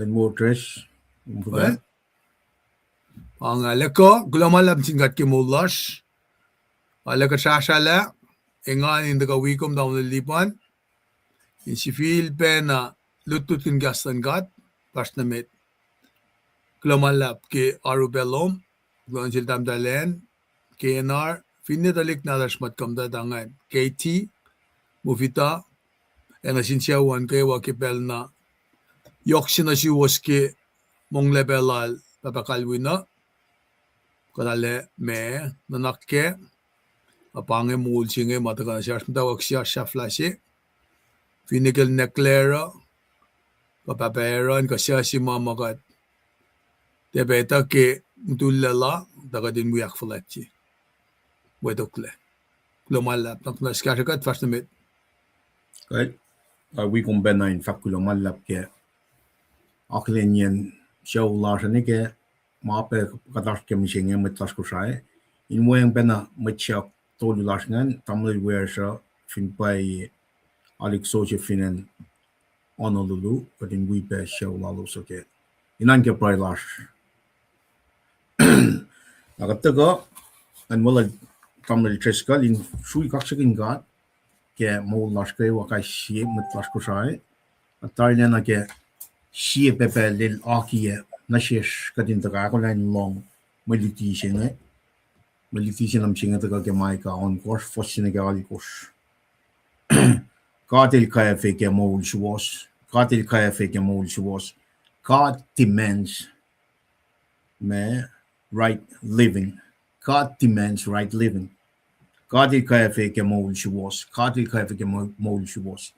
then more dress. Well, ang alako gulamalab singat kimulash. Alaka shashala engan indaga wikum daw lipan. In si feel pena lututin gastan gat pas na met. Gulamalab ke arubelom glansil damdalen KNR finitalik na dashmat kamda dangan KT Mufita en asinsiawan kay wakipel na yoksina si woske mong levelal papakalwina kanale me nanakke apange mulsinge mataka siya tawaksia shaflashi finikel neklera papaperan kasya si mamagat debeta ke mutulala dagadin muyak falachi wedokle glomala nakna skarakat fastnamit Right. We kom benna in fakulo malap ke aklenien show larsen ke mape kadash ke mishinge met taskusai in moyang benna metcha tolu larsen tamil wersa fin pai alik soje finen honolulu kadin we be show lalo so ke inan ke prai lars nagataga an wala tamil treska in shui kaksakin gat ke mo laske wa kai shi mit taskusai atarnya na ke shi pepe lil akie na shesh kadin taga ko lan long militi singe am singe taga ke mai ka on course fosine ke ali course katil kaya fe ke mo shwas katil kaya fe ke mo shwas God demands me right living. God demands right living. Katil kaya fe ke mo shwas katil kaya fe ke mo shwas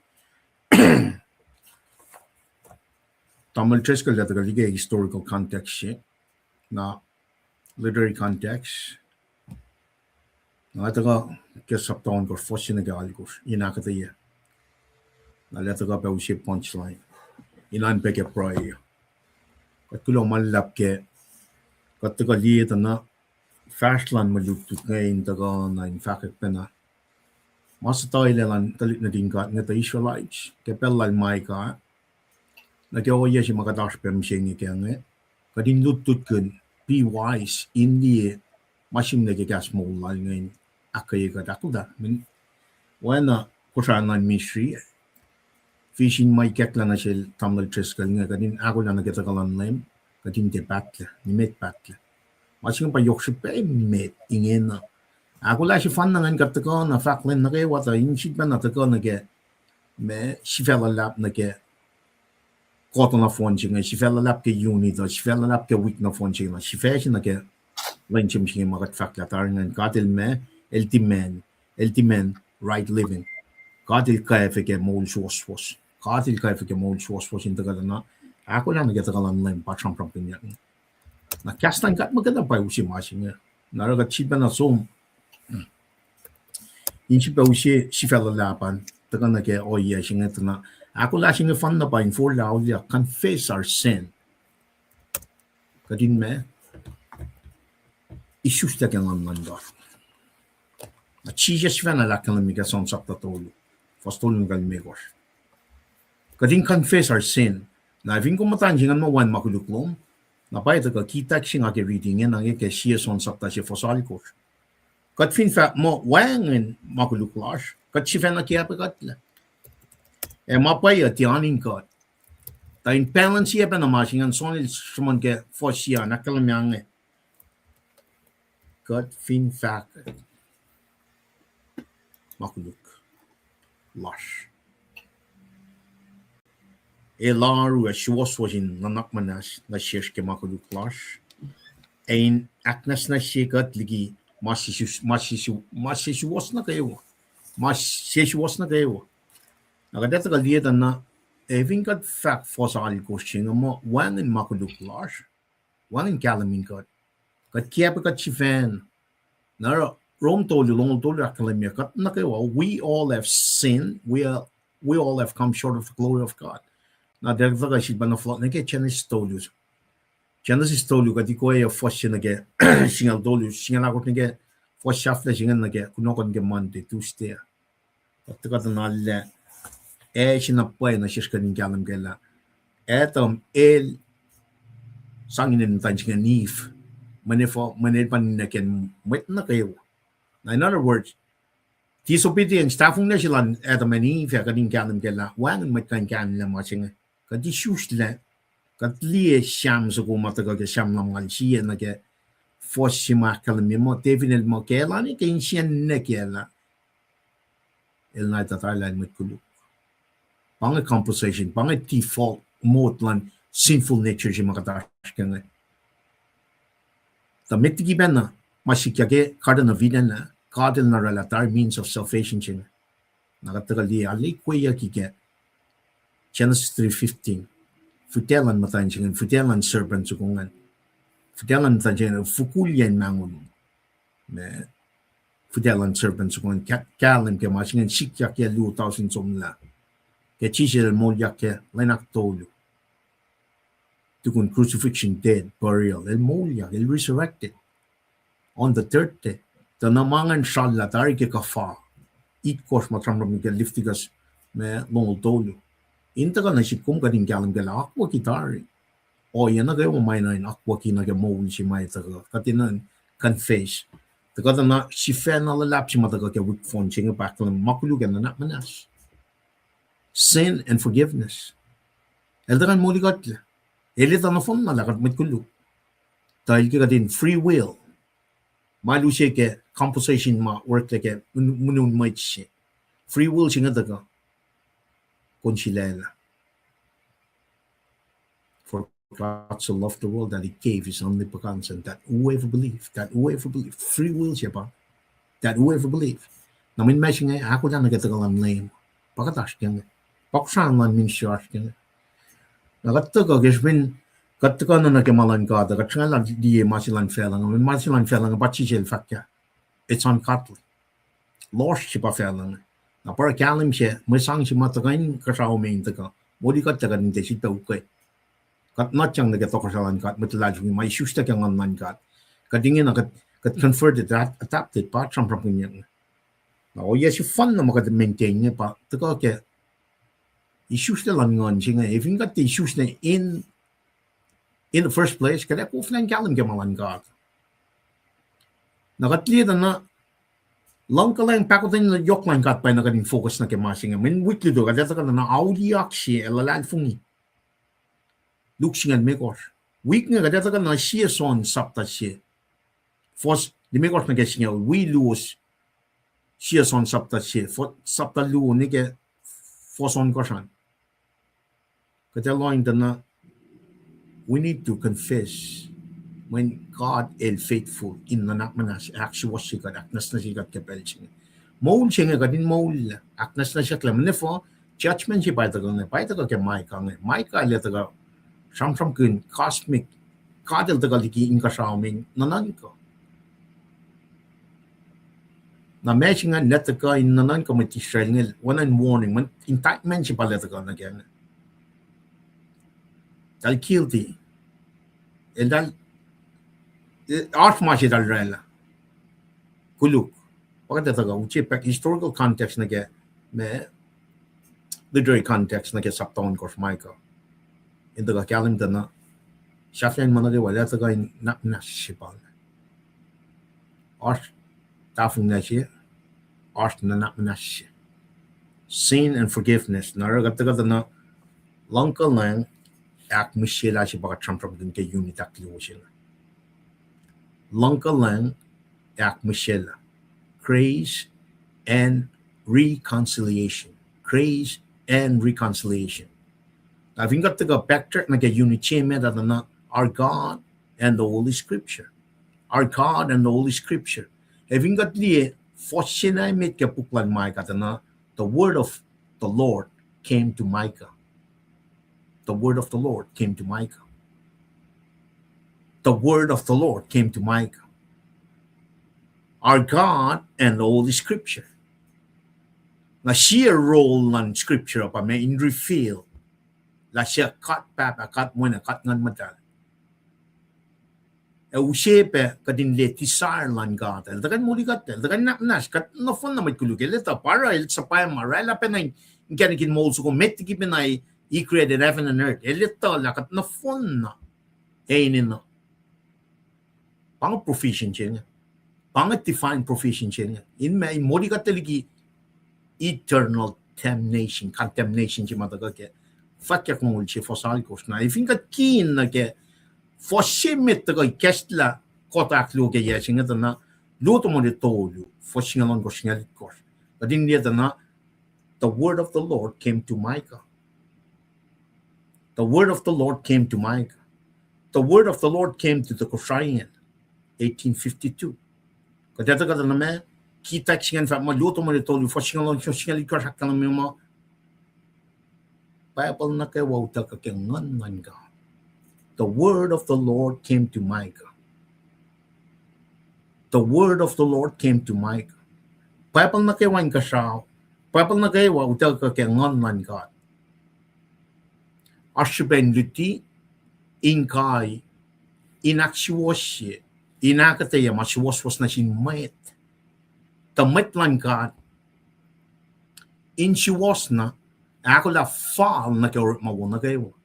Tamil Treskel that the historical context na literary context na taga ke sapton ko fosine gal ko inakata ye na letaga pa usi punchline inan pe ke pray katulo malap ke kataga lieta na fastland malutut ngayon taga na in fact pena mas Thailand talit na din ka ngata Israelites ke pelal mai ka Nagyawa si makadash permisyon kaya nga. Kadin lutut kun, be wise in the masim nagigas mo lang ngayon. Akay ka dako da. Wana kusanan ministry, fishing may kekla na siya tamil treskel nga. Kadin ako na nagitakalan na yun. Kadin debatla, ni met batla. Masim pa yoksip pa met ingin na. Ako la si fan na ngayon katako na faklen na kayo wata. Yung sipa na tako na kaya me sifela lap na kaya Kota na fonting, si fella lap ke unit, si fella lap ke week na fonting, si fashion na ke lanchim singe magat fakla taringan katil me eltimen right living. Katil kaya fe ke mol shwas. Katil kaya fe ke mol shwas in tagada na. Ako na nagitakalan lang pa cham pinya. Na kastan kat maganda pa usi masinga. Naraga chiba na som. Inchi pa usi si fella lapan, taga na ke oya singa na. Ako lasing nga fan na pa in for lao dia confess our sin. Kadin me isus ta kan lan dar. Na chijas fan la kan mi ka son sapta tolu. Fastol ngal me gor. Kadin confess our sin. Na vin ko matan jingan mo wan makuluklom. Na pa ita ka kita singa ke reading en ang ke sia son sapta si fosal ko. Kat fin fa mo wangen makuluklash. Kat si fan na kia pa katla. Mapaya tianin ka. Ta in balance siya pa na masingan sonil suman ke fosya nakalamyang kat fin fak makuluk lash. Laru shwas in nanakmanas na shesh ke makuluk lash. Ein aknas na shekat ligi masishwas na kayo. Masishwas na kayo. Nagadatta ka lieta na evin kat fact fosal question mo wangin makuluk lash wangin kalamin kat kiapa kat chifan nara rom tolu long tolu akalamia kat nakawa we all have sinned we all have come short of the glory of God na dagda ka shit bana flot nake Genesis tolu kat iko ya fosya nage singal tolu singal akot nage fosya fla singal nage kunokon ge Monday Tuesday at kat na le sinapay na shishkanin kalam kela Adam el sangin tan singa nif manefo manepan na ken met na kayo. In other words, disobedience tafung na sila Adam and Eve kading kanam kela wan met kan kan la machinga kadi shusla kadlie sham so ko mata ka sham nam ngal siya na ke fossima kalam mo definitely mo kela ni kin siya na kela el na tatala met kulu pang compensation pang default mode lan sinful nature si makatash kanga the mitigi benna masikyage kada na vida na kada na relatar means of salvation chin nakatagali ali kuya kike Genesis 3:15 futelan matan chin futelan serpent sukungan futelan matan chin fukulyan mangun me futelan serpent sukungan kalan ke masingan sikyak ya lu tausin somla ke chisel molyak ke lenak tolu tukun crucifixion, dead, burial, el molyak, el resurrected. On the third day, the namangan shalla tari ke kafa, it kos matramram ke liftigas me longol tolu. Inta ka na si kum ka din kalam ke la akwa kitari. O yan na kayo may na in akwa ki na ke mawul si may taga. Katinan confess. Taga na si fen na lalap si mataga ke weak phone singa paklam makulugan na nakmanas. Sin and forgiveness. Eldakan mo likatla. Elita na phone na lakat mit kulu. Dahil ka din free will. Malu siya ke composition ma work like munun might siya. Free will siya nga daga. Kung sila na. For God so loved the world that He gave His only begotten Son, that whoever believe, free will siya pa. That whoever believe. Namin may siya nga, ako na nagatagal ang name. Pagkatash siya nga. Pakusaan lang min siya siya nga. Nakataga gesbin kataga na nakamalan ka da katanga la di masilan felang bachi sel fakya it's ungodly lost si pa felang na para kalim siya may sang si matagain kasaw main taga modi ka taga ninte si tau kay kat natchang na gato kasalan kat matlaj may shusta kang nan kat kadingin na kat converted that adapted pa from niya na o yes fun na makad maintain niya pa taga ke issues na lang ngon siya nga. If you got the issues na in the first place, kaya ko flang kalam kamalan ka. Nakatliya na lang ka lang pakutan na yok lang kat pa na kaning focus na kemasing nga. Min weekly do, kaya ka na audiak siya, elalad fungi. Luksingan mekos. Week nga kaya ka na siya son sapta siya. First, di mekos na kaya siya, we lose siya son sapta siya. Sapta luo ni kaya foson ko siya. Kaya loin na we need to confess when God is faithful in nanak manas actually was siya aknas na siya kapel siya. Maul siya nga kadin maul aknas na siya klam nefo judgment siya paita ka kay Micah aleta ka sam kun cosmic kadel taga liki in ka shaoming nanan ko. Na matching nga neta ka in nanan ko mit Israel nga one warning man indictment siya paleta ka na again. Dal guilty. El dal arf dal rela. Kuluk. Pagkat taga uchi pek historical context na ke me literary context na ke saptaon ko Micah. Ito ka kalim na shafyan manade wala taga na sipal. Arf tafung na siya. Arf na siya. Sin and forgiveness. Naragataga na langka lang ak Michelle si baka Trump din kay unit ak liwo sila. Langka lang ak Michelle. Praise and reconciliation. Praise and reconciliation. Now, if you got to go back to nag unit cheme that na our God and the Holy Scripture. Our God and the Holy Scripture. If you got liye fosina mit ke puklan Micah na the word of the Lord came to Micah. The word of the Lord came to Micah. The word of the Lord came to Micah. Our God and the Holy Scripture. Na siya role ng Scripture pa may in reveal. La siya kat papa, kat muna, kat ngan madal. E usepe kadin le tisar lang God. Dagan muli kat, dagan naknas, kat nafon na may kulugil. Ito para, sa paya marala pa na ganakin mo so kung metiki pinay He created heaven and earth. Elito lakat na fun na. No. Pang proficiency niya. Pang define proficiency niya. In may modi ka taligi eternal condemnation si mataga ke. Fatya kung ulchi fosalikos na. If ingat keen na ke fosimit taga kestla kotak lu ke yesing ito na luto mo ni tolu fosingalon ko singalikos. Kadin niya na the word of the Lord came to Micah. The word of the Lord came to Micah. The word of the Lord came to the Cushian, 1852. Kadata ka na me, kita singan fa maluto mo nito lu fosingalon ko singalikos hakkan mo. Bible na kay wauta ka kengan man ka. The word of the Lord came to Micah. The word of the Lord came to Micah. Bible na kay wan ka siya. Bible na kay wauta ka kengan man ka. Asben luti inkay inaksiwosye inakataya masiwoswas na sinmet. Tamet man ka. Insiwas na ako la fall na kay mawuna kayo.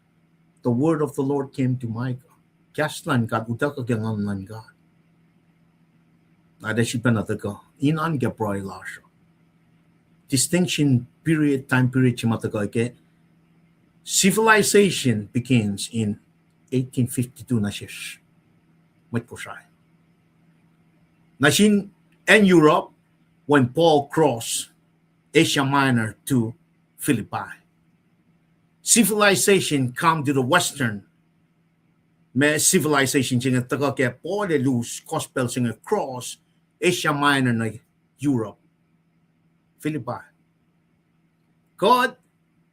The word of the Lord came to Micah. Kaslan ka uta ka kengan man ka. Ada si penataka inan ke proilasha. Distinction period time period chimataka ke civilization begins in 1852 na shish. Matkoshay. Nashin in Europe when Paul crossed Asia Minor to Philippi. Civilization come to the western. May civilization singa taga ke Paul lose gospel singa cross Asia Minor na Europe. Philippi. God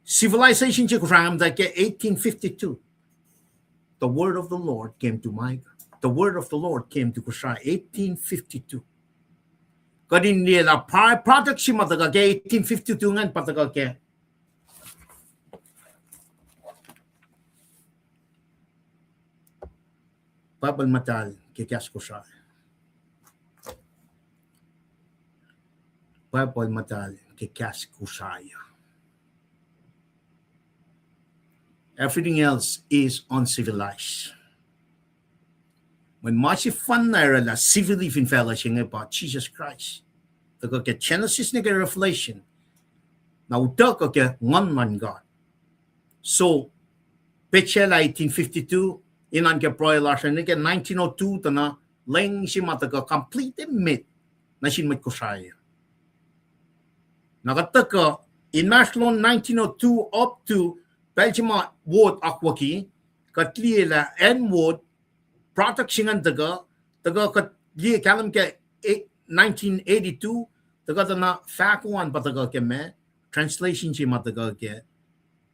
civilization singa ram da ke 1852. The word of the Lord came to Micah. The word of the Lord came to Kushai 1852. Kadin nila product si mataga ke 1852 ngan pataga ke Bible matal ke kias Kushai. Bible matal ke kias Kushai. Everything else is uncivilized. When much fun na civilly in fellowship about Jesus Christ. The ke Genesis na ke Revelation. Na utak ke one man God. So, Pechela 1852, inan ke proilasha na ke 1902 na lang si mataga complete myth na sin matkosaya. Nakataka in Mashlon 1902 up to Belgium word akwaki katliela and word product singan taga katli kalam ke 1982 taga na fakuan pataga ke me translation si mataga ke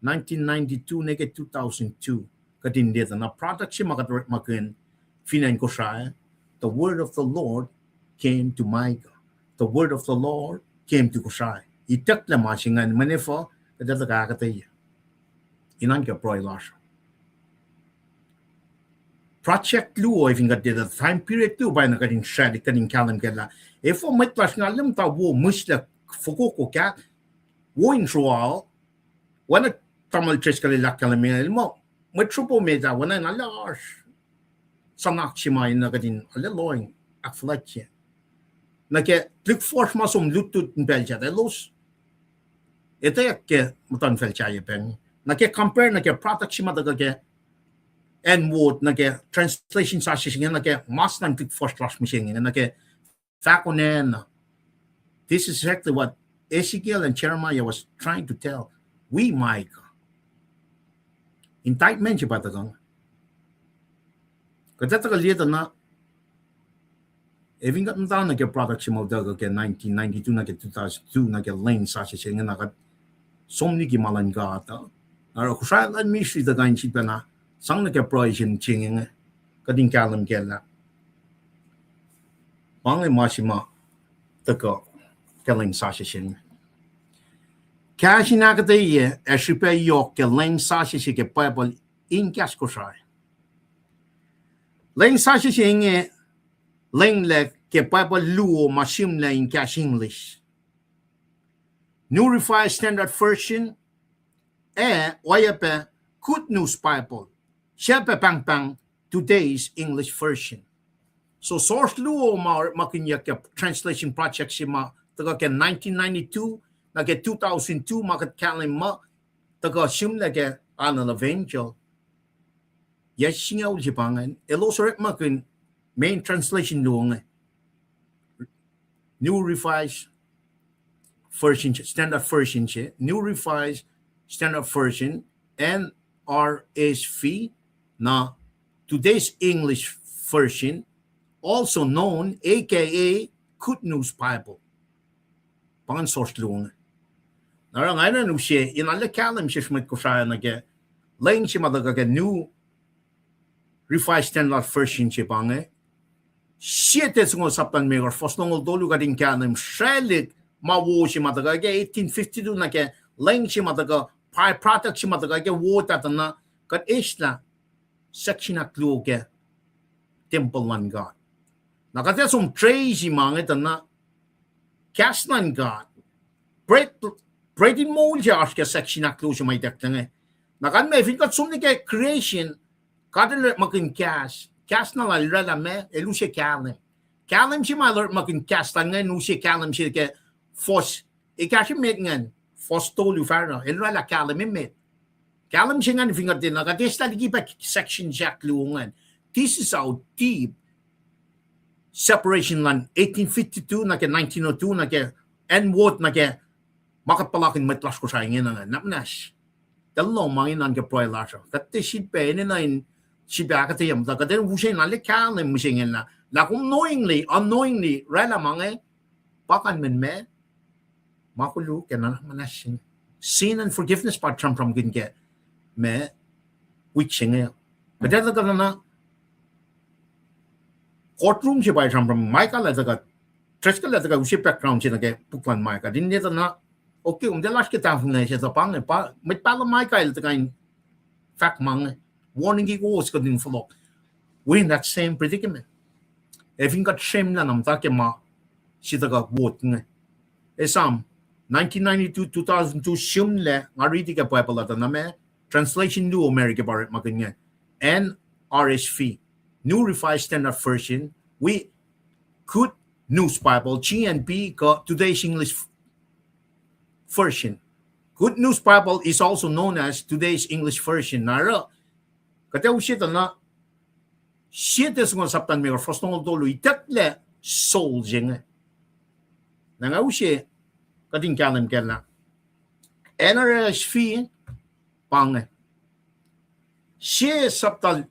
1992 neke 2002 katindi na product si makin finan ko siya. The word of the Lord came to Micah. The word of the Lord came to Kushai. Itak la masingan manefa kadata kakataya. Inan ka proilasha. Project lu if nga did the time period tu by na kading shadi kading kalam kala. If o mitlas nga alam ta wo musla foko ka wo in shual wana tamal church kali lakalam mo matrupo meta wana na lash sanak chimay na kading aleloing aflatya. Nake click force masum lutut in belja de los. Ito ke mutan felchaya pen. Nake compare nake product si madaga ke and word nake translation sa sisingin nake mas nan click force class machine nake fakunen. This is exactly what Ezekiel and Jeremiah was trying to tell. We Micah. Indictment si batagang. Kadata kalita na even got down nake product si madaga ke 1992 nake 2002 nake lane sa sisingin nake somni ki malangata. Naro kusailan ministry da gain si na sang nake provision chinging kading kalam kela. Pangai masima tako kaling sa sisingin. Kashi nakataye eshipe yok ke lane sa sisingin ke Bible in kas kusai. Lane sa sisingin lane le ke Bible luo masim le in kas English. New Revised Standard Version, 1999 ke 2002 ke lane sa sisingin ke Bible in kas English. New Revised Standard Version, 1999 ke 2002 ke lane sa sisingin ke Bible in kas English. oyape Good News Bible. Siya pe pang today's English version. So source luo makinyak translation project si ma taga ke 1992 na ke 2002 makat kalim ma taga simla ke anal evangel. Yes singaw jipangan elosor makin main translation luo New Revised Version, Standard Version, New Revised Standard Version, NRSV, na today's English version, also known aka Good News Bible. Pangan source luong. Nara ngayon na siya, inala kalam siya smit ko siya nage, laying siya madagaga New Revised Standard Version siya pangan. Siya tesong usapan may first nung dolo ka din kalam, shalit mawo siya madagaga 1852 na ke laying siya madaga pi product siya madagaga water na kat isla section na clue ke temple ng God. Nakataya som tracy mga ito na cast ng God. Bread in mold siya as ka section na clue siya may dekta Nakan may finkat som ni ke creation kadal makin cast na lalala me elu siya kalim. Kalim siya malor makin cast nga nu siya kalim siya ke fos ikashi met ngan fos tolu farno elu la kalim met. Kalim siya nga finkat din nakatesta di pa section siya clue This is how deep separation land 1852 na ke 1902 na ke N-word na ke makapalakin matlas ko sa ingin na napnas. Dalong mga inan ke proy laso. Kati sipe ni na in sipe akatiyam. Kati wusay na likalim musingin na. Na kung unknowingly, rela mga pakan men me, makulu ke na manas. Sin and forgiveness pa from ginke me witching eh. Kati ka na courtroom siya by from Micah la taga Treska la taga usi background siya nage pukwan Micah din nito na okay delas kita funa siya tapang pa mit pala Micah la taga fact mang warning gi ko ska din follow we in that same predicament if you got shame na nam ta ke ma siya taga vote nga Sam 1992 2002 shimle ngari ti ka Bible la na me translation New America bar maganya NRSV New Revised Standard Version, we Good News Bible, GNB, today's English version. Good News Bible is also known as today's English version. Nara, kaya usit na siya nga saptan may first nung dolo itatle soul jeng. Nanga usit kading kalam kela. NRSV pang siya saptal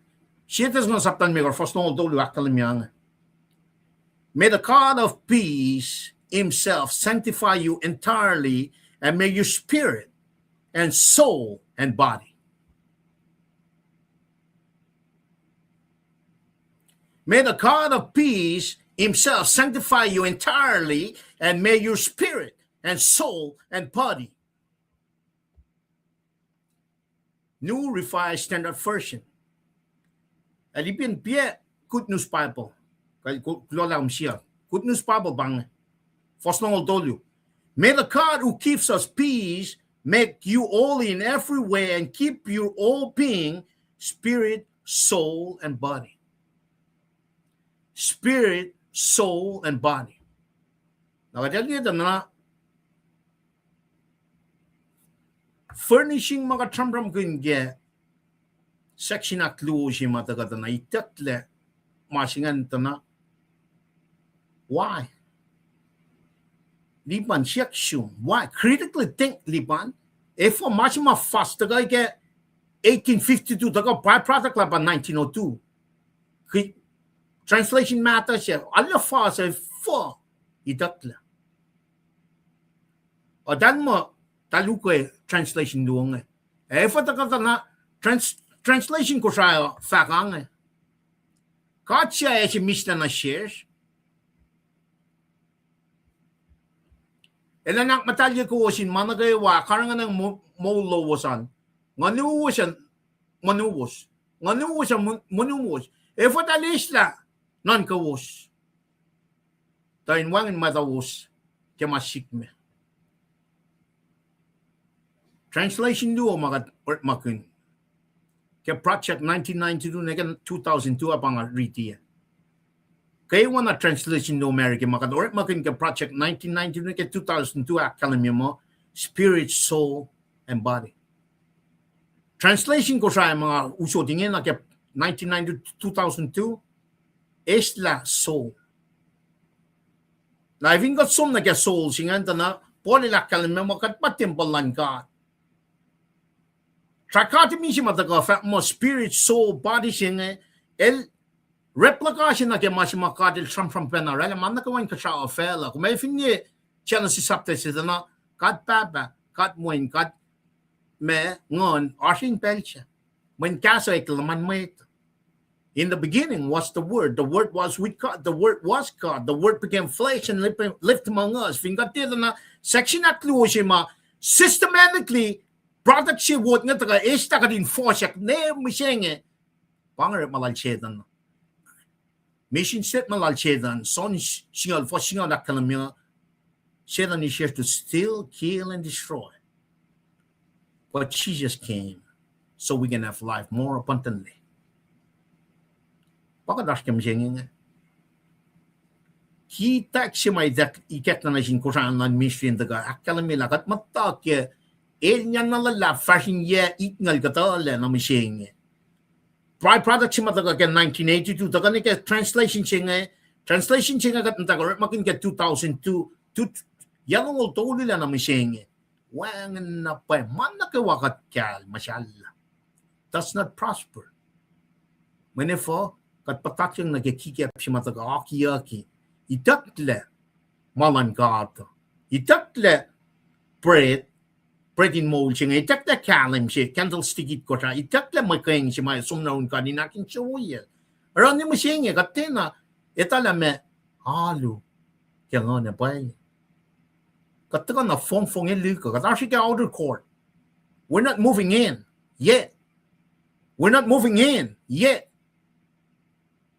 Siete nga saptan may first nung dolo akalim yang. May the God of peace himself sanctify you entirely and may your spirit and soul and body. May the God of peace himself sanctify you entirely and may your spirit and soul and body. New Revised Standard Version. Alipin pia Good News Bible. Kaya kulolam siya. Good News Bible bang. First nung dolyo. May the God who keeps us peace make you all in every way and keep your all being, spirit, soul, and body. Spirit, soul, and body. Nakadali ito na furnishing mga tramram kung section na clue siya matagata na itatle masingan ito na why? Liban section. Why? Critically think, Liban. If much more fast, taga ke 1852, taga byproduct la ba 1902. Translation matter siya. Alla fast ay for itatle. O dan mo taluko translation doon if taga na translation ko siya fakang kat siya si Mr. na shares elanak matalya ko sin managaywa karang ng molowasan manuwasan manuwas if alisla non kawos tayin wangin matawos kemasikme Translation duo mga makun. Ke project 1992 negen 2002 apang riti. Kaya wana translation do American mga orit makun ke project 1992 negen 2002 akalamya mo spirit, soul, and body. Translation ko sa mga uso tingin na ke 1992 2002 es la soul. Na iving got som na ke soul singan na poli la kalamya mo kat patimbalan ka. Trakati misi mataga fa mo spirit, soul, body singa el replica siya na ke mas makadil from penarela man na kawan ka sa ofela kung may finye siya na si sapte siya na kat papa kat moin kat me ngon asin pelcha when kaso eklaman mo ito. In the beginning was the word was with God, the word was God, the word became flesh and lived among us. Fingatila na section at ma systematically product siya word nga taga esta ka din fosyak ne misenge pangar malalchedan. Mission set malalchedan son singal for singal na kalamya Satan is here to steal, kill, and destroy. But Jesus came so we can have life more abundantly. Pagkadash kami siya nga. Kita siya may ikat na nasin ko saan ng mission daga akalamila kat matak niya nalala fashion ye itngal katala na siya nga. Byproduct siya mataga ka 1982 daga ni ka translation siya nga kat nataga makin ka 2002 yan ang ultuli lang na siya nga. Wangan na pa man nakawakat kal masyala. Does not prosper. Manifo kat patak siyang nagkikikip siya mataga aki itakle malan gato itakle bread in mold siya itakle kalim siya candlestick ko siya itakle makayang siya may sumnaun ka din aking siya aron ni mo siya nga katina itala me halo kaya nga na ba kataga na fong iluka kata siya ka outer court we're not moving in yet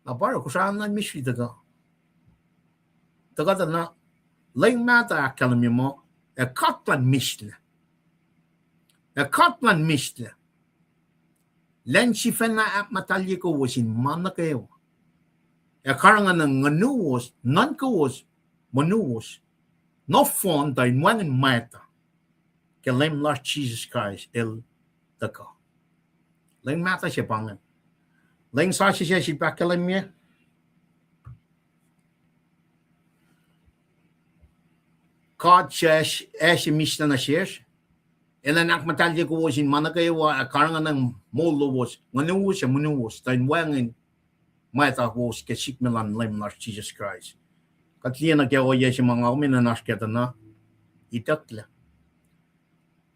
Naparo ko saan na misri daga. Daga na lang mata akalam mo katlan misla. Len si fena ap matalye ko wasin mana kayo. Karangan ng nganuwas, nan kawas, manuwas. No fon tayo mwangan mata. Kalem Lord Jesus Christ el daga. Lang mata siya pangan. Lang sa siya si pakalam niya. God siya si mista na siya. Ilan ang matalya ko wasin mana kayo karangan ng molo was manuwas tayo wangin mata was kasik milan lam Lord Jesus Christ. Katliya na kaya si mga uminanas kita na itakla.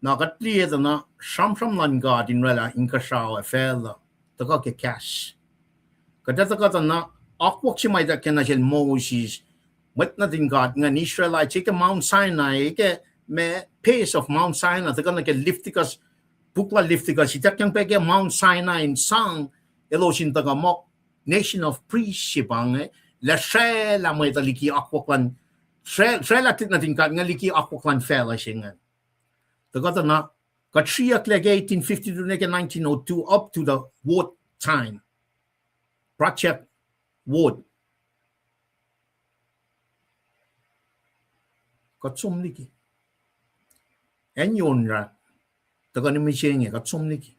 Nakatliya na samsam lan God in rela inkasao fela. Taka ke cash. Kadata na akwak si may dakena siya Moses. Mat na din God nga ni Israelites ika Mount Sinai ika may pace of Mount Sinai. Taka na ke liftikas bukla liftikas itak yang peke Mount Sinai in sang elosin taga mo nation of priests sipang la shela may taliki akwak lan shela tit na din God nga liki akwak lan fela siya nga. Taka na Katriya kleg 1852 to 1902 up to the war time. Project Wood. Katsumniki. Enyon ra. Taga ni Michenge katsumniki.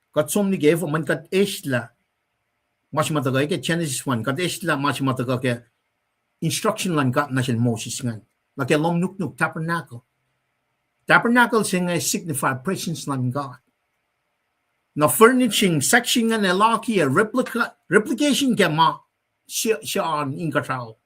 Katsumniki efo man kat esla. Mas mataga ke Genesis 1 kat esla mas mataga ke instruction lan kat na siya Moses ngan. Like lom nuk tabernacle. Tabernacle signify presence ng God. Na furnishing, section nga nilaki, replication ka ma siya ang inkasal.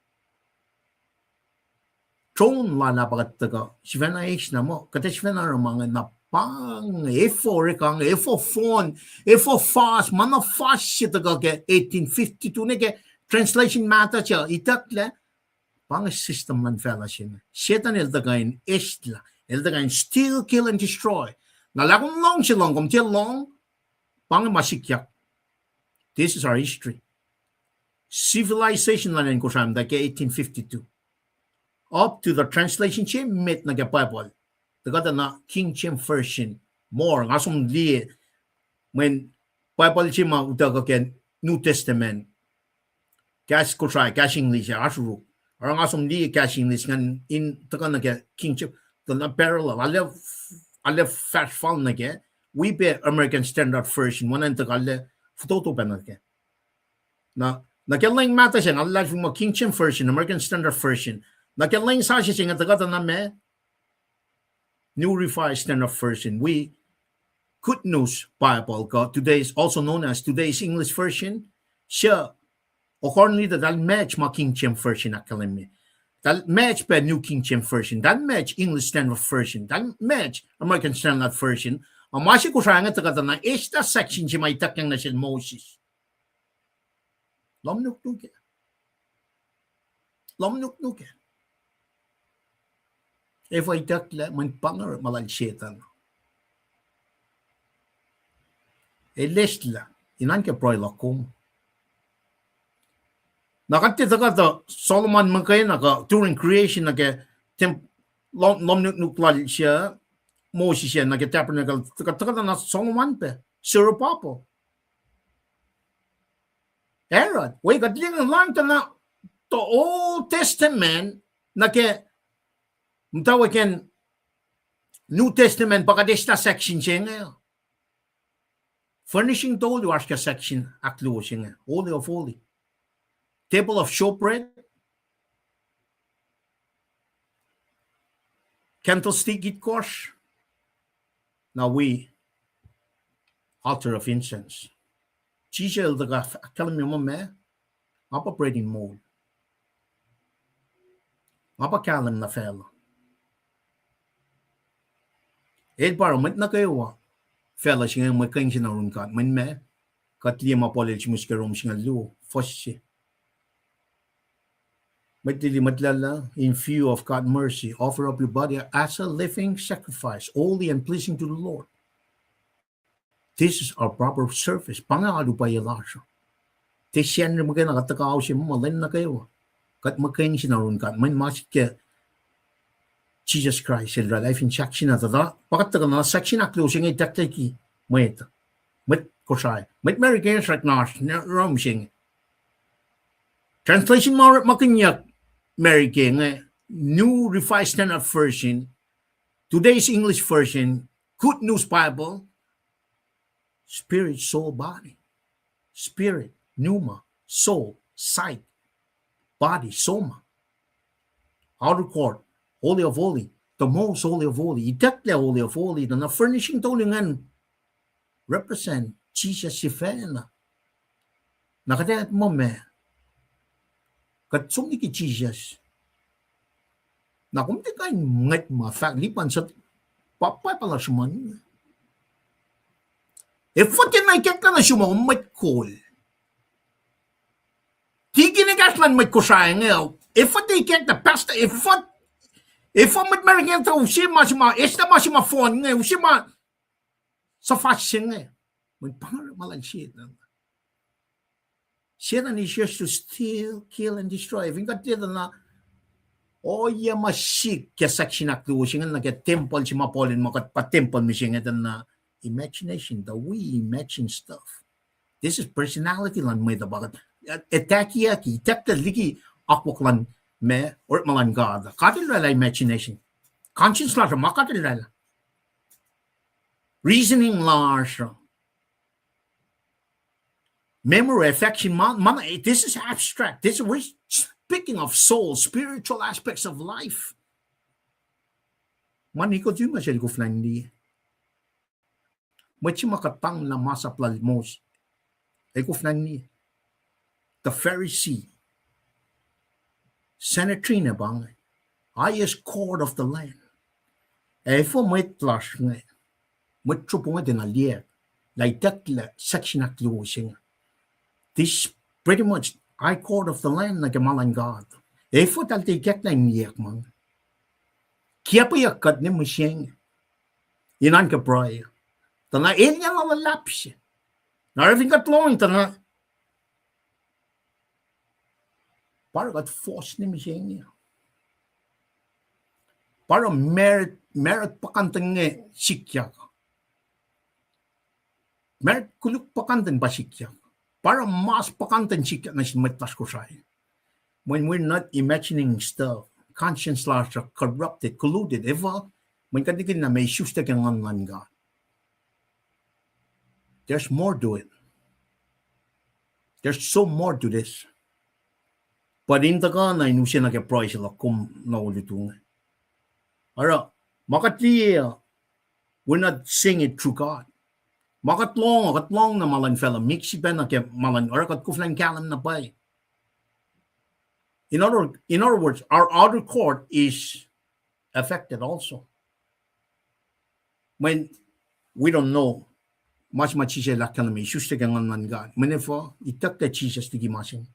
Tron la napakataga. Sivena H na mo. Kata sivena mga napang E4 kang E4 phone, E4 fast, mana fast siya taga ke 1852 na ke translation matter siya. Itakla, pang system man fella siya. Siya tanil tagayin estla. Eldagan steal, kill, and destroy. Nalakong long silang kumtil long, pang masikyak. This is our history. Civilization lang ko siya, dake 1852. Up to the translation siya, met na Bible. Taga na King James Version more nga som li when Bible chima utaga ken New Testament cash ko try cash English asuru or nga som li cash English ngan in taga na ke King James the parallel alle fast fall na ke we be American Standard Version one and taga alle photo pa na ke na nakelang mata siya alla mo King James Version American Standard Version nakelang sa siya taga na me New Revised Standard Version. We Good News Bible, God, today is also known as today's English version. Siya, accordingly, that match my King James Version academy. That match by New King James Version. That match English Standard Version. That match American Standard Version. Ang masih ko siya nga taga na esta section siya may takang na siya Moses. Lomnuk-nuk ya. Lomnuk-nuk ya. If I takla, man pangar malal setan. List la, inan ke proy lakum. Nakati taga Solomon man kayo naka during creation naka lomnuk lal siya Moses siya naka tabernacle taga na Solomon pe sir papo. Herod, we got lang na the Old Testament naka Mtawa ken New Testament pakadesta section siya ngayon. Furnishing told you ask a section aklo siya ngayon. Holy of Holy. Table of showbread. Candlestick it course. Now we altar of incense. Chisel the kalam mo me operating mode. Apa kalam na fellow. Para met na kayo fella siya may kain siya na rin kat man me kat liya mapolil siya muskarom siya lu fos siya matili matlala in view of God's mercy offer up your body as a living sacrifice holy and pleasing to the Lord. This is our proper service pangalo pa yala siya tisyan rin mga nakatakaw siya malin na kayo kat makain siya na rin kat man masik kaya Jesus Christ il life in section at da pakat na section at closing ay taktaki met ko sai met American right now rom sing translation more makinyak American New Revised Standard Version today's English version Good News Bible spirit soul body spirit pneuma soul sight body soma outer court Holy of Holy, the most Holy of Holy, itakla Holy of Holy, na furnishing tulingan represent Jesus si Fena. Nakadayat mo me, katsumni ki Jesus. Na kung di kayo ngat ma-fact, lipan sa papay pala suman. If what can I get ka na suman, mat call. Tigi na gaslan mat ko sayang ngayon. If what they get the pastor, if what if I'm with American to shima esta ma phone ngay shima sa fashion ngay may pangar malang shit Satan is just to steal, kill and destroy. If got na yeah masik kaya section aklo siya nga nag temple si mapolin makat pa temple mi siya nga na imagination the we imagine stuff. This is personality lang may dapat etaki tekta liki akwak lang me or malan God. Katil rala imagination. Conscience la makatil rala. Reasoning la memory, affection, this is abstract. This we're speaking of soul, spiritual aspects of life. Man iko tu masel ko flandi. Machi makatang na masa plalmos. Iko flandi. The Pharisee Senatrina bang highest court of the land. For my clash nga. Matrupo nga din aliya. Like that section at losing. This pretty much high court of the land like a malang God. For tal te get na niyak man. Kaya pa yakat ni mo siyang. Inan ka prayer. Tana ilya nalalap siya. Nariving katlong tana. Para kat force ni mo siyang. Para merit merit pakantan nge sikya. Merit kuluk pakantan ba sikya. Para mas pakantan sikya na sinmetlas ko siya. When we're not imagining stuff, conscience laws are corrupted, colluded, eva, when kadigin na may issues na kang God. There's more to it. There's so more to this. But in the ka na inusin na kaya sila kung naulitung. Ara, makatiya, we're not seeing it through God. Makatlong na malan fella, mixi pa na kaya malan, or kat kuflan kalam na pa. In other words, our outer court is affected also. When we don't know, much siya lakal may issues kang nan God. Manefo, itak ta Jesus tigi masing.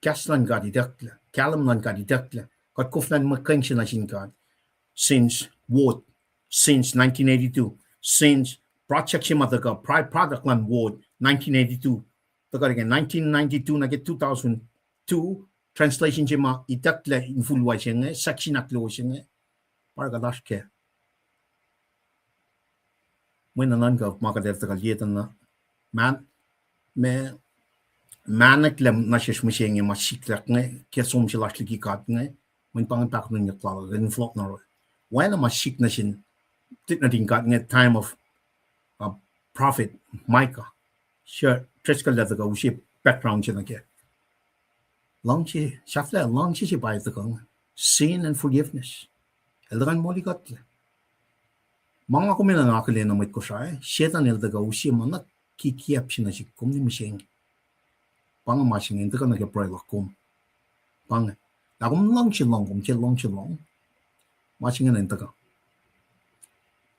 Kaslan God idakla, kalam lan God idakla. Kat kuflan makang siya na sin God. Since 1982, since project siya mataka, product lan ward, 1982. Taka again, 1992 na get 2002, translation siya ma idakla in full way siya nga, saksi naklo siya nga. Para kadash ke. When nanan ka makadefta kalyetan na, manak lam na siya sumisiya nga masiklak nga, kaya sum siya laki kat nga, may pangatak na nga klaro, ganun flok na ro. When na masik na siya, tit na tingkat nga time of prophet Micah, siya, tres ka lata ka, usi background siya na kaya. Long siya bayad ka nga, sin and forgiveness. Eldagan mo likat ka. Mga kung may nangakalin na may ko siya, siya na eldaga usi man nakikiyap siya na siya, kung di mo siya pang masing hindi ka nag-pray lakum. Pang, lakum lang siya lang, masing nga hindi ka.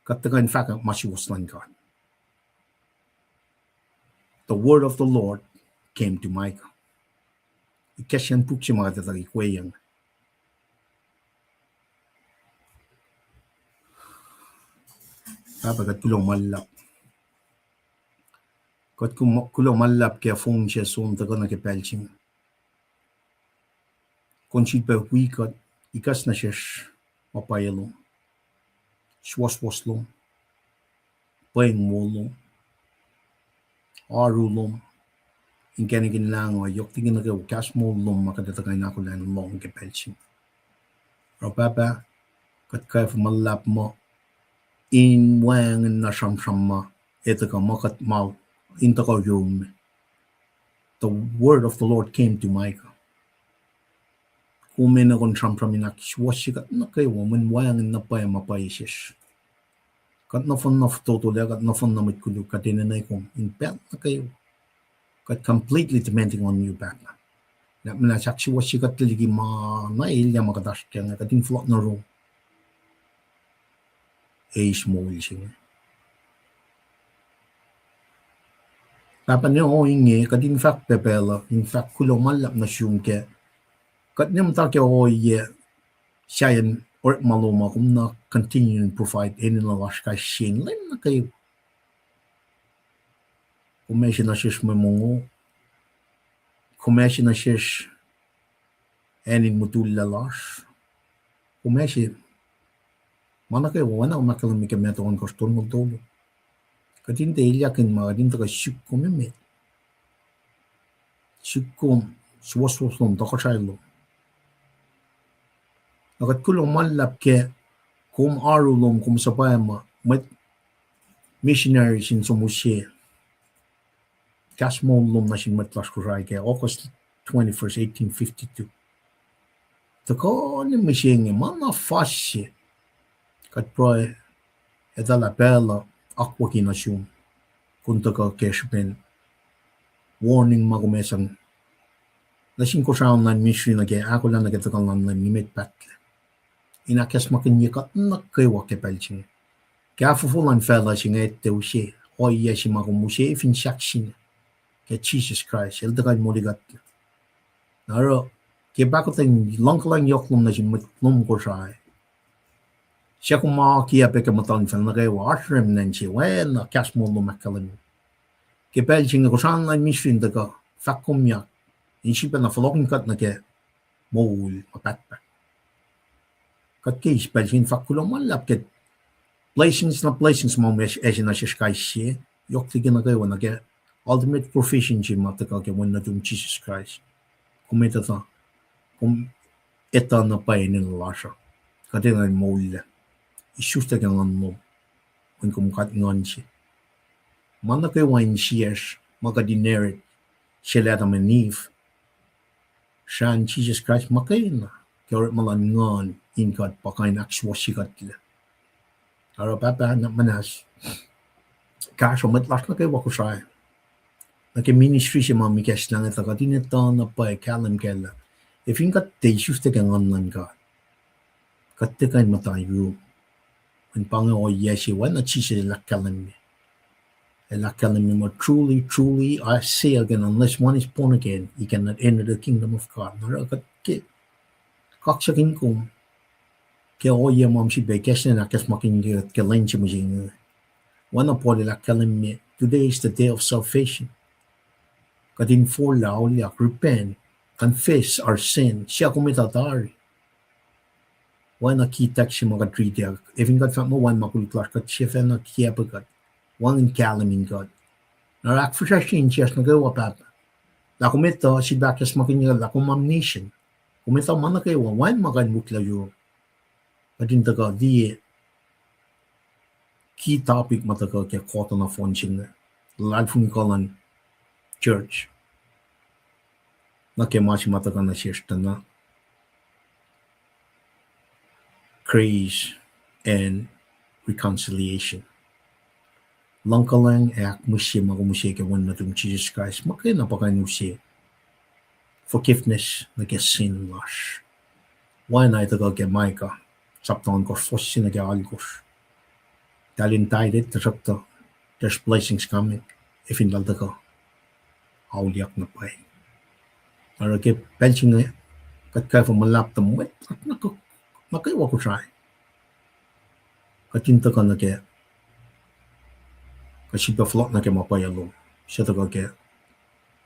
Kataga in fact, masiwas lang God. The word of the Lord came to Micah. Ikasyan po siya mga tatagi kweyang. Kapagat kulong malap. Kat kulong malap kaya fong siya sum taga nakipelching. Kung siya pa wikat, ikas na siya mapayalong. Swaswaslong. Payang molong. Arulong. Inkanigin lang o yok tingin na kayo kas molong makadatagay na ako lang long kipelching. Rapapa, kat kaya malap mo in wang na siyam mo ito ka makat mal into ka room. The word of the Lord came to Micah. Kung may na kong siyam inakiswasikat na kayo man wang na paya mapaisis. Kat na fun na totally kat na fun na matkulo kat inanay kong in bed na kayo. Kat completely depending on you back na. Na minasaksiwasikat taligi nailya makadash kaya nga kat inflot na room. Small siya. Tapan niya ingi, kat in fact pepela, in fact kulong malap na siyong ke. Kat niya matake siya yan or maluma kung na continue and provide any nalash kay siyang rin na kayo. Kung may siya na siya mamungo, kung may siya na siya any mutulalash, kung may siya mana kayo, wana makalamig kami ito kung kaston mo tolo. Kadinte ilyakin mga dinta ka syukum yun. Syukum, suwas-suwas to kasaylo. Nakat kulong malap ke, kum arulong, kum sabay ma, may missionary sin sumusye. Kasmolong na sin matlas kuray ke, August 21st, 1852. Tako ni misyengi, mana fasye, kat proy edala bela akwa kinasyon kunta ka keshpen warning magumesang lasing ko siya online ministry na kaya ako lang nagatagal online nimit patle inakas makinyikat na kayo wakipelching kaya fufulan fella siya ete usye oya si makumusye ifin shaksin kaya Jesus Christ eldagal moligat naro kaya bakit ang lang yoklum na siya matlum ko siya siya kung makakiya pa kamatan sa nagawa ashram nan siya well cash mo lumakalan kipel siya ko saan na mission daga fakum ya in siya pa na flogging cut na ke mol mapatpa kat case belching fakuloman lap get blessings mom na shishkai yok tigin na kayo na ke ultimate proficiency mataka ke when na tum Jesus Christ kumita ta kum eta na pa in lasha katina molle isusta ke ngan mo when kum kat ngan si mana kayo wine shares maka dineret sila ta manif shan Jesus Christ makaina kaya malan ngan in kat pakain akswasi kat kila ara papa na manas cash o met last na kayo wako siya na ke ministry siya mami kes lang ito katina ta na pa kalam kela if in kat te isusta ke ngan ka kat te kain matayo when panga o yesi wana chise lakkalan me truly I say again unless one is born again he cannot enter the kingdom of God narakat ke kaksakin kum ke o ye mom si be kesne na kes makin ke lenchi mo jing wana pole lakkalan me today is the day of salvation kadin for laulya repent confess our sin siya kumitatari wana kitak si mga treaty if in God mo one makuliklar kat siya fa na kiyapagat one in kalamin God narak for siya siyas na gawa papa la kumita si bakes makinya la kumamnation kumita man na kayo one magan mukla yo kadin taga di key topic mataka ke kota na fonching lalfung kalan church na ke mas mataka na siya na grace and reconciliation. Langkalang ak musye magumusye ke wan natum Jesus Christ makay napakanusye forgiveness na ke sin lash. Why na ito ke Micah saptan ko fossi na ke algos. Dalin tayo dit tasakta there's blessings coming if in dalda ka auliak na pay. Para ke penching na kat kaya malap tamuet at nakaiwa ko siya. Katinta ka na ke kasi ba flot na ke mapayalo. Siya taga ke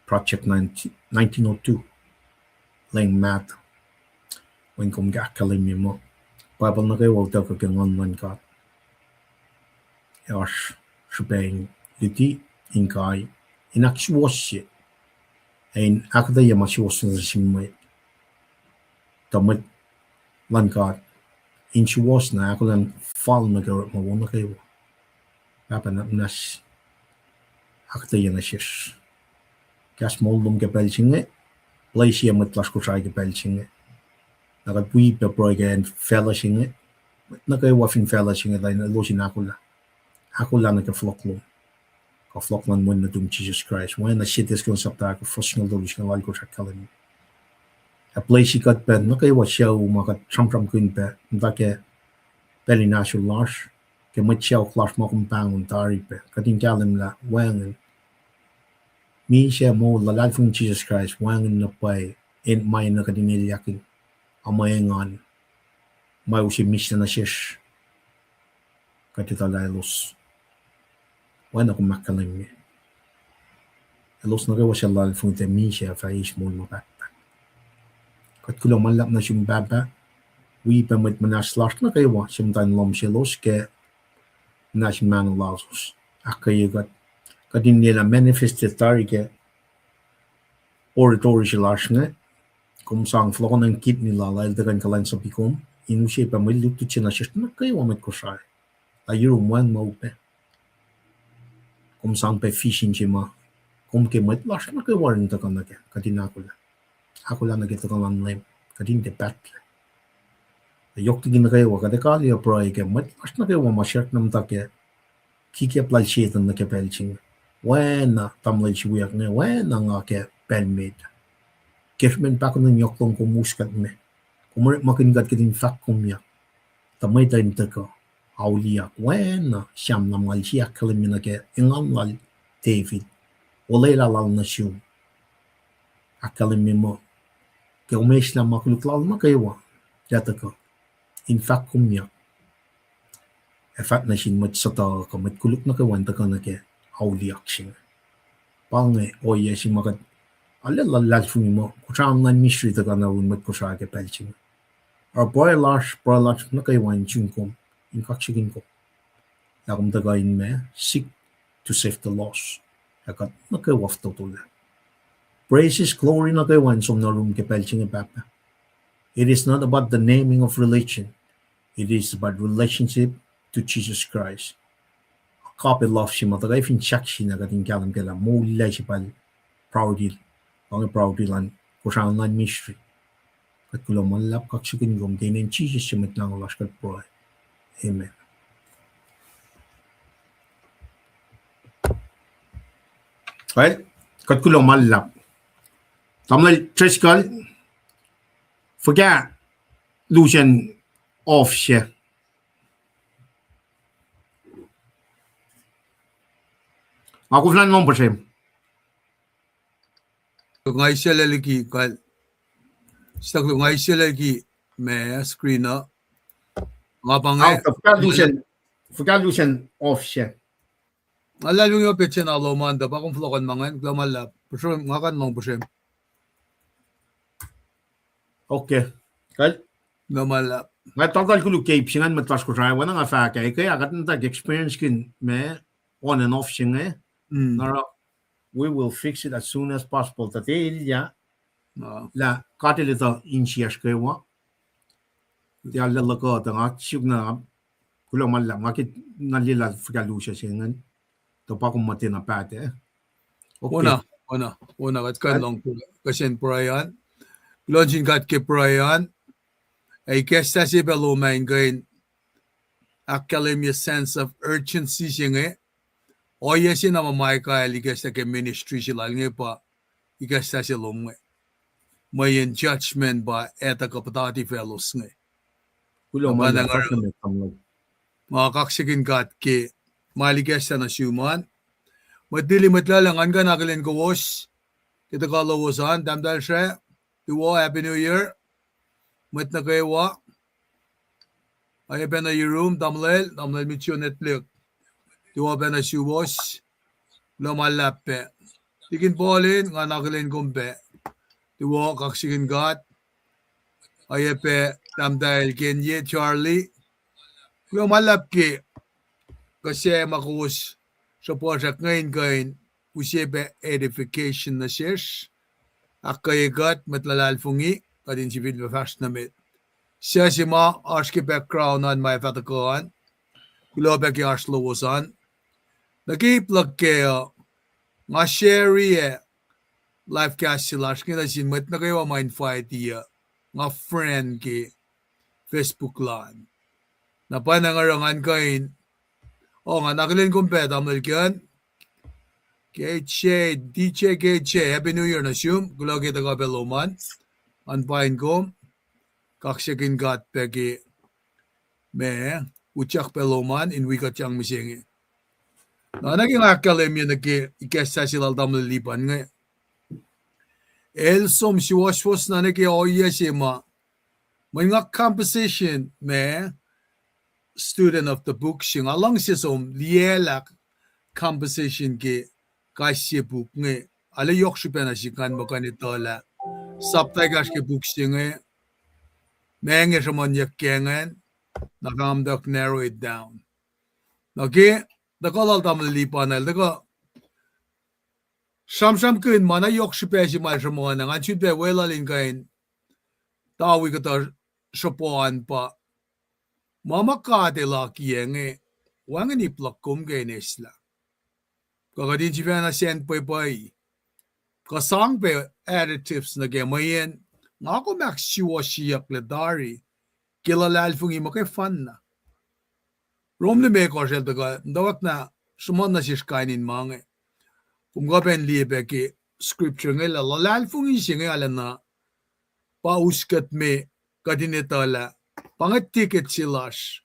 Project 1902 lang math when kum gakalim mo. Bible na kayo wag ka ngan ka. Yash shubeng liti inkay inakswosye ein akda yamaswosye simay tamit langkat insuwas na ako lang fall na garot mawala kayo papa na nas akta yan na siyas kas moldum ke pelchinge place yan matlas ko sa ke pelchinge nakapui pe progen fellowshinge na kayo wafin fellowshinge dahil na losin ako lang na ka floklong mo na tum Jesus Christ when na shit is kung sapta ko fosngal dolis ka lal ko sa kalim a place kat pen na kayo siya umakat tram kuin pe ndake peli national lash ke matchaw clash mo kung pangon tari pe kating kalim la wangan mi siya mo lalal fung Jesus Christ wangan na pay in may na kadinilyakin amayangan may usi misna na shish katita lalos wana kung makalim los na kayo siya lalal fung te mi siya fa ish mo mabat kat kulang malap na siyang baba we permit manaslash na kayo siyang tan lom silos ke nash manalasos akayo kat kadin nila manifested tari ke oratory silash nga kung sang flow ng kit nila lail dagan kalan sa pikom inu siya permit luto siya na siya na kayo amit ko siya ayuro man mo pe kung sang pe fishing siya ma kung kemet lash na kayo warin takan na ke kadin ako lang nagito ka lang lem kadin debat yok tigin na kayo kada kali ya proy ke mat as na kayo masyak nam ta ke kike plal shetan na ke pelching when tamlay chiyak ne when nga ke pelmate kefmen pa ko ng yok tong kumuskat me kumur makingat kadin fak kumya tamay tayo ta ko auliak when siyam na malsiyak kalim na ke ingam lal David walay lal na siyo akalim mo ke umesh na makuliklal makaywa data ko in fact kumya efat na sin mat sata ka mat kuluk na kawan ta ka na ke auli action pange oye si makat ala lal funi mo kuchang na mystery ta ka na un mat ko sa ke pelching Our boy large na kay wan chungkom in kaksigin ko. Yakum tagain me seek to save the lost. Yakat na kay wafto to la. Praises glory na kay wan som na room ke pelching papa. It is not about the naming of religion. It is about relationship to Jesus Christ. Copy love si matagay fin chak si na kating kalam kela mo lay si pal proudil. Ang proudil lan kusang lan mystery. Kat kulo malap kaksigin gom kainin Jesus si matlang ulas kat proy. Amen. Right? Kat kulo malap. Tamlay triskal. Forget Lucian off siya. Ako flan mong pasim. Ngay siya lalaki kal. Sa ngay siya lalaki may screen na. Nga pa nga. Forget Lucian off siya. Alalung yung pitsin na lomanda pa kung flokan mangan. Glamalap. Pasim nga kan mong pasim. Okay. Kal? Glamalap. Nga total kulo cape singan matlas ko try wana nga fa kay kaya akat nta experience kin me on and off siya nga. Nara we will fix it as soon as possible. Tate ya la katilita inchias kay wa. Di ala lako ta nga siyug na kulo mala ngakit nalila fikalu siya singan. To pa kung matina pate. Okay. Una kat kan long kasin prayan. Launching kat ke prayan. Ay kesta si belo main gain akalim your sense of urgency singe. O yes na mamay ligas ke ministry sila nge pa ikasta si lomwe. May in judgment ba eta kapatati fellows nge. Kulo mala me kamlo. Mga kaksigin kat ke maligas na siuman. Madili matlalang an ka nakalin ko was. Kita kalawasan damdal siya. Tuwa Happy New Year. Mat na kayo wa. Ay ben na your room damlel mityo Netflix. Tuwa ben na siubos. Lumalape. Tikin polin nga nakalin kumpe. Tuwa kaksigin gat. Ay pe damdal Kenye Charlie. Lumalap ki. Kasi makus sa project ngayon usibe edification na sirs. Akay gat matlalalfungi. Kadin si Vidva Fast namit. Siya si ma arski background on my fatakuan. Kulobek yung arslowosan. Nagiplag kayo nga share life cast sila. Kina sinmat na kayo mind fight iya. Nga friend ki Facebook lan. Napanangarangan kain. O nga nakilin kumpet. American. KJ, DJ KJ. Happy New Year na siyum. Kula kita ka peloman. Anpain ko. Kaksigin gat pegi. Me. Uchak peloman. Inwi ka tiyang misingi. Na naging akalim yun ikesa sila damlilipan nga. Elsom si waswas na oya si ma. May nga composition me. Student of the book sing along si som lielak composition ki kasi book nga. Ala yok si penasikan mo kanitola. Saptagas ke book sing nga. Menge sa manyak kengan. Nakamdak narrow it down. Okay. Dakalal damlilipan na. Daka Samsam kun mana yok si pesi mal sa mga nang. Ansyud be welalin kain. Tawi kata sopoan pa. Mama kate laki yenge. Wangan iplakum kain isla. Kakadin si Vana sent pay. Kasang pe additives na gemayin. Nga ako maksiwa siyak ledari. Kilalal fungi makay fan na. Romle me ko sel daga dawak na sumon na sis kainin mange. Kung gaben liebe ki scripture nga lalal fungi singa ala na pauskat me kadinetala pangatiket silas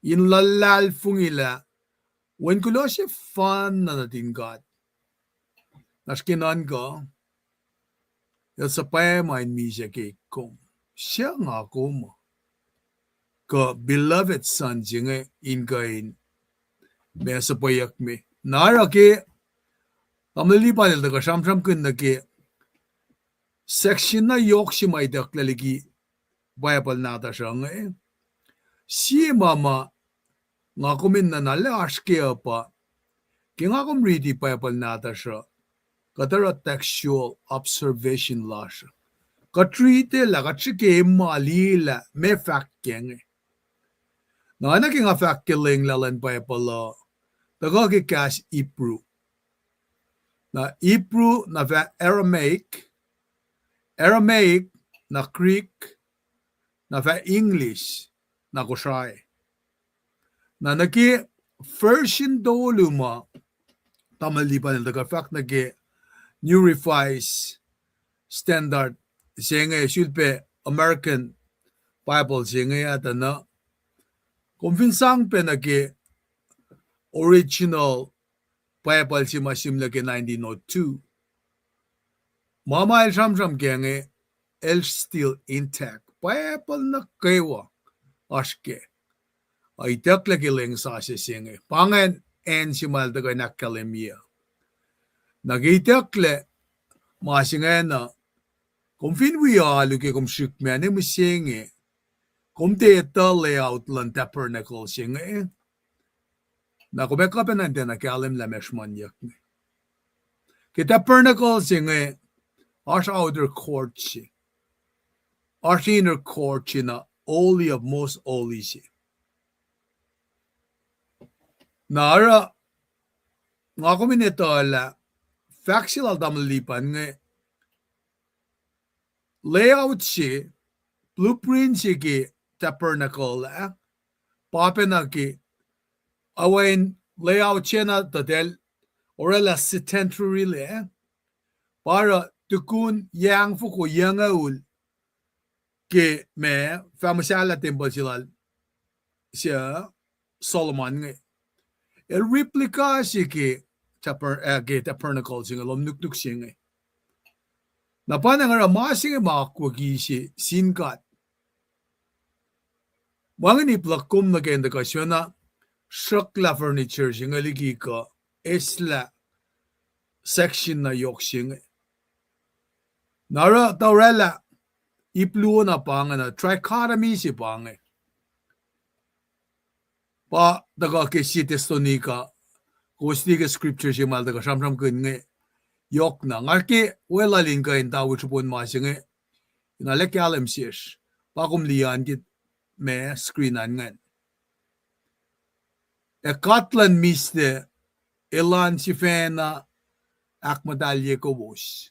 in lalal fungi la when kulo si fan na natin God. Naskinan ko yun sa payamain mi siya kay kong siya nga ko mo. Ka beloved son jinga in kain besa payak me nara ke amlilipan daga samsam kun na ke section na yok si may daklaligi Bible nata shange. Si mama nga kumin na nalaashke pa. Kinga kum read Bible nata sha. Katara textual observation la sha. Katrite la kachike mali la me fact kenge. Na ana kinga fact killing la len Bible la. Daga ki cash Hebrew. Na Hebrew na va Aramaic na Greek na va English na kushay. Na naki version doluma tamalipan daga fact nagi New Revised Standard singe sulpe American Bible singe ata na kumpinsang pe nagi original Bible si masim lagi 1902. Mama el sham genge el still intact. Bible na kewa aske. Ay takla kiling sa singe. Pangan en si mal daga nakalemia. Nagitakle masinga na kumfin wiyalu ke kumshikme ne musinge. Kumte ita layout lan tabernacle singe. Na kumekapen nante na kalim la meshmanyak. Ke tabernacle singe Our outer court, our inner court, na holy of most holy. Nara, nga kami nito la, factual damalipan nga, layout siya, blueprint siya ki tabernacle la, pape na ki, awain layout siya na tatel, orela sedentary la, para tukun yang fuko yang aul ke me famasala temple siya Solomon nga el replica siya ke tabernacle siya lom nuknuk siya nga na pa nga ramasing makakwagi siya sinkat mga ni plakum na kenda ka siya na shakla furniture siya nga ligi ka esla section na yok siya nga Nara taurela ipluo na pangan na trichotomy si pangan. Pa daga ke si testonika kusti ke scripture si mal daga sham kun nge yok na ngarke wela lin ka in tawo chupon ma singe ina le kalem sis pa kum lian git me screen an ngan. E katlan miste elan si fena ak medalje ko bos.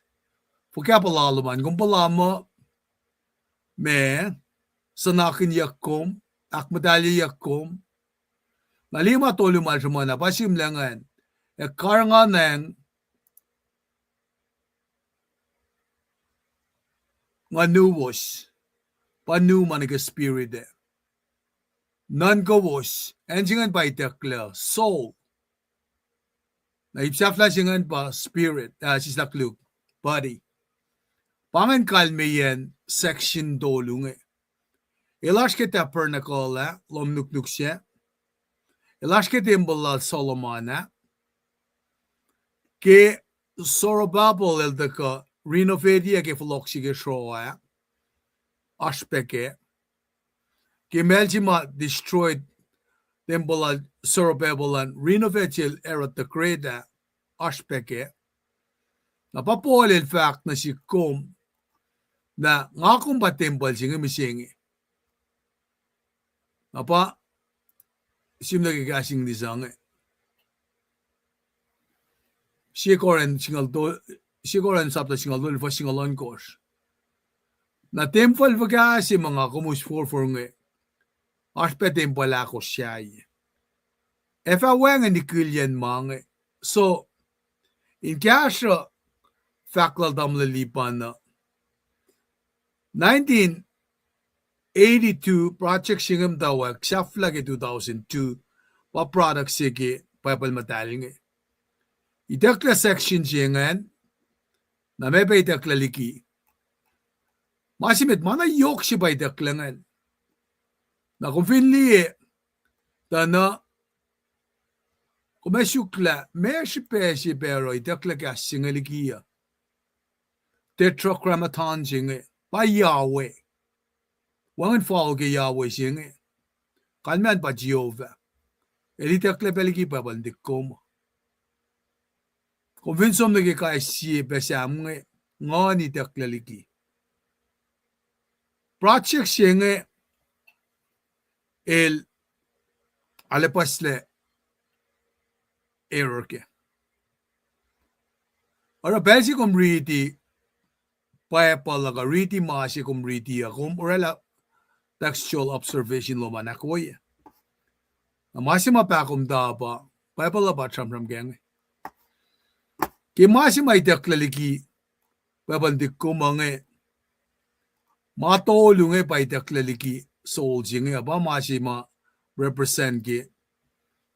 Pagkapalalaman, kung palama, me, sanakin yakom, ak madali yakom, malima toluman sa mga napasimlangan, e karanganan, nga nuwos, panuman nga spirit e. Nan kawos, ensingan pa itakla, soul, na ipsafla singan pa, spirit, sisakluk, body. Pangan kalmeyen section dolunge. Ilash ke tabernacle lom nuknuk siya. Ilash ke temple Solomon ke Zorobabel el deka renovadia ke floksi ke shroa aspeke ke Meljima destroyed temple Zorobabel and renovated era the greda aspeke. Napapol el fact na si kom na nga kung pa temple siya misingi. Apa, sim lagi kasing di sange. Sikoran sabta singal do fa singalon kos. Na temple vaga si mga kumus for nge. Aspe temple ako siya. Efa wang ni kilyan mange. So, in kasha faklal damlalipan na 1982 project singam dawa ksafla ke 2002 pa product sige Bible mataling itakla section singan na may pa itakla liki masimit mana yok si ba itaklangan na kung finli tana kung may sukla may si pero itakla ka singalikiya tetragrammaton singa pa Yahweh wangan fall ke Yahweh singe. Kalman pa Jehovah. Elite klepeliki pa bandikom. Convinsom na ke kaya siye pesamnge ngani tekleliki. Project singe el alepasle error ke. Ora basi komriti pa palaga riti masi komriti akom orela textual observation lo manakoy. Masima pa akom dapa pa pala ba tramram geng. Ki masima iteklaliki pa bandik ko mange matolunge pa iteklaliki soul jinge ba masima represent ki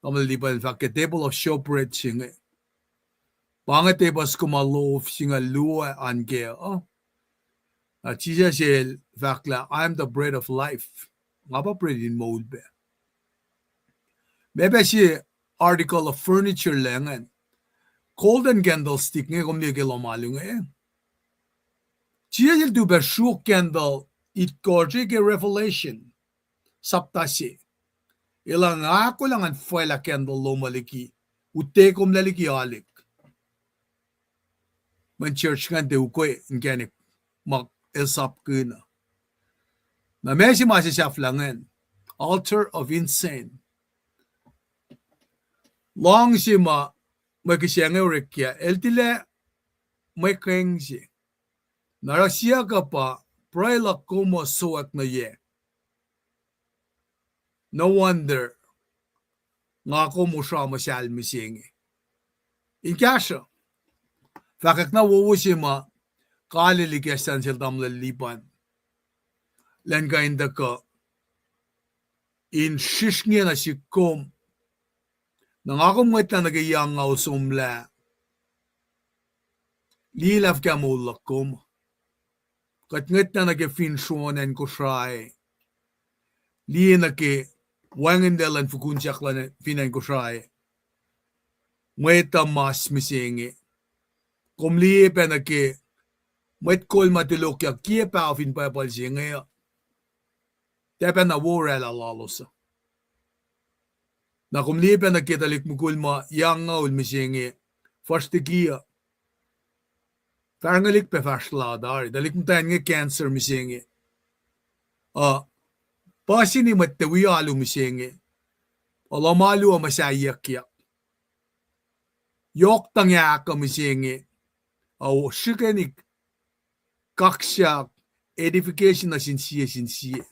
kamalipan fa ke table of showbread jinge. Pangate bas kumalof singa lua ange Jesus said, "Vakla, I am the bread of life." Ngapa bread in mold be. Maybe si article of furniture lengan. Golden candlestick nge kumni ke lomalung Jesus do be shuk candle it gorge ke revelation. Saptasi. Ilang ako lang an fuela candle lomaliki. Ute kum laliki alik. Man church nga de ukwe nganik mag elsap kuna. Na mesi masisaf langan. Altar of insane. Long si ma magkisiyang eurikya. Eltile may kengsi. Narasya ka pa praila kumo suwak na ye. No wonder nga ko mo siya masyal misingi. Inkasya. Fakak na wuwusi ma kaliligasan sila tamlalipan. Len ka inda ka in shishnya na si kum nang ako mwet na nagayang nga usumla lilaf ka mulak kum kat nget na nag-finsyonan ko siya li na ke wangan dalan fukunsak lan finan ko siya mweta mas misingi kum li pa na ke mwet kol matilok ya kie pa fin pa palsingi tepa na wurela lalosa na kumlipa na kitalik mukul ma yang ul misingi first kia farangalik pe fashla dar dalik mutayan nga cancer misingi pasi ni matawi alu misingi alamalu a masayak ya yok tangya ka misingi aw shikanik kaksyak edification na sinsiye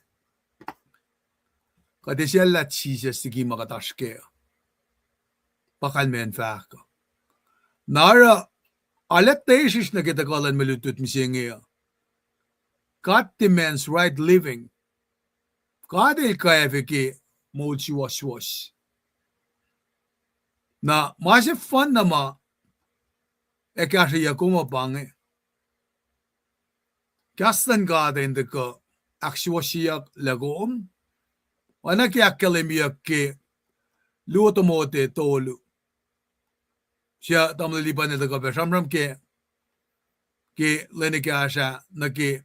kadesella Jesus tigi makatashke. Pakal men faka. Nara alat tesis na kitakalan malutut misingi. God demands right living. God el kaefiki molchi wash. Na masif fun na ma ekasya yakuma pange. Kastan God in the ka akswashiyak lagom. Wana ki akademiya ke luotomote tolu. Siya tamlilipan nito ka besamram ke lenikasya na ke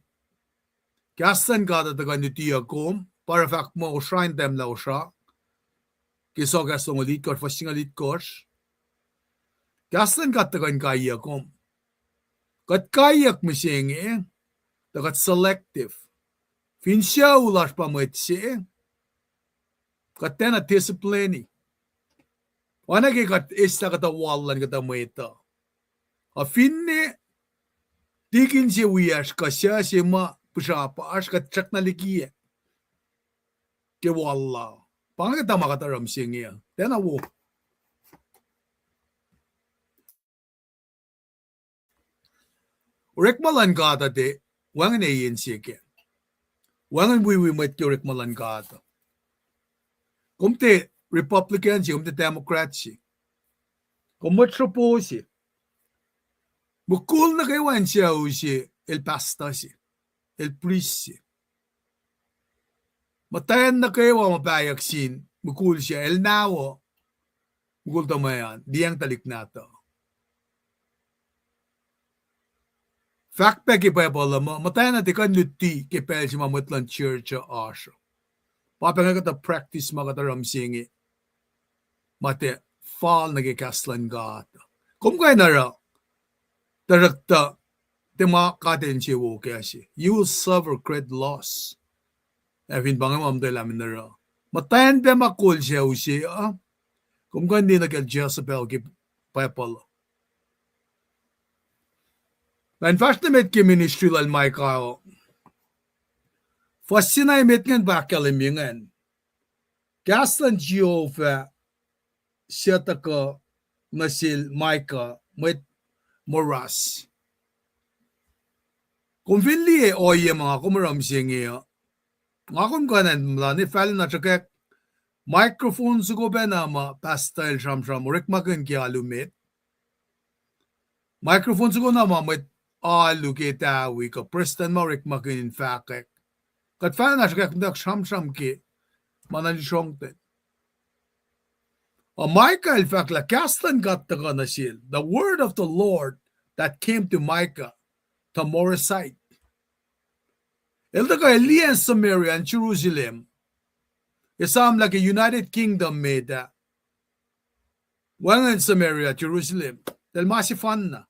kastan ka tataga nitiya kom para fak mo usrain tem la usra ki so kasong ulit kors fasting ulit kors kastan ka tataga kaya kom kat kayak misingi tagat selective finsya ulas pametsi katena disciplini. Wana ke kat ista kata wallan kata moita. A finne dikin si wias kasya si ma pusapa as kat chakna likiye. Ke walla. Pang kata makata ramsingiya. Tena wo. Rekmalan kata de wangan ayin siya. Wangan wiwi mat ke rekmalan kata. Kumte Republicans, kumte Democrats, kumotro si. Mukul na kaywan siya si el pasta si, el priest si. Matayan na kayo mapayak sin, mukul siya el nawo, mukul tamayan, diyang talik nato. fact pe ki pa pala mo matay na ti kan lutti ki pel si mamutlan church asho papa nga kata practice makataram singi mate fall nagikaslan gata kum kay nara tarakta tema katen si wo kasi you will suffer great loss evin bangam am de lamin nara matayan pe makul siya usi kum kan di nagel Jezebel ki pa pala. Men først med ki ministry lal Micah. Fascina met ngen bakal mingen. Gaslan Jehova siataka nasil Micah met moras. Kung finli oye mga kumaram singi. Ngakon kanan mlani fal na chakek microphone sugo ba nama pastel sham urik makin ki alumit. Microphone sugo nama met lukita we ka Preston Morik makin fakek. Kat fan na shakek ndak sham ki manalishongte. Micah fakla kastan gat the nasil. The word of the Lord that came to Micah to Moresite. Elda ka Elian Samaria and Jerusalem. Isam like a United Kingdom made that. One in Samaria, Jerusalem. Del masifan na.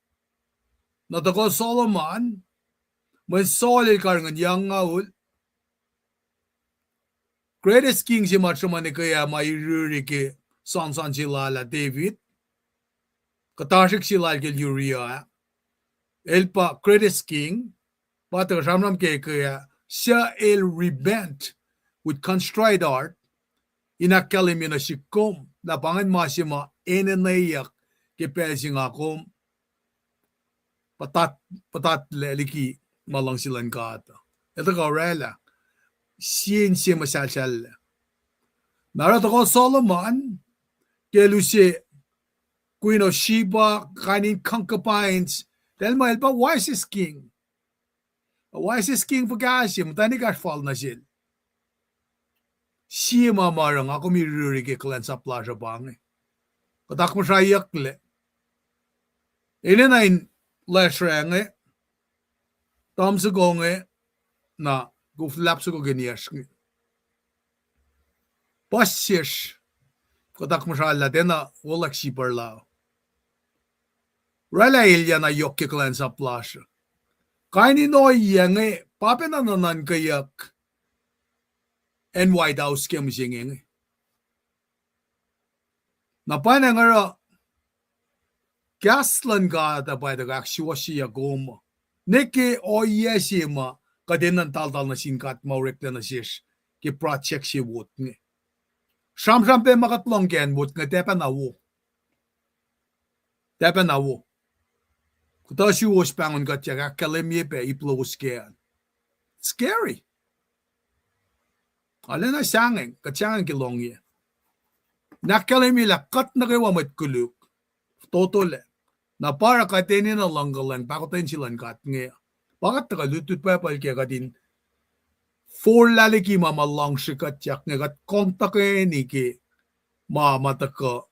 Natako Solomon, when Saul karngan yang ngaul, greatest king si Machaman kaya mairuri ke Sansan silala David, katashik silal ke Uriah, elpa greatest king, pata ramram ke kaya siya el rebent with contrite heart, inakalim yun na sikom, napangan masima enanayak ke pesing akom, patat leliki malang silang kata. Ito ka rela. Siya masyal. Narito ko Solomon, kelusi Queen of Sheba, kanin concubines, dahil mo elpa wisest king. A wisest king pagkasi, matani ka fall na siya. Siya mamarang ako miruri ke klan sa plaza bang. Katak mo siya yakle. Ini na lesrenge, tamsugonge, na guflapsugo geniash. Pasish, katak mo siya dena walak shipper lao. Rala ilya na yokke klan sa plaza. Kaini no yange, papinananan kayak, and White House kem singing. Napanangara, gaslan ka tapay tagakshiwashi agoma. Neke o yesima kadenan tal na sinkat maurek na sish ki project si wot nge. Sham pe makatlong ken wot nge tepa na wo. Kuta si wos pangon ka tiyaga kalemye pe iplowos ken. Scary. Alena sangeng katsyangan ki longye. Nakalemye la kat na kawa mat kuluk. Totole. Na para katenin na langgalang pakotin silang kat nga. Bakit nakalutut pa kaya katin 4 laliki mamalang sikat yak nga kat kontakin ni ki mamataka.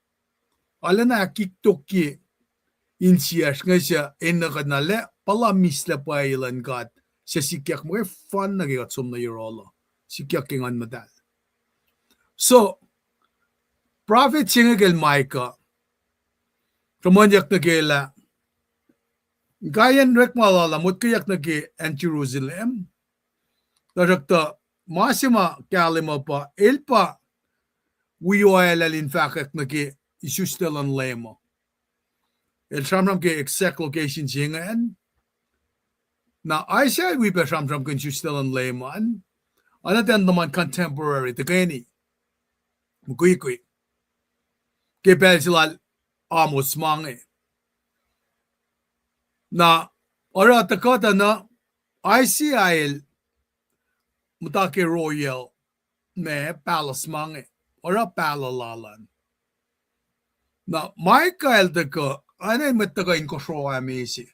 Ala na kiktok ki insiyas nga siya inakanale pala misla pa ilan kat siya sikyak mo fun na kikat sum na yurolo. Sikyak kingan madal. So, prophet singagel Micah Kamanyak na kela. Gayan rek malala mut kayak na ke and Jerusalem. Tarakta masima kalima pa elpa wiyoela linfakak na ke isustelan lemo. El shamram ke exact location singan. Na I say we pa shamram ke isustelan leman. Anatan naman contemporary takeni. Mukui. Ke pel silal Amos mange. Na ora takota na ICIL mutake royal me palace mange. Ora palalalan. Na Michael taka ane mataga inko showa mesi.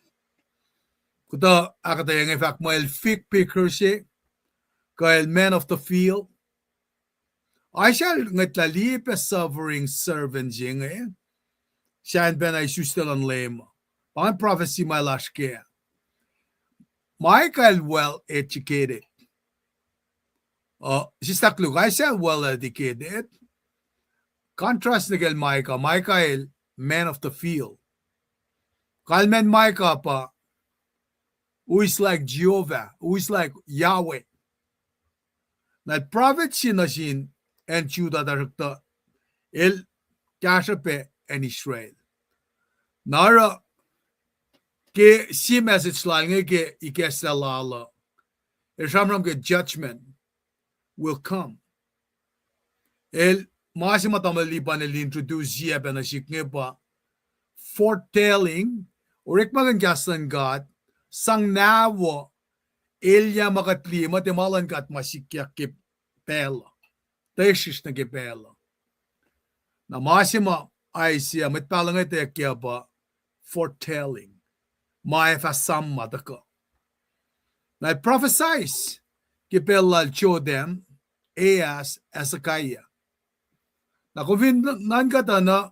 Kuta akata yung effect mo el fig picker si ka el man of the field. I shall ngatlali pa suffering servant yung Siyan ben ay sustelan lema. Pangan prophecy malashke. Michael well educated. Sista Klugaisa well educated. Contrast nagel Micah. Michael, man of the field. Kalmen Micah pa, who is like Jehovah, who is like Yahweh. Na prophet sinasin and Judah darakta el kashape and Israel. Nara ke si message lang ke ikesalala. Eshamram ke judgment will come. El masima tamaliban el introduce ye benashik pa foretelling or ekmagan gaslan God sang nawo Ilya makatli matemalan kat masikya ke pela. Teshish na ke pela. Na masima ay siya matpalang ite kya ba foretelling. May fasam mataka. Na prophesies ke pela show them Eas Asakaya. Na kuvin nan kata na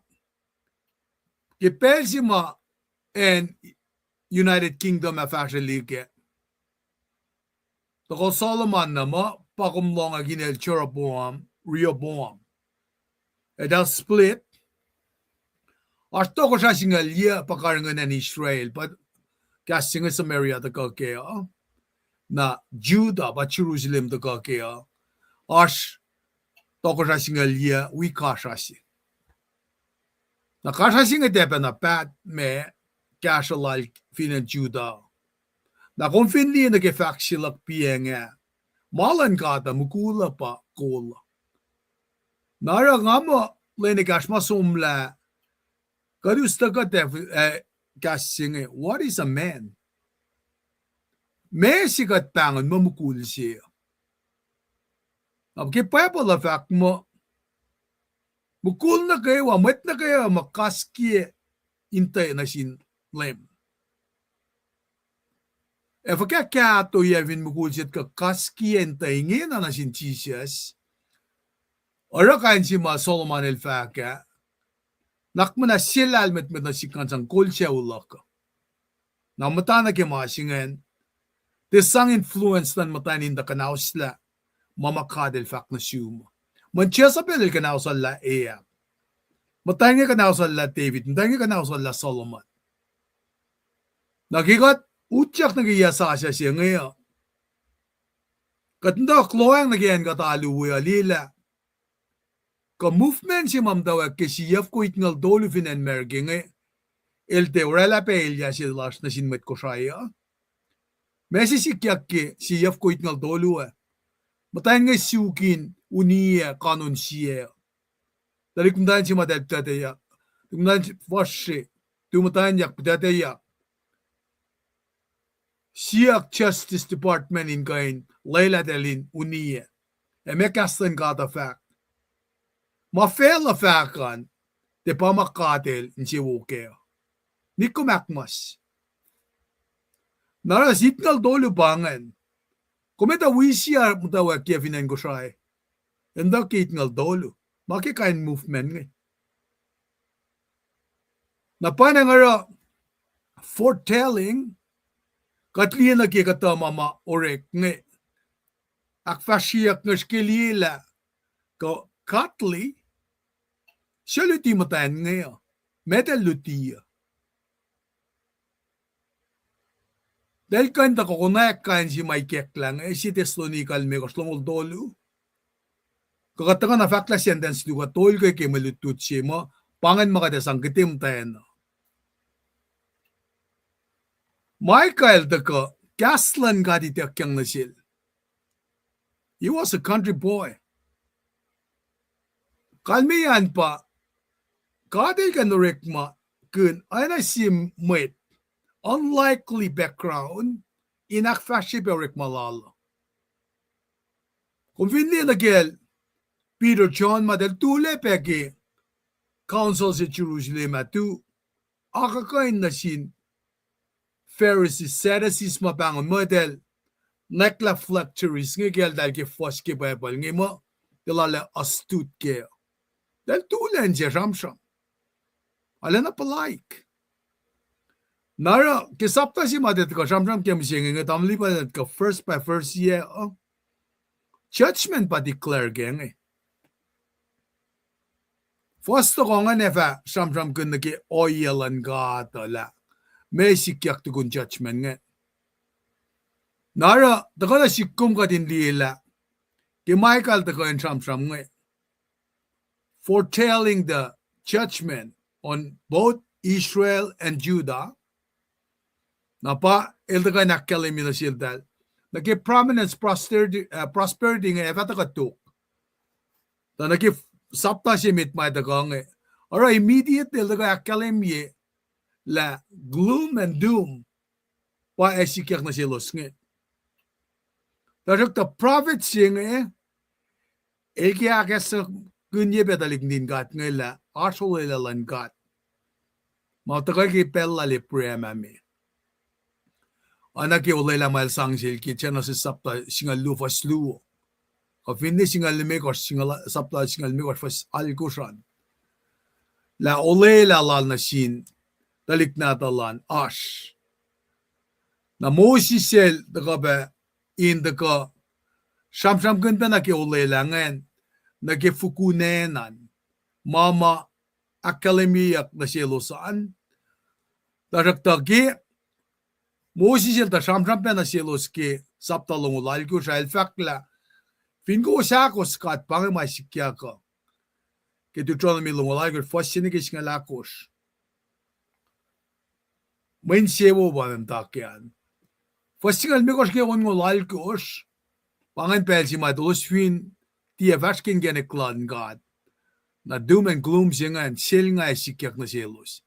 ke persima and United Kingdom affairs league. Tako Solomon na mo, pakumlong agin el Rehoboam. E dal split. Arto ko siya singal liya pakarangan ng Israel, but kasi nga Samaria da kakea, na Judah ba Jerusalem da kakea, as to ko siya singal liya, we kasha si. Na kasha singa depe na pat me, kasha lal finan Judah. Na kung finli na ke-fact silak piye nga, malan kata mukula pa kola. Nara nga mo, lenikash masumla, karusta ka kasing what is a man? May sikat pangan mamukul siya. Ab kipaya la fact mo, mukul na kayo, amat na kayo, makaski intay na sin lem. E faka kato yevin mukulsit ka kaski entay ngayon na sin Jesus. Ora kain si ma Solomon el faka. Nakmana silal met na si kansang kulsya ulaka. Na matana ke masingen. Desang influence nan matanin da kanausla. Mamakadel fak na siyuma. Manchesa pel kanausal la Ea. Matanya kanausal la David. Matanya kanausal la Solomon. Nagigot Utyak nagiyasa siya ngayon. Katanda kloang nagyan kataluwi alila. Ka-movement si mamdawag kisiyaf ko itngal dolu finan merging el teorela pe elya si las na sinmet ko siya. Mesi sikyak ki siyaf ko itngal dolu Matayin nga siukin uniya kanon siya. Dari kumdahan si madalptataya. Kumdahan si fashe. Tumatayin yak ptataya. Siak Justice Department in kain Leila Delin uniye. Mekastan kata fact. Mafela fakan de pamakatel in si wukeo. Niko makmas. Nara sitnal dolu bangan. Kumeta wisya mutawa kiafinan ko siya. Enda kitngal dolu. Maki kain movement nga. Napanangara foretelling Katliyan na kikata mama orek nga. Akfashiyak nga skilila. Ko katli. Siya luti matayan nga. Metal luti. Dahil kanta ko kunayak kain si Maikek lang. Si Tesalonikal me kaslong dolu. Kakatakan na fakla sentence duga tol kay malutut siya mo. Pangan makadasang kitim tayo. Michael daka gaslan gadi takyang nasil. He was a country boy. Kalmiyan pa, kadil ka norikma kun ay na si met unlikely background inakfashi berik malala. Kung finli nagel Peter John madal tule peki council sa Jerusalem atu akakain na sin Pharisees, Sadducees mabangon model nekla fluctuaries ngigel dal ke fos ke Bible ngimo dilala astute ke dal tulen je ramsham ala na palaik Nara kisapta si madet ko shamsham kem singing tamli pa ka first by first year judgment pa declare geng first ko nga nefa shamsham kun ki oil and god la may sikyak to kun judgment nga nara da ko na sikum ka din dila ki Michael da ko en shamsham nga foretelling the judgment on both Israel and Judah. Napa ilda ka nakkalimi na sildal. Naki prominence prosperity nga efata ka tuk. Ta naki sapta si mit may dagang Ora immediate ilda ka nakkalimi la gloom and doom pa esikyak na silos nga. Tajuk the prophet siya nga kaya kesa kunye betalik din gat nga la arso ilalan gat. Mautakay ki pella li premami. Anak yung layla mahal sangsil ki chano si sapta singal lufa sluo. Kafindi singal limikos sapta singal limikos fas alkusan. La olayla lal na sin talik na talan ash. Na mosi sel dakabe in daka sham ganda na ki olayla ngayon na ki fukunenan mama akademiyak na silusaan. Daраktagi Moses da shampe na silos ki saptalong ulalko sa elfakla. Fingo sakos kat pang masikya ka. Deuteronomy long ulalko fasinikis nga lakos. Main sewo ba ng takyan. Fasingal mikos kaya kung ulalkos. Pangan pelsi matulos fin tiya vaskin geneklan God. Na doom and gloom siya nga sil nga sikyak na silos.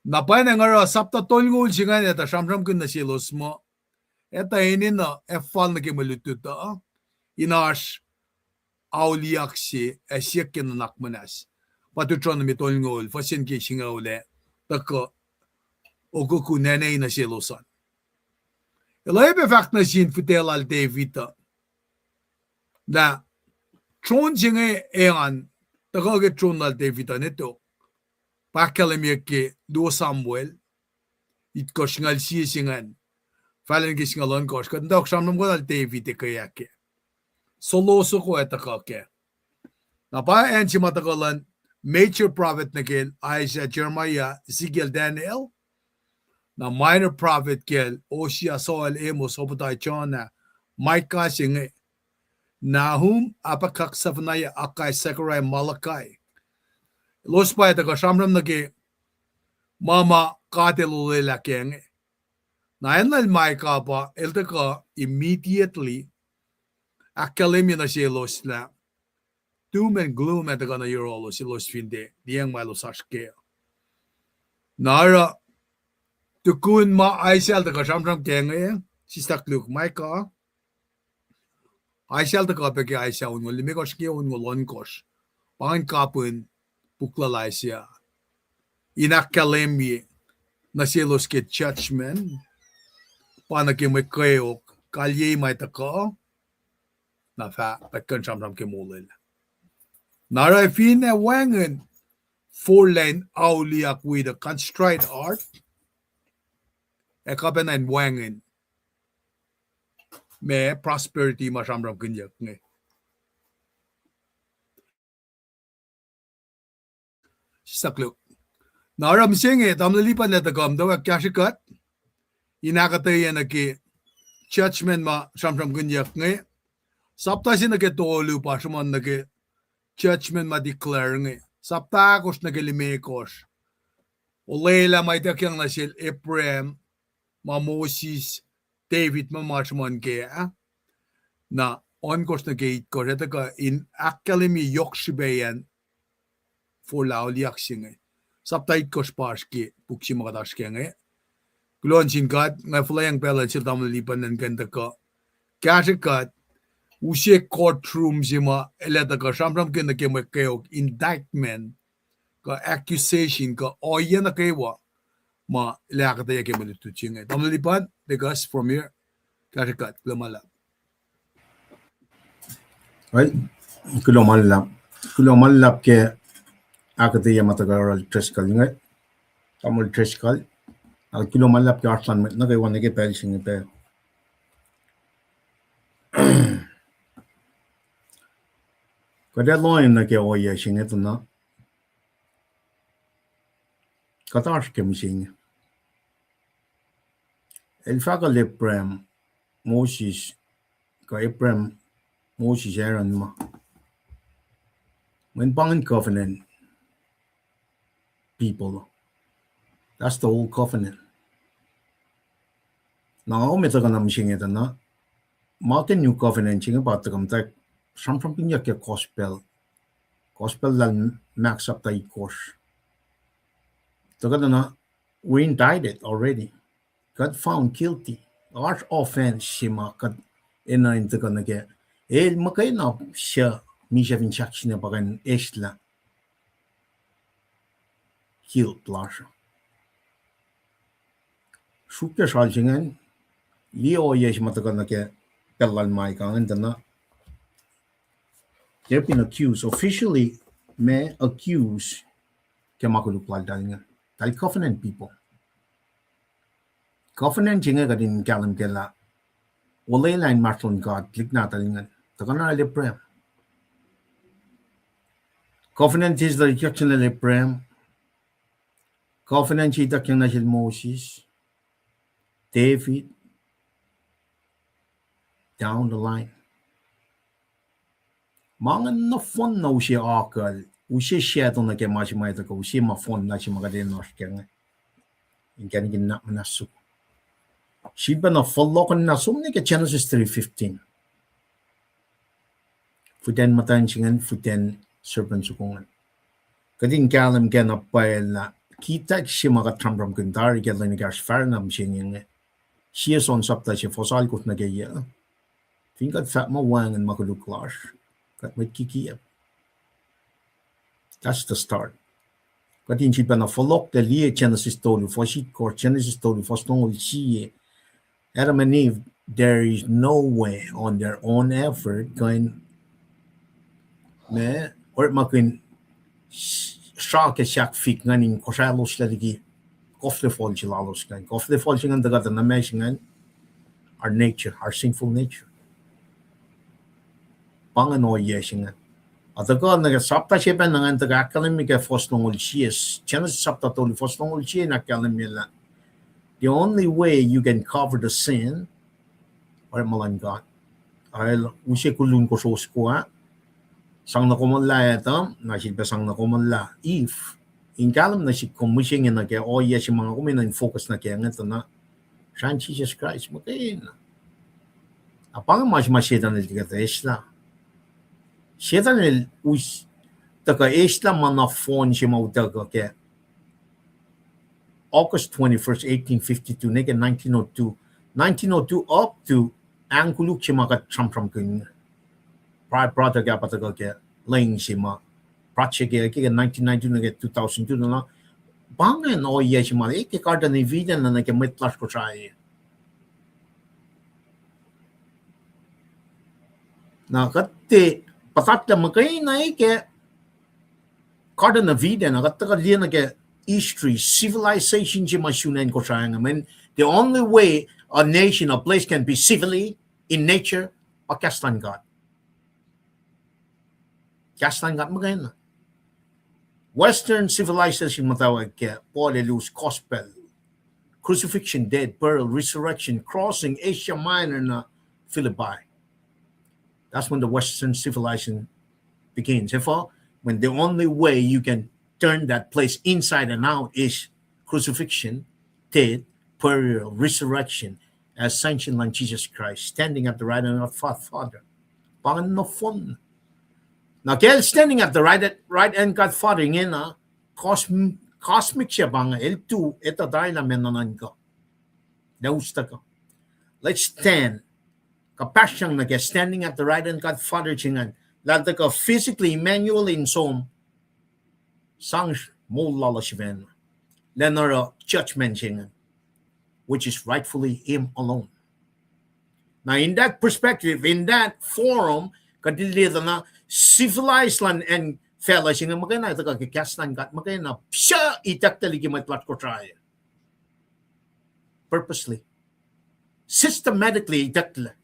Napay na nga sapta tolngol siya nga shamsham kun na silos mo. Eta inin na efal na kimalututa. Inash auliyak si esyak kinanakmanas. Patutron na mitolngol fasin ki singa ule. Taka ogoku nenay na silosan. Ilay fact na sin futel al Davita. Na tron siya nga ean taka agad tron al Davita nito. Pakalamyak ki do Samuel it ko singal sisingan falen ki singalon ko kan dok samnam ko dal David kaya ke soloso ko eta ka ke na pa en si matakalan major prophet na kel Isaiah, Jeremiah, Ezekiel, Daniel na minor prophet kel Osea, Joel, Amos, Obadiah, Jonah, Micah singe Nahum, Apakak, Zephaniah, Akai, Zechariah, Malachi Los pa ito ka shamram na ki mama katelule lakeng. Na enlal Micah pa ito ka immediately akkalemi na siya los na doom and gloom ito ka na yurolo si los finde diyang malos aske. Nara tukun ma aisel ito ka shamram keng si stakluk Micah aisel ito ka peki aisel ungo limikos ki ungo lonkos pangan kapun puklalay siya. Inakkalemi na silos ke judgment. Paano ki may kayok kalye may tako. Na fa patkan shamram ke mulil. Nara fin na wangan 4-lane auliak with a contrite heart. Ekapen na wangan. May prosperity ma shamram kinyak nge. Sakluk. Naram singe tamlilipan na tagam daw kashikat. Inakatayan na ki judgment ma shamsham kunyak nge. Sapta si nagitolo pa siya nag judgment ma declare nge. Sapta akos nagilimekos. Ulayla may takyang na sil Ephraim, ma Moses, David ma mashman kaya. Na onkos nagit ko. Ito ka in akkalimi yokshibayan for lauliak singe. Saptait kos paski puksi makadaske nge. Kulon sin kat nga flayang pela sil tamalipan ng ganda ka. Kasi kat usye courtroom sima eleta ka shamram kena ke makayok indictment ka accusation ka oya na kaywa ma ilakata ya ke malituchi nge. Tamalipan degas from here. Kasi kat lamala. Right? Kulong malap ke akati ya matagaral treskal nga. Tamul treskal. kilo malap ka artlan met na kay wan nage pel sing pe. Kada loin na ke oye sing ito na. Katar ke mising. El faga le prem Moses ka Abraham Moses Aaron ma. When bangin covenant people. That's the whole covenant. Now me ta kana mising ito na. Martin new covenant sing about the tak some pinya ke gospel lan max up the course. Taka na we indicted already. God found guilty. Large offense shima kad ina into kana ke. Makay na siya misha vinchak na bagan esla healed large. Super saljingan Leo yesh mataka ke pellan mai kang na. They've been accused officially. May accuse ke makuluklal dalingan. Dal covenant people. Covenant jinga kadin kalam kela. Walay line martlon God klik na talingan. Takana le prem. Covenant is the rejection le prem. Covenant is the king na Moses, David, down the line. Mga na fon na siya akal. Usiya siya to na kaya masimay to ko. Usiya ma fon na siya magadin na siya nga. Ingkan gina manasuk. Siya ba na follow ko na sumni ka Genesis 3:15. Futen matayin singan, futen serpent sukungan. Kading kalam kaya na payal na kita siya makatramram kundari kaya lang nigas farnam siya nga. Siya son sapta siya fosal kot na kaya. Tingkat fat mawangan makuluklas. Kat may kikiyap. That's the start. Kading siya ba na follow the liye Genesis tolu fosit court Genesis tolu fostong siya. Adam and Eve, there is no way on their own effort going or makin shock shack fik nganing kosalos lagi kofle fall chilalos kan kofle fall singan daga na meshingan our nature, our sinful nature. Panganoy yesingan. Atago naga sapta shepen nangan taga academic fostong ulchies. Genesis sapta toli fostong ulchie na kalamila. The only way you can cover the sin or malangat ay usye kulun ko sos ko sang na kumanla ito nasid pa sang na kumanla if in kalam na si commission na kaya o yes yung mga kumin na focus na kaya nga na Son Jesus Christ makain apang mas masyetan na tika isla syetan na us taka isla man na phone siya mautaga kaya August 21st, 1852, nega 1902. 1902 up to Angkuluk Chimaka Champram King. Pride Prata Gapataga Laying Shima. Pratseke 1992 nega 2002 na Bangan o Yeshima, Eke Carta Nividan and like a Mitlash Kochai. Now got the Patata Makaina Eke Carta Navidan, I got the Lianake. History, civilization, and the only way a nation, a place can be civilly in nature, pakastan God. Kastan God magana. Western civilization matawag kaya, Polylus, gospel, crucifixion, dead, burial, resurrection, crossing Asia Minor na Philippi. That's when the Western civilization begins. Therefore, when the only way you can turn that place inside and out is crucifixion, death, burial, resurrection, ascension like Jesus Christ, standing at the right hand of Father. Panganofon. Now, kaya standing at the right hand God Father, ngayon na, cosmic siya bang L2, ito dahil na menanan ko. Nausta ko. Let's stand. Kapasyang na kaya standing at the right hand God Father, chingan. Lata ko physically, manually in some sang mulala shiven lenara judgment chingan, which is rightfully him alone. Now, in that perspective, in that forum, kadilita na civilized land and fellas yung magana ito kakikastan kat magana siya itak taligi matlat ko try. purposely, systematically itakla.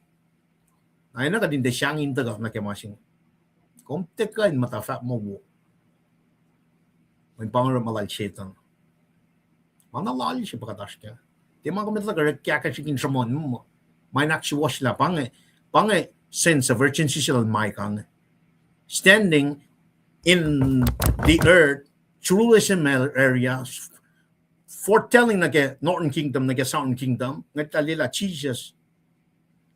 Ay na kadin de siyang intaga na kemasing. Komtekain matafak mo wo. May pangarap malal shaitan. Manalal siya pagkataas ka. Di man kami talaga kaya kasikin sa mon mo. May naksiwas la pange sense of urgency sila Micah. Standing in the earth, Jerusalem area, foretelling na ke Northern Kingdom, na ke Southern Kingdom, nagtalila Jesus,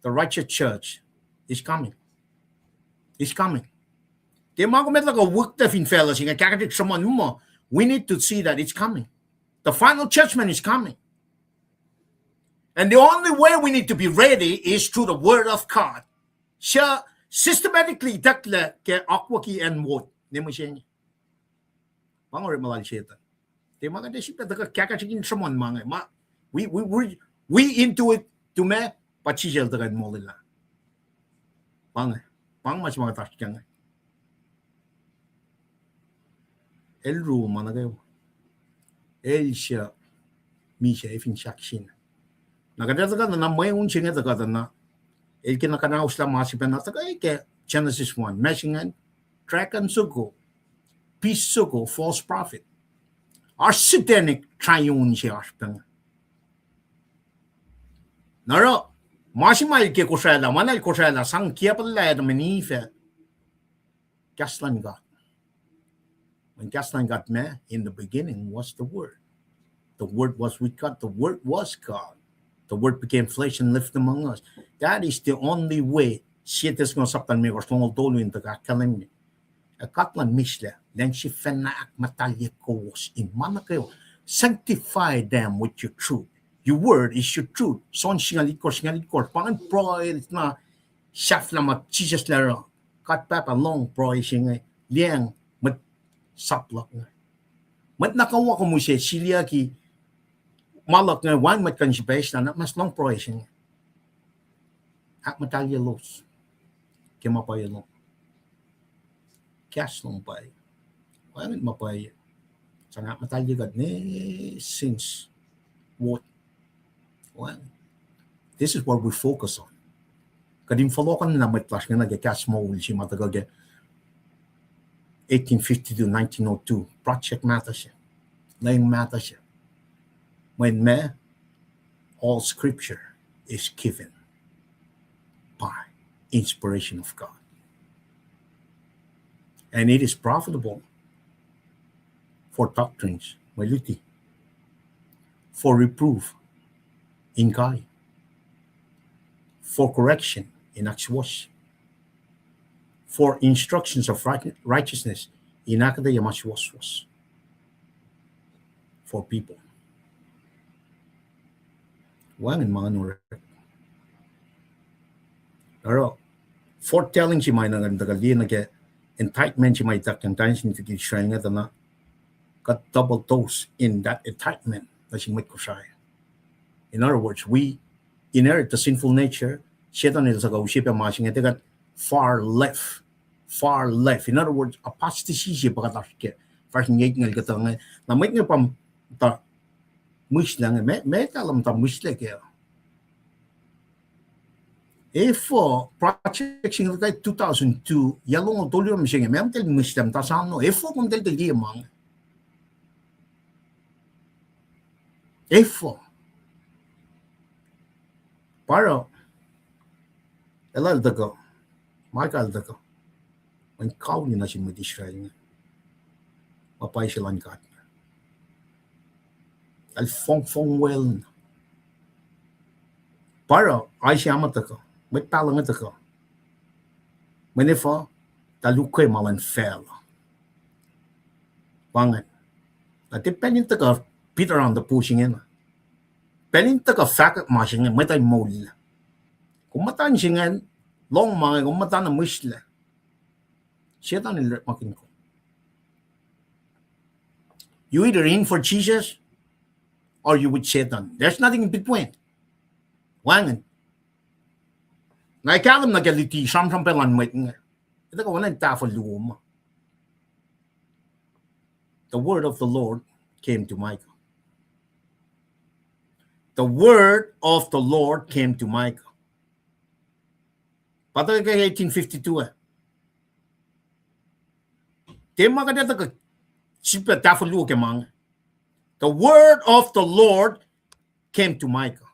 the righteous church, is coming. Is coming. Di man kami talaga wukta fin fellas, nga kakatik sa mon mo. We need to see that it's coming. The final judgment is coming. And the only way we need to be ready is through the word of God. Siya systematically dakla ke akwaki and wood. Di mo siya niya. Pangorin malal siya ito. Di mga desip na daga kakasikin sa mga. We into it to me, pachijal daga mo nila. Pang mas mga task kaya. El Roma na kayo. El siya, mi siya, ifin shaksin. Nakadataga na may unsing ito ka na, el kinakanaos lang masipin na taga, ke Genesis 1, mesingan, track and suko, peace suko, false prophet. Arsitenic triune siya aspang. Naro, masimal ke kusela, manal kusela, sang kia pala na manife, kaslan God. When Gaston got me, in the beginning was the Word. The Word was with God. The Word was God. The Word became flesh and lived among us. That is the only way. Siya tes ng saptan mi or small dolo in the kakalim mi. A katlan misle. Then she fenak matalye kos in manakayo. Sanctify them with your truth. Your Word is your truth. Son singalit ko. Pangan proy na shaf na mat Jesus laro. Kat papa long proy singay. Liang saplak nga. Mat nakawa ko mo siya, siliya ki malak nga, one mat kan siya base na, mas long proyesyon nga. Ak matalya los. Kaya mapaya long. Kias long pay. Kaya mapaya. Sa nga matalya gad, since what? Well, this is what we focus on. Kadim falokan na matlas nga nag-kias mo uli siya matagal 1850 to 1902, project matter siya. Laying matter siya. When all scripture is given by inspiration of God. And it is profitable for doctrines, maluti, for reproof in God, for correction in actuos, for instructions of righteousness in akadaya mashwaswas for people. Wangin mga nurek. Pero foretelling si may nagandagali nage entitlement si may takang tayo si nitigishay nga na got double dose in that entitlement na si may kusaya. In other words, we inherit the sinful nature. Siya nila sa kausip ang mga singa far left. In other words, apostasy siya pagkatake. First ngayit nga kata nga, na may nga pam ta musla nga, may talam ta musla kaya. Project singa kay 2002, yalong o tuloy mo siya nga, may amtel muslim ta sa ano, kung tel tagi mang. Para, elal dago, Michael dago. Ang kauli na siya mag-Israel nga. Mapay sila ang kat. Al-fong-fong well na. Para, ay siya mata ko. May talang ito ko. Manifa, talukay malan fel. Pangan. At penin ta ka, Peter on the pushing in. Penin ta ka fakat masing nga, may tayo mawli. Kung mataan siya nga, long mga, kung mataan na musla, Satan will makin ko. You either in for Jesus or you with Satan. There's nothing in between. Wangan. Naikalam na galiti, sam-sam pelan mo nga. Ito ka walang tafel luom. The word of the Lord came to Micah. the word of the Lord came to Micah. Patay kay 1852 eh. Tema ka dito ka sipa tafalu ke mang. The word of the Lord came to Micah.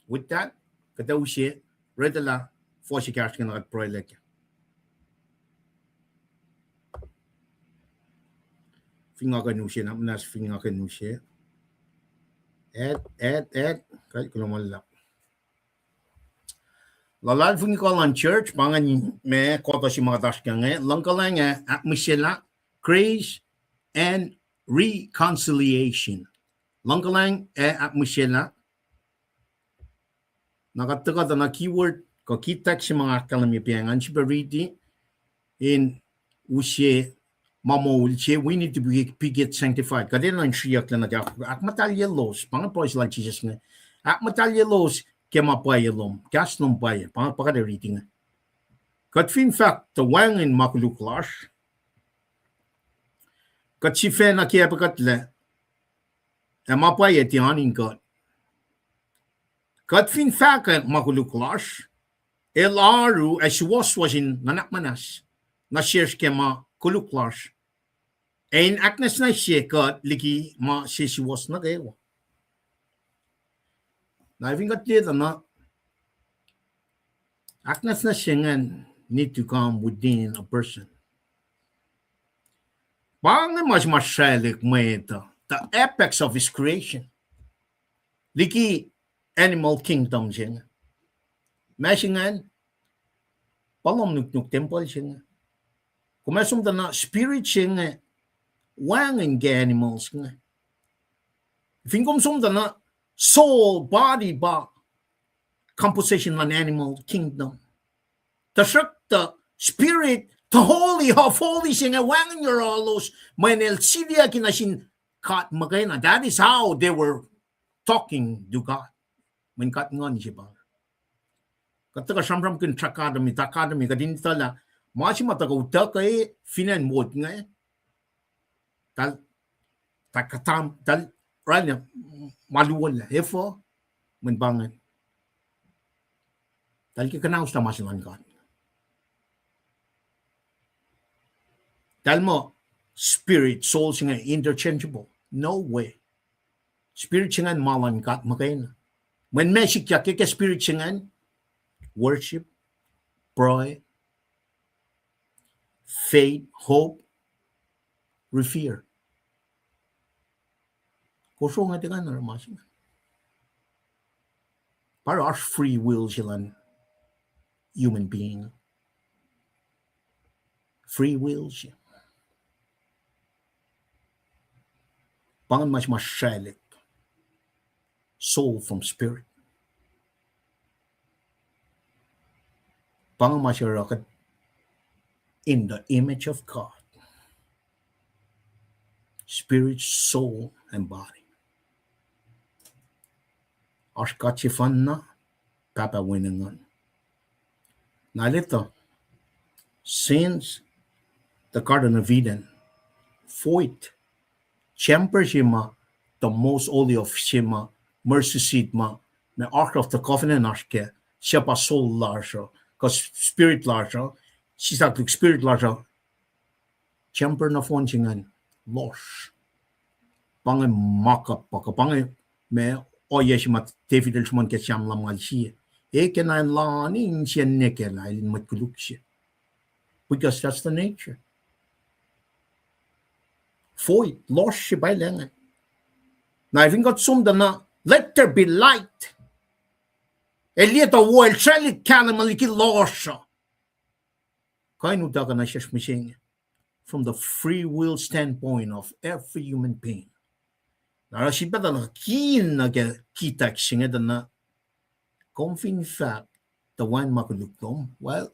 With that, kada usiye, reda la, for si kash kina at proy leke. Finga ka nusiye na, nas finga ka nusiye. Ed, kahit kulaman lang. Lalal fingi ko lang church, pangan me kota si mga tas kanga, lang ka lang at misela, grace and reconciliation. Lang ka lang at misela, nakataga na keyword ko kita si mga kalamipiangan si Bariti in usye mamo ulche we need to be get sanctified kadena lang siya klana ga ak matalye los pang po like Jesus nga ak matalye los ke mapay lom gas nom pay pang pakada reading kat fin fact the wang in makuluklas kat si fe na ke pakatle e mapay ti anin kat kat fin fact makuluklas elaru as was in nanak manas na shares ke ma kuluklas ein aknes na siya kat liki ma si was na kayo na even got dito na aknes na siya ngan need to come within a person bang mas masyalik mo ito the apex of his creation liki animal kingdom siya masingan palom nuk temple siya kumasum na spirit siya wangin ge animals nga. Fingom sum na soul, body ba composition ng animal kingdom. The spirit, the holy of holy siya nga wangin your allos may nelsidia kinasin kat magayna. That is how they were talking to God. When kat nga ni siya ba. Kataga samram kin takadami kadin tala masi matagauta kay finan mod nga tal takatam tal ranya maluwan la efo menbangan tal ki kanau sta masilan kan tal mo spirit soul singa interchangeable no way spirit singan malan kat makain when mesik ya ke spirit singan worship pride faith hope fear kosong nga dengan masing para our free will silang human being free will siya pangan mas masyalik soul from spirit pangan masyarakat in the image of God spirit soul and body Ashkachifan na Papa Winningan. Nalito, since the Garden of Eden, Foit, Champer Shima, the most holy of Shima, mercy seat ma, the Ark of the Covenant Ashke, Shepa soul larger, because spirit larger, she's like spirit larger, Champer na Fonchingan, loss. Pangan makap, pangan me. O yeshmat David Elshman ke sham lam alshi e kenan lani insien nekela in matkulukshi because that's the nature foi losh by lengan na even got some na let there be light elieta wo el chali kana maliki losh kainu daga na shesh mishing from the free will standpoint of every human being Nara si bata na kin na kita singa na confin fact the one makuluklom well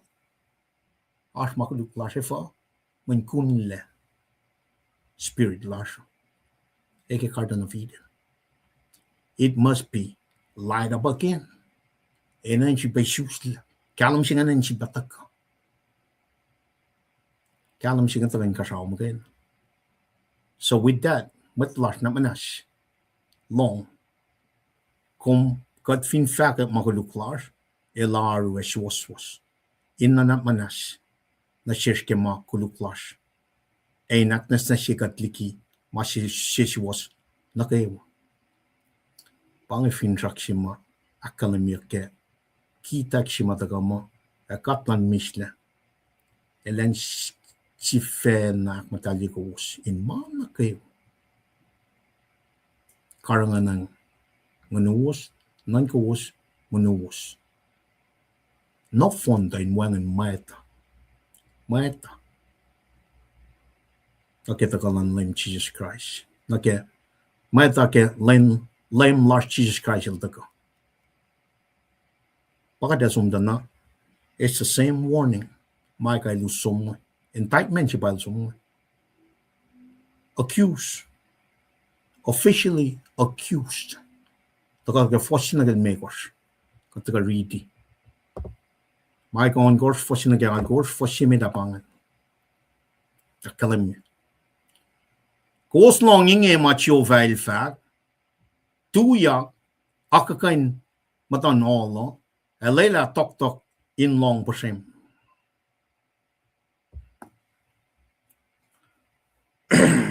as makuluklashe fa when kunle spirit lasho eke Garden of Eden it must be light up again enan si besusla kalam singa nan si bataka kalam singa tawen kasaw mo again so with that matlash na manas long kom kat fin faket makuluklar elaru eswoswas. Inanap manas na shirke makuluklar. Einak nas na shikat liki masishwas na kayo. Pangifin rakshima akalamiyake kita kshima tagama katlan mishle elen sife na matalikos in mana kayo. Karanganang manuwas nan kawas manuwas. No fonda in wangan maeta. Nakita ka lang lame Jesus Christ. Maeta ke lame Lord Jesus Christ il taka. Pakadasumdana, it's the same warning. Micah ilusum, indictment siya ilusum. Accused, officially accused. Taka ka force na makers. Taka ready. Micah on course, force na on course, force me dapangan. Takalam niya. Kos longing e macho veil fact. Tuya akakain matan all Lela tok in long percent.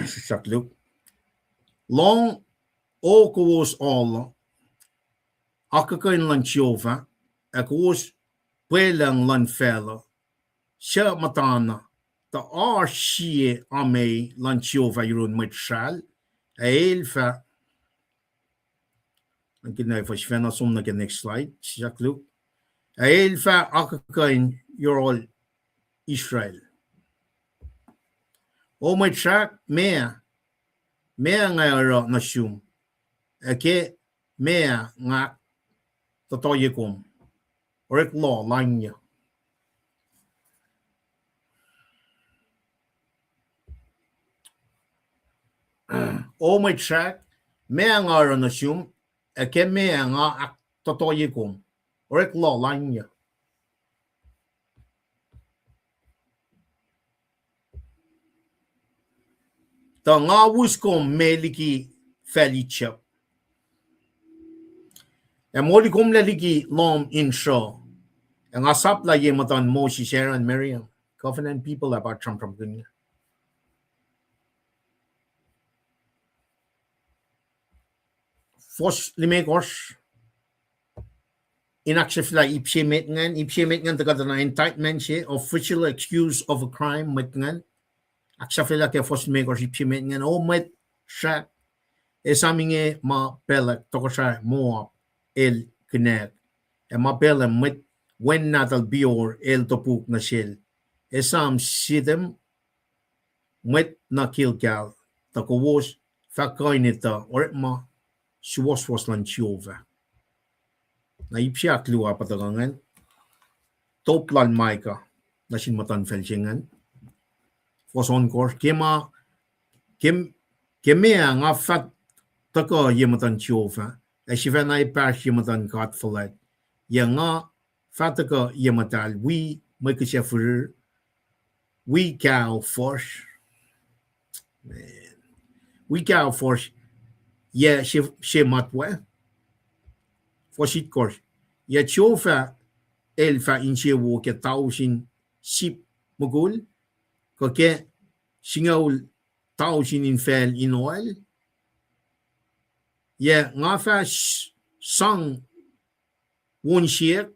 Saklu. Long o kos all akakain lan chiova akos pelang lan fella sha matana the ar shie ame lan chiova yurun mitshal elfa. Again, for Sven som the next slide. Saklu. Elfa akakain you're all Israel. O my track mea ngayara nasum. Ake mea nga totoyekum. Orek law lanya. O my track mea ngayara nasum. Ake mea nga totoyekum. Orek law lanya. Ta nga wuskom meliki felicia. E molikom leliki lom insho. E nga sapla ye matan Moses, Aaron, Miriam. Covenant people about Trump gunya. Fos limekos. Inaksifla ipsimet ngan taga na indictment siya, official excuse of a crime met ngan. Aksafela ke fos limekos ipsimet ngan o met siya. E saminge ma pelak toko siya Moab el kinek. E ma pelak met wen natal bior el topuk na siya. E sam sidem met na Kilgal. Tako was fakainita or ma suwas lan chiova. Na ipsiak luwa patagangan. Toplan Micah na sinmatan felsingan. Foson course kema nga fat taka yematan chiova. E sivena ipash yematan katfalet. Ya nga fataka yematal we make a chefur we cow force. Man. We cow force. Yeah, she matwe. For shit course. Ya chofa elfa inche wo ke tausin ship mogul. Koke singaul tausin in fel in oil. Ya nga fa sang one shake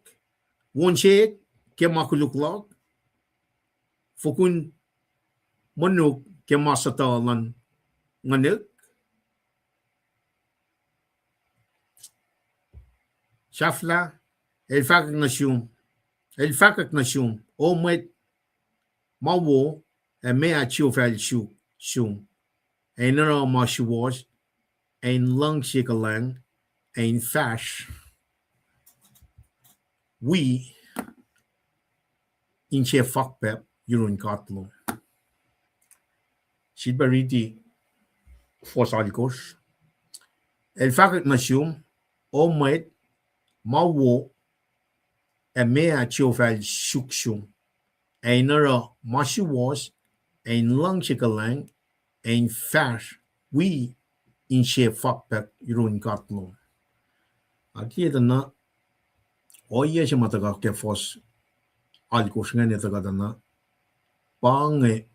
ke makuluklog. Fukun manuk ke masatalan nganek. Shafla el fakak nasum o met mawo e mea chiofel shum en ma was en lang shikalang en fash we in che fakpep yurun katlum shidbariti fosalikos el fakak nasum o met mawo e mea chiofel shukshum einera mashi was ein lang chikalang ein fash we in she fakpek yurun katlum Ati na oye siya mataga ke fos alkos nga nito ka na pange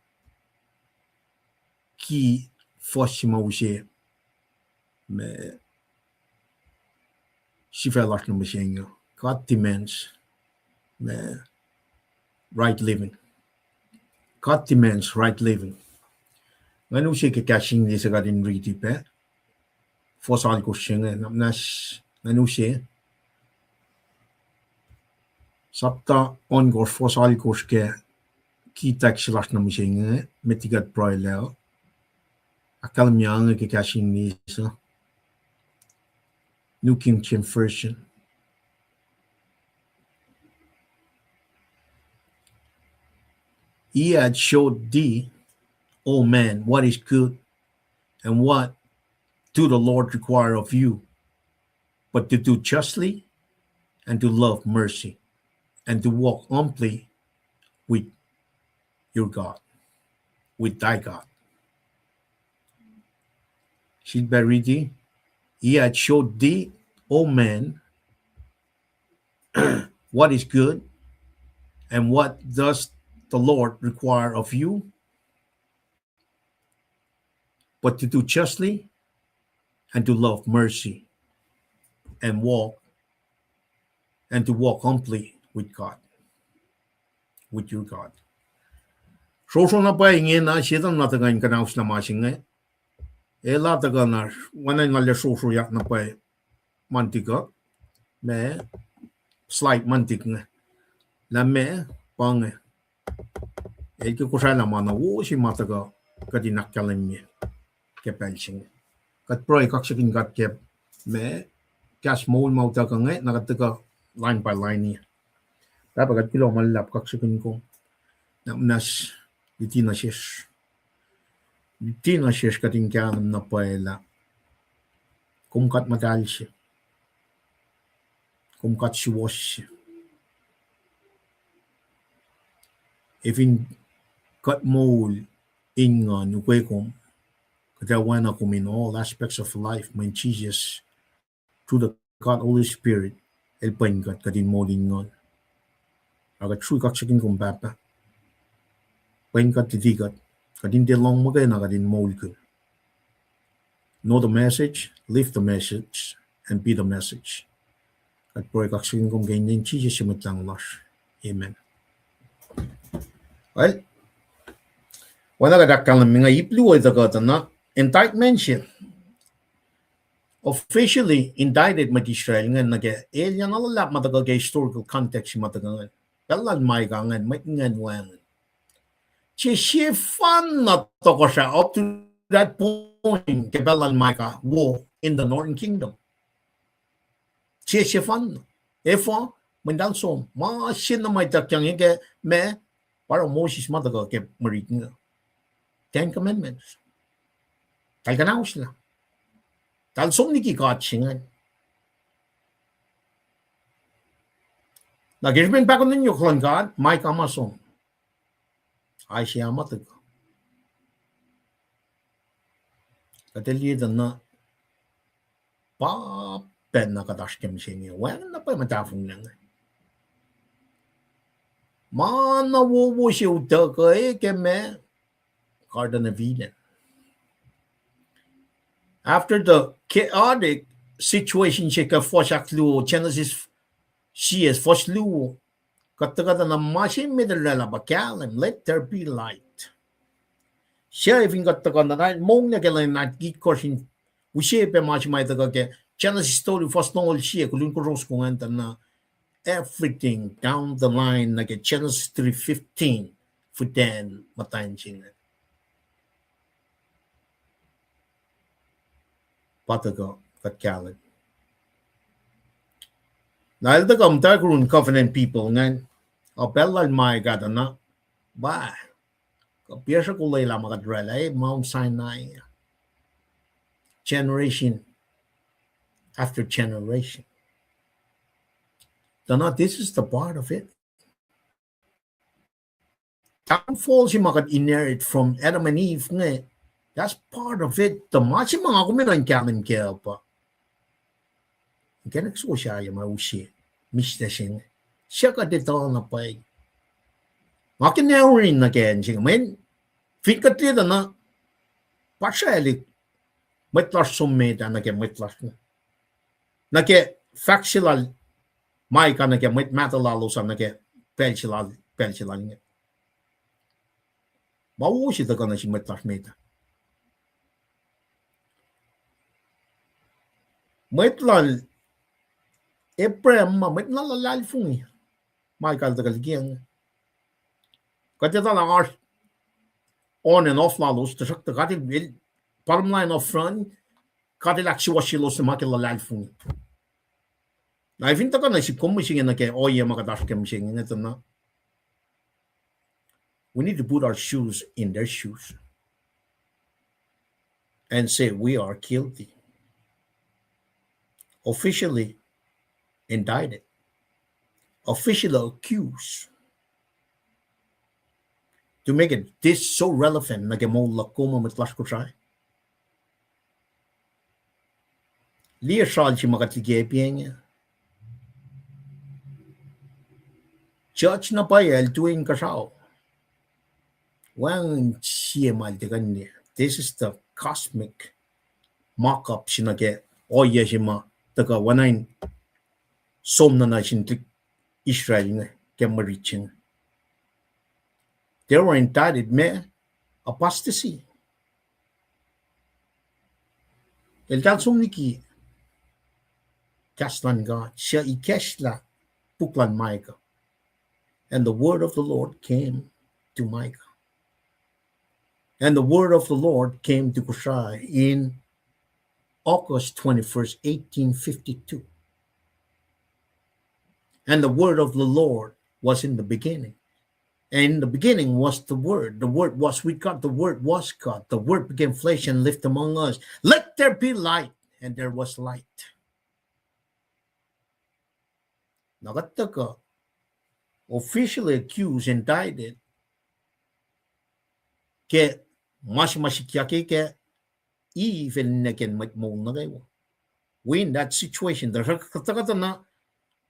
ki fos si mausi me si felas na masinga kat dimens me right living kat dimens right living nganu siya ke kashing ni sa gadin riti pe fos alkos siya nga namnas nganu siya sapta ongor fos alkos ke ki taxilas na masinga metigat broileo akal mianga ke kashing ni sa New King James Version. He had showed thee, O man, what is good, and what do the Lord require of you, but to do justly, and to love mercy, and to walk humbly with your God, with thy God. Silberidi, he had showed thee, O man, what is good, and what does the Lord require of you, but to do justly, and to love mercy, and to walk humbly with God, with your God. So na pa ingin na siya na tagan kanaus na masing ela taga na wana ngale so yak na pa mantika me slight mantik nga la me pang ke ko sa na mana wo si mataga kadinak kalan niya ke pensing kat proy kaksakin kat ke me kas mo mau taga nga nakataga line by line niya dapat kat kilo malap kaksakin ko nas itina siya kating kanam na paela kumkat madal siya kumkat siwas siya if in cut mold in nukwekong katawana kum in all aspects of life when Jesus through the God Holy Spirit el painkat katin molding on agat sui kaksakin kum papa painkat titikat kadin de long magay na kadin mold ko. Know the message, live the message, and be the message. At po kaksakin kong ganyan Jesus simatang las. Amen. Well, wala kadakal na mga iplu ay dagat na indictment siya. Officially indicted mat Israel nga nag-alien alalap matagal kay historical context matagal. Kalan may kangan, may ngan Fan na to ko siya up to that point kay Living-Micah war in the Northern Kingdom. Fan. Efo, mandalso, masin na may takyang ke me para Moses matagal kay marit nga. 10 Commandments. Talkanaw sila. Talsom ni kikat singan. Nag-irpin pa ko ninyo klan God, may kamasong. Ay siya matag. Katilidan na papen na katashkem siya niya. Wala na pa matafong lang. Manawuwo siya utaka keme karda na villain. After the chaotic situation siya ka fosaklu Genesis siya foslu kata-kata na masin midalala bakalam, let there be light. Siya even kata-kata na mong nagalan na gitkorsin usiya pa masin may taga Genesis story first nongol siya kulun ko ros kung anta na everything down the line na Genesis 3:15 for then matayin siya. Pataga katkalan. Dahil taga umtakurun covenant people ngan Apel my God na ba kapiyasa ko lay lamang kadrela Mount Sinai generation after generation. Tana, this is the part of it. Downfall si makad inherit from Adam and Eve nga. That's part of it. The machi mga kuminan kamin kaya pa. cái nước số xa mà usia Mr. Sing siya ka dito na pay makin na rin na ken sing men fit ka tida na pasali metlas summeta na ke metlas na ke factual mai ka na ke met matalalo sa na ke pelchilal niya mausi ta ka na si metlas meta metlal Eprem ma met na lalal fungi mai ka ta kalgiang ka ta na ar on and off lalos ta sakta ka til bottom line of front ka til aksi wasilo sa makil lalal fungi na ifinta ka na si komising na ke oye makadash kem sing na we need to put our shoes in their shoes and say we are guilty officially indicted, officially accused, to make it this so relevant na mo lakoma matlas ko try. Liya shal si makatige pienya. Church na payel tuwing kasao. Wang siya maldigan niya. This is the cosmic mock-up sinage oya sima taga wanain somna na sintik Israel nga kemariching. They were indicted me apostasy. El tal somniki kaslan God siya ikesla puklan Micah. And the word of the Lord came to Micah. And the word of the Lord came to Kushai in August 21st, 1852. And the word of the Lord was in the beginning. And in the beginning was the word. The word was with God. The word was God. The word became flesh and lived among us. Let there be light. And there was light. Nagataka, officially accused, indicted, ke mas ke even neken matmo na kayo. We in that situation, the katakata na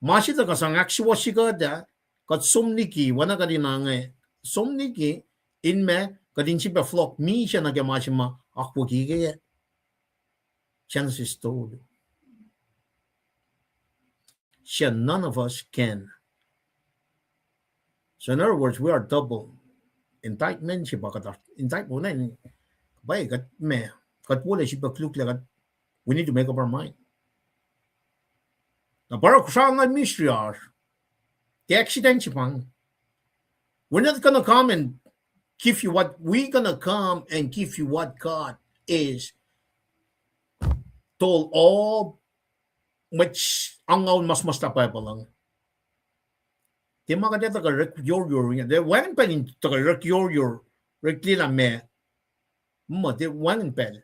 masita ka sang actual sigada kat somniki wana ka din nga somniki in me kadin si pa flock mi siya nagamashima akwo kike chances told. Siya none of us can. So in other words, we are double indictment siya ba indictment na bay kat me kat wala siya pa kluk lagat we need to make up our mind. Na para kusang na mystery are the accident pang. We're not gonna come and give you what we're gonna come and give you what God is told all much angaw mas tapay pa lang. Di makadeta ka rek your de wan pa rin to ka rek your reklila me mo de wan pel.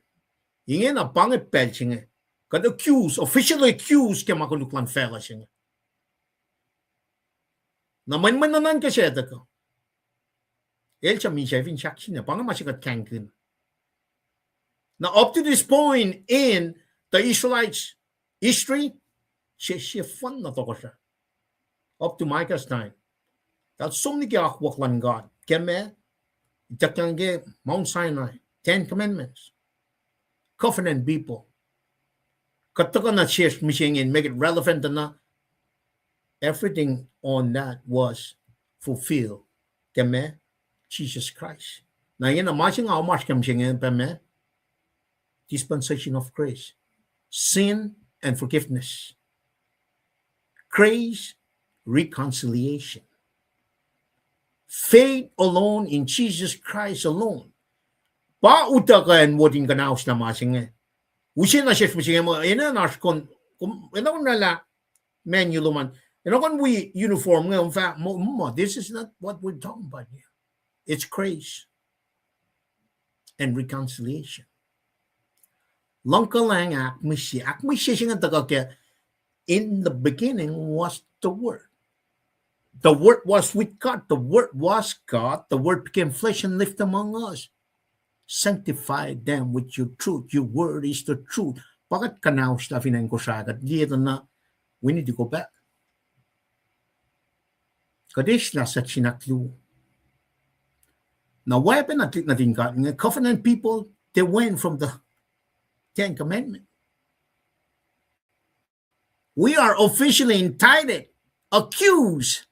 Ingin na pangit pel singa. Kad accused, officially accused kaya makuluklan fella singa. Naman nanan kasi ito ko. El siya misya fin shaksi na pang masikat kankin. Now up to this point in the Israelites' history, siya fun na to ko siya. Up to Micah's time. That's so many kiakwaklan God. Keme, itakangge Mount Sinai, 10 Commandments, covenant people. Kataka na siya missing make it relevant na everything on that was fulfilled. Keme, Jesus Christ. Na yan na masing amas kam siya peme, dispensation of grace, sin and forgiveness, grace, reconciliation, faith alone in Jesus Christ alone. Pa utakan mo din kanaos na masing usin na siya masing mo ina nas kon ina kon nala menu luman ina kon we uniform nga fa mo this is not what we're talking about here. It's grace and reconciliation. Langka lang akmisi nga taga in the beginning was the word. The word was with God. The word was God. The word became flesh and lived among us. Sanctify them with your truth. Your word is the truth. Bakit kanaos na finan ko siya? At dito na We need to go back. Kadesh na sa chinaklu. Now, what happened natin ka? The covenant people, they went from the Ten Commandments. We are officially indicted, accused.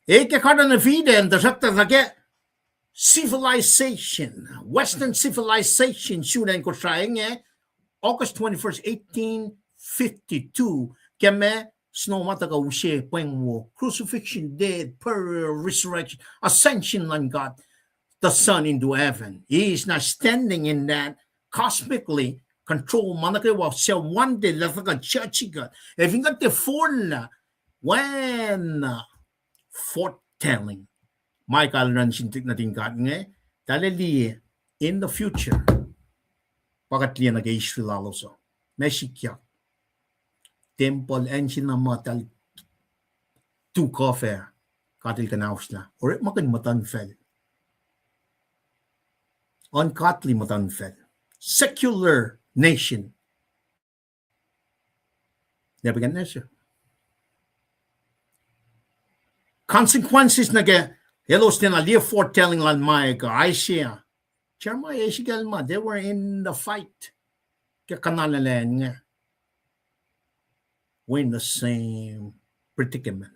Eke kada na fiden, the sakta lage civilization, Western civilization, shewed ko saying August 21st, 1852, keme snow mataga ushe pengwo, crucifixion, dead, burial, resurrection, ascension on God, the Son into heaven. He is not standing in that cosmically control manake wa siya one day lafaka church God. If you got the full when foretelling, Michael Ransintik natin God nga, talali in the future, pakatliya nag-Israel also. Meshikya. Temple engine na matal tu coffee katil kanaus na. Or makan matanfel. Uncatly matanfel. Secular nation. Nebuchadnezzar. Consequences na ge helos din aliya foretelling lan Micah, Isaiah. Jeremiah, Ezekiel ma, they were in the fight. Kaya kanalalan nga. We're in the same predicament.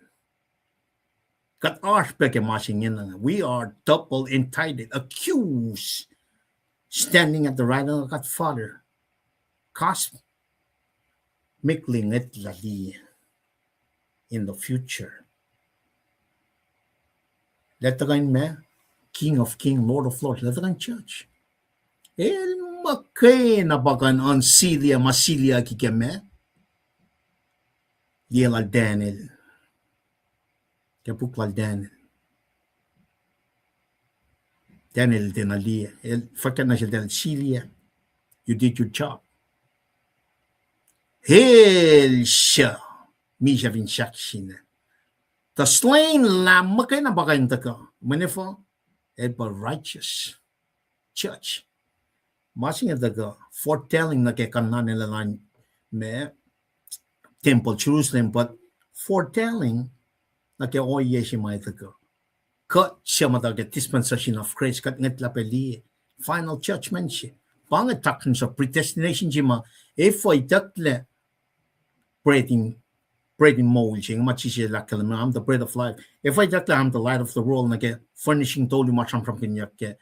Kat aspect masing we are double entitled, accused, standing at the right hand of God Father. Cosmically netlali in the future. Let the man, King of Kings, Lord of Lords, let the church. El makay na bagan on Celia, Masilia kikeme. Yel al Daniel. Kapuk al Daniel. Daniel denali. El fakta na siya del Celia. You did your job. Hail siya. Mi siya vinsaksin. The slain lamb makay na bakayin taka. Manifo. Ever righteous. Church. Masing daga foretelling na kay kanan nila lang me temple Jerusalem, but foretelling na kay oye si may daga. Kat siya mataga dispensation of grace kat ngetlapeli final judgment siya. Pangat takun sa predestination siya ma if ay dakle breaking mold siya machi siya lakal I'm the bread of life. If I dakle I'm the light of the world na kay furnishing tolu macham from kinyak kay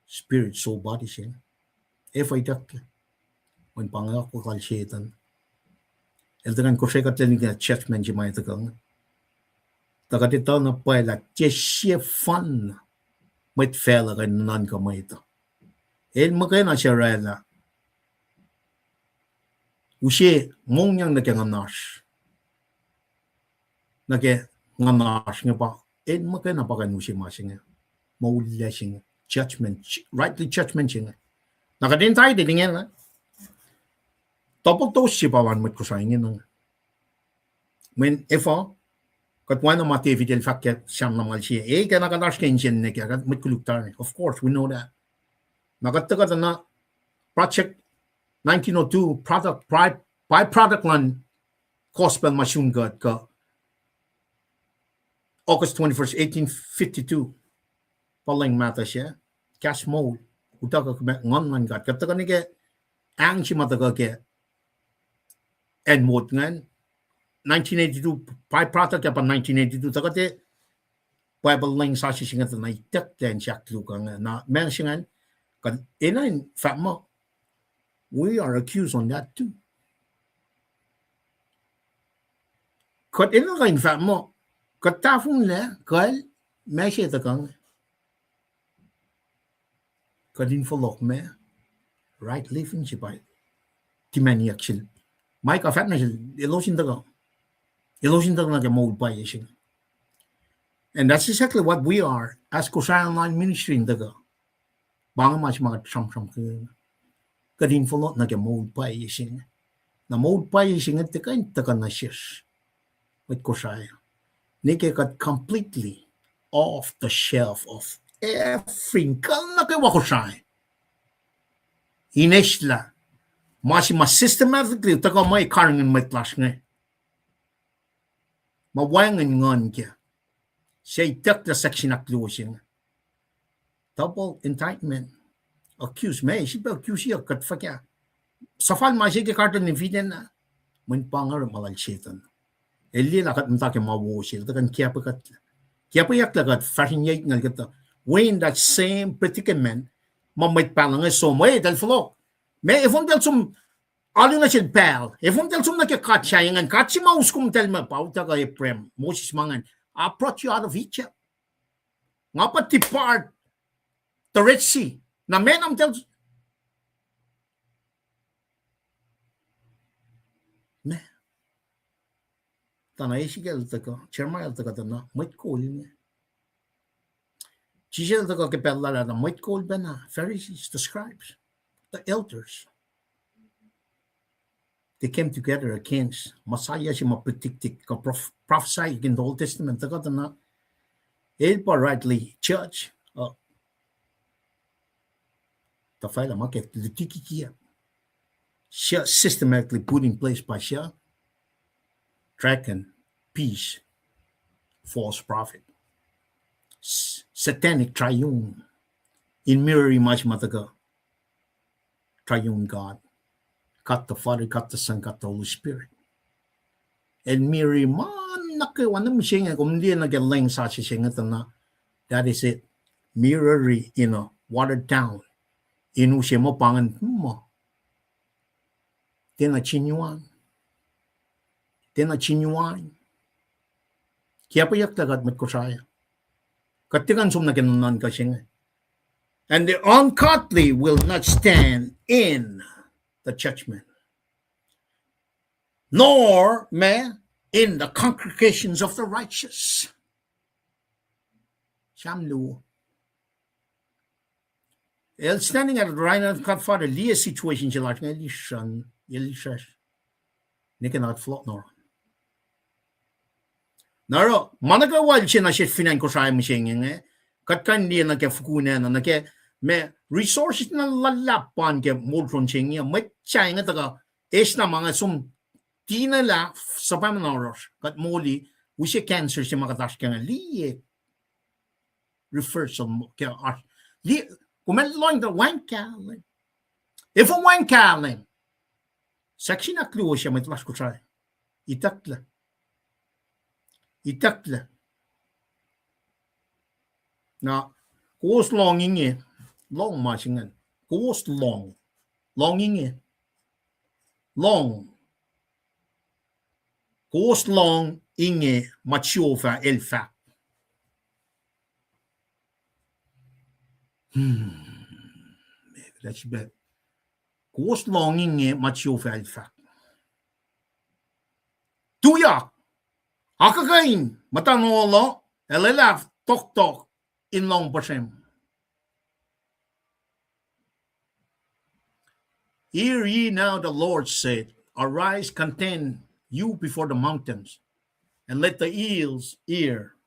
spirit, soul, body siya. If I dakle when pangak ko kal shaitan. El dengan ko siya katlening na judgment siya may tagang. Takatitaw na pala siya fun may fela kay nan ka may ito. El makay na siya rela. Usye mong yang nakanganash. Nakanganash nga pa. El makay na pa kan usye masya nga. Maula siya nga. Judgment, rightly judgment siya nga. Nakadintay din nga na. Tapos to siya pawan mo ko sa inyo nga. When if kat wano mati videl faket siyang namal siya. Kaya nakadash kayo siya na kaya kat matkuluktar. Of course, we know that. Nakatagat na project 1902 product byproduct lan gospel machine god ka August 21st, 1852. Paling mata siya. Cash mode. Utaga ka ngon man god. Kataga ni ke ang siya mataga ke and mode ngan 1982 byproduct pa 1982 tagate Bible lang sa siya nga na itak den siya kluka nga na men siya nga kan in fact mo we are accused on that too. Kat ina ka in fact mo katafong na kal mesya takang kadin follow me right living siya ba timani action Mike afat na siya ilosin taga na mold by siya. And that's exactly what we are as Kosayan Line Ministry in taga. Banga mas mga tram-tram ka. Kadin follow na mold by siya. Na mold by siya taga na siya. With Kosayan. Nike got completely off the shelf of every kal na kay Kosayan. Inesla Masih systematically taka may karangan may clash nga. Mawangan ngon kya. Siya itak na section accusing. Double indictment. Accuse me. Siya accuse siya katfa kya. Safal masih ke karton ni viden na. Mun pangar malal setan. Eli lakat mta ke mawo siya. Takan kya pa kat. Kya pa yak lakat fashion yait ngal kata. When that same predicament mamait palang so may dal flow. May ifon del sum alin na siya pal. Ifon del sum na ke kat siya yang kat si maus kum tel ma pauta ka prem. Moses mangan. I brought you out of Egypt. Nga pa tipart the Red Sea. Na menam tel ne. Tana isigel taka. Cherma el taka tana. Mait ko niya. Gisel taka ke pella na mait ko bena. Pharisees, the scribes, the elders. They came together against Messiah si mapredicted ka prophesy in the Old Testament. Taka tana. Elpa rightly church. The file market the tikikia. Siya systematically put in place by siya. Dragon, peace, false prophet. Satanic triune. In mirroring much mataga. Triune God. Got the Father, got the Son, got the Holy Spirit. And mirroring man nakawan na siya kung hindi nag-leng sa siya na. That is it. Mirroring, watered down. Inu siya mo pangan mo. Tinachinyuan. Kaya pa yak tagat mat ko saya. Katigan sum na kinunan ka siya. And the ungodly will not stand in the judgment. Nor in the congregations of the righteous. Shamlu. El standing at the right hand of God Father, Leah's situation is like Elisha. They cannot float nor. Naro, managawal siya na siya finan ko sa amin siya nga. Katkan dia na kaya fukuna na kaya may resources na lalapan kaya multron siya nga. May siya nga taga es na mga sum tinala sa pamanaros. Kat muli, siya cancer siya makatas kaya nga. Liye refers to kaya liye. Kumelong the wankaling. If a wankaling, section na kluwa siya may tulas ko siya. Itakla. Na, kuwas longing eh. Long masingan. Kuwas long. Longing eh. Long. Kuwas long inge machofa elfa. That's bad. Kuwas longing eh machofa elfa. Tuya. Akakain, matanolo, elelaf, tok, in long pasem. Hear ye now, the Lord said, arise, contend you before the mountains, and let the eels hear.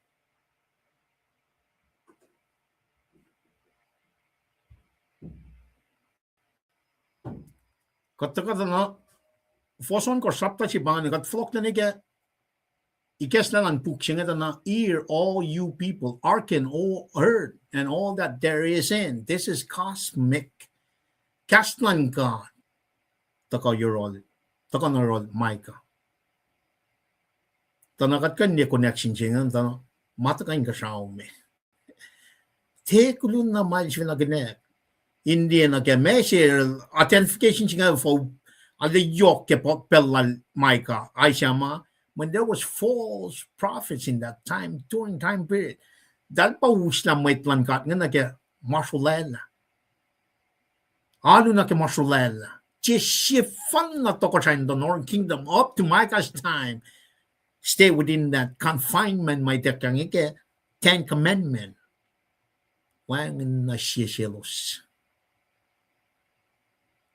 Katakata na, foson ko sapta si bani, kat flok na niya, ikes na lang puksing ito na, hear all you people, hearken, all heard, and all that there is in. This is cosmic. Kastlan God. Taka yorol. Taka narol, Micah. Tanakat ka niya connection siya nga, matakain ka siya me. Tekulun na miles na ganek. Hindi na kaya measure, identification siya nga for aliyok kaya pelal Micah. Ay siya ma, when there was false prophets in that time, during time period, dahil pa usla may tlangkat nga na kaya marsulela. Ano na kaya marsulela? Chishifan na to ko siya in the Northern Kingdom up to Micah's time. Stay within that confinement may tekang ike, 10 Commandment. Wang na shishilos.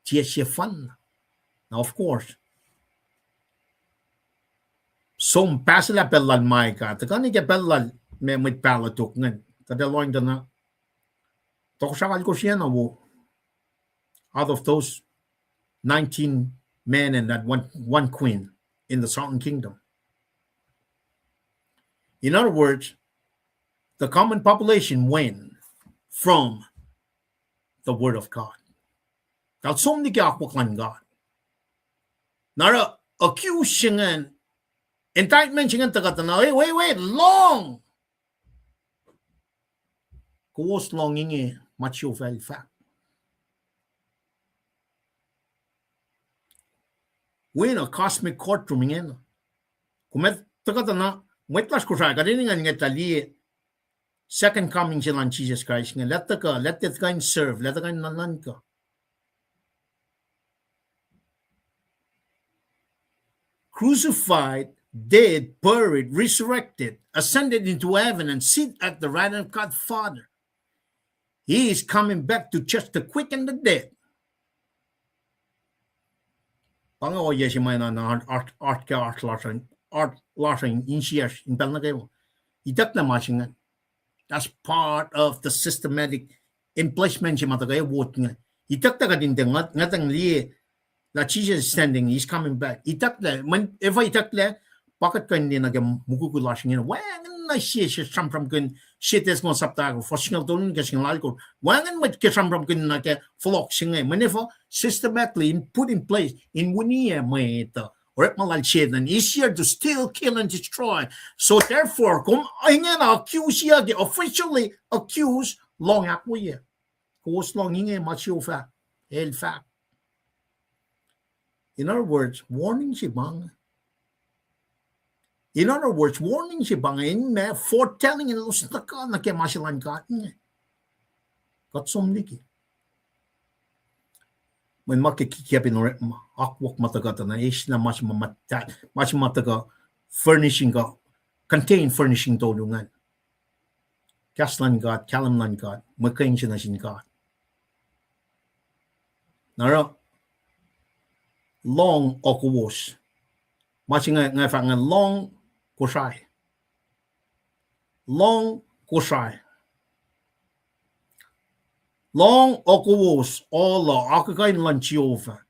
Chishifan. Now, of course, som pasila pelal Micah. Taka ni ke pelal may palatok ngan. Kada loin na. Toko siya ko siya na wo. Out of those 19 men and that one queen in the southern kingdom. In other words, the common population went from the word of God. Kalsom ni kiyakwakan God. Nara accusing indictment singan tagatana. Wait, long. Kuwas long ingi macho vel fact. When a cosmic courtroom ingin. Kumet tagatana. Wetlas kusay kadini nga ngetali second coming silang Jesus Christ nga let the kind serve, let the kind nanan ka. Crucified, dead, buried, resurrected, ascended into heaven, and sit at the right hand of God Father. He is coming back to judge the quick and the dead. Pangawa yesi may na art lasing insias in palnagayo. Itak na masingan. That's part of the systematic emplacement siya matagaya vote nga. Itak na kadin ngatang liye that Jesus is standing, he's coming back. Itak na, if itak na, bakit ka hindi nagamukukulasing yun? Wangan na siya samram kun sites mo saptago, fosingal tulun kasi ng laliko. Wangan mo kasamram kun naka-flock siya nga. Manifo, systematically put in place, in wuniya may ito. Or malal siya na easier to steal, kill, and destroy. So therefore, kung ay nga na-accuse siya, officially accused, long ako yan. Kung long nga, macho fact, hell fact. In other words, warning si bang. In other words, warning si bang in me foretelling in ustaka na kaya masilan ka nga. Katsumliki. When makikikiyapin or akwak matagata na is na mas mataga furnishing ka, contain furnishing tolungan. Kaslan God, kalamlan God, makain siya na sin God. Nara, long okuwos. Masing nga fa nga long kusay. Long kusay. Long okuwos Allah akakain lan Jehovah.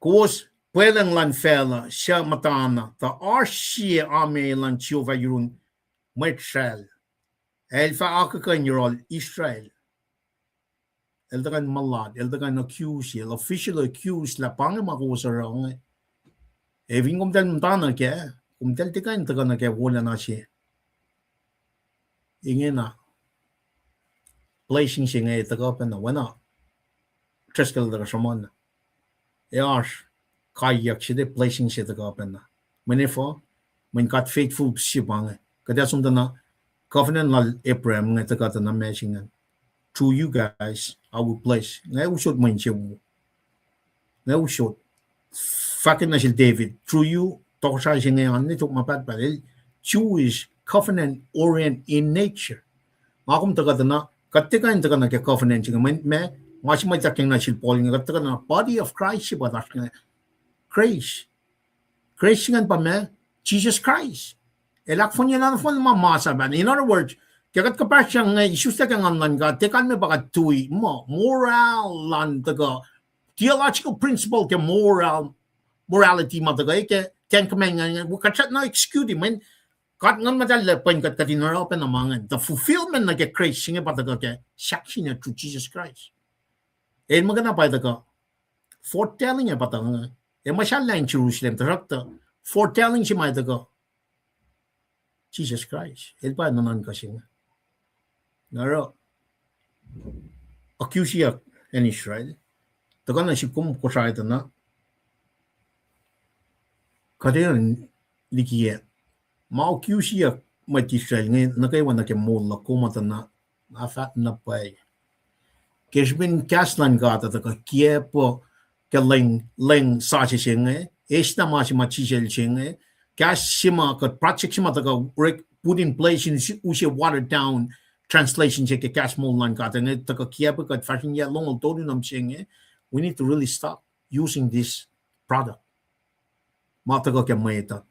Kuwos pwedeng lan fela siya matana ta arshie ame lan Jehovah yun Israel. Elfa akakain yurol Israel. Eldakan malad, eldakan accuse, official accuse la pangamakusarang. Eving kumdal mtana kaya, kumdal tikain taka na kaya wala na siya. Ingin na. Placing siya nga itagapan na wana. Treskel daga saman na. Ears, kayak siya de placing siya itagapan na. Manifo, man kat faithful siya bang. Kaya sumda na, covenant na Abraham nga itagatan na messingan. Through you guys, I will place. Ngayon usod man siya mo. Ngayon usod. Fakin na siya David. Through you, toko siya ngayon, nito mapatpad. Jewish covenant orient in nature. Makum tagata na, katika yung taga na kaya covenant siya. May taking na siya Paul. Katika na, body of Christ siya ba? Christ. Christ siya pa me, Jesus Christ. Elakfon niya na fon mamasa ba? In other words, kagat ka pa siyang isus ka ngan ka, tekan me baka tui mo, moral lan taga, theological principle ke morality mataga, ke Ten Commandments, wukachat na excuse man, kat ngan madalapan kat katinarapan namangan, the fulfillment na ke Christ, singa pataga ke, saksi na through Jesus Christ. Eh, magana pa taga, foretelling niya pataga, masyal na in Jerusalem, tarakta, foretelling siya may taga, Jesus Christ. El pa nanan kasi nga. Naro, accuse siya in Israel. Taga na siya kusay ito na. Kadayan likiya. Ma-accuse siya may Israel. Ngayon, nakaiwan na kaya mula kumata na afat na pay. Kishbin kaslan gata taga kaya po kaling sashi siya nga. Esta ma siya machisel siya nga. Kas siya kat project siya taga put in place in siya watered down translation siya kaya kas mo lang kata nga taga kaya po kat fashion niya long todo nam siya nga. We need to really stop using this product. Mataga kaya may ito.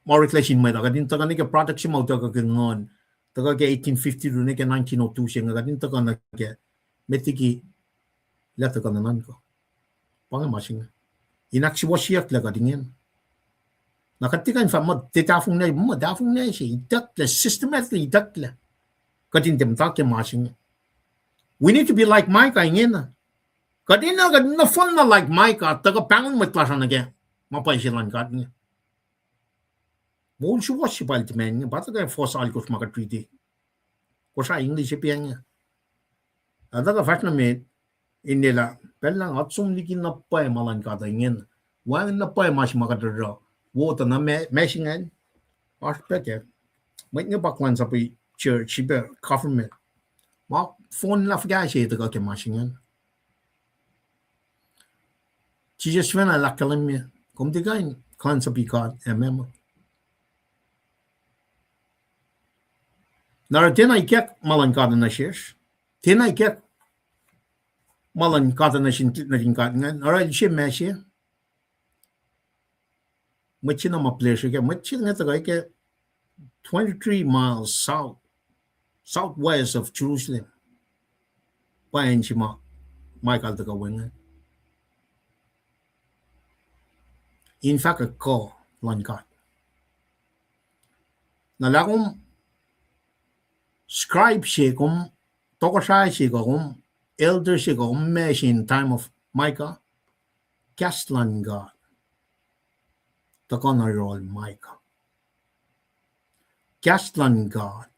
Mauriklation may ito. Kadin taga nga product siya taga kaya ngon. Taga kaya 1850 rin kaya 1902 siya nga. Kadin taga na kaya metiki Leta ka nanan ko. Pangamasing. Inaksiwasyak laga dingin. Nakatikan fa madafung na siya. Idakla, systematically idakla. Kadindem take masing. We need to be like Micah ingin. Kadina na fun na like Micah. Taga pangon matlasan na kaya. Mapaisilan ka niya. Won't you watch yung palitimen niya? Bata kaya force alkos makatreaty. Kosa English siya niya. Ada ka fast na med. Indila. Pelang at sumlikin na pa malan ka ingin. Wang na pa mas makatadra. Wota na meshingan. Aspect may nga baklan sa pi church siya government. Ma phone la fga siya ito ka kemashingan. Jesus vena lakalim niya. Kung di kain klan sa pikat emema. Nara tinay kek malan kada na shish. Tinay kek malan kada na shin na tingkat ngan. Nara siya mesya. Machi na ma-pleasure ka. Machi nga tagay ka 23 miles southwest of Jerusalem. Payan si Michael tagawin nga. In fact, a call lankat. Nalakong scribe siya kung tokosay siya kung elder siya kung mesh in time of Micah, Kastlan God. Takon na role Micah. Kastlan God.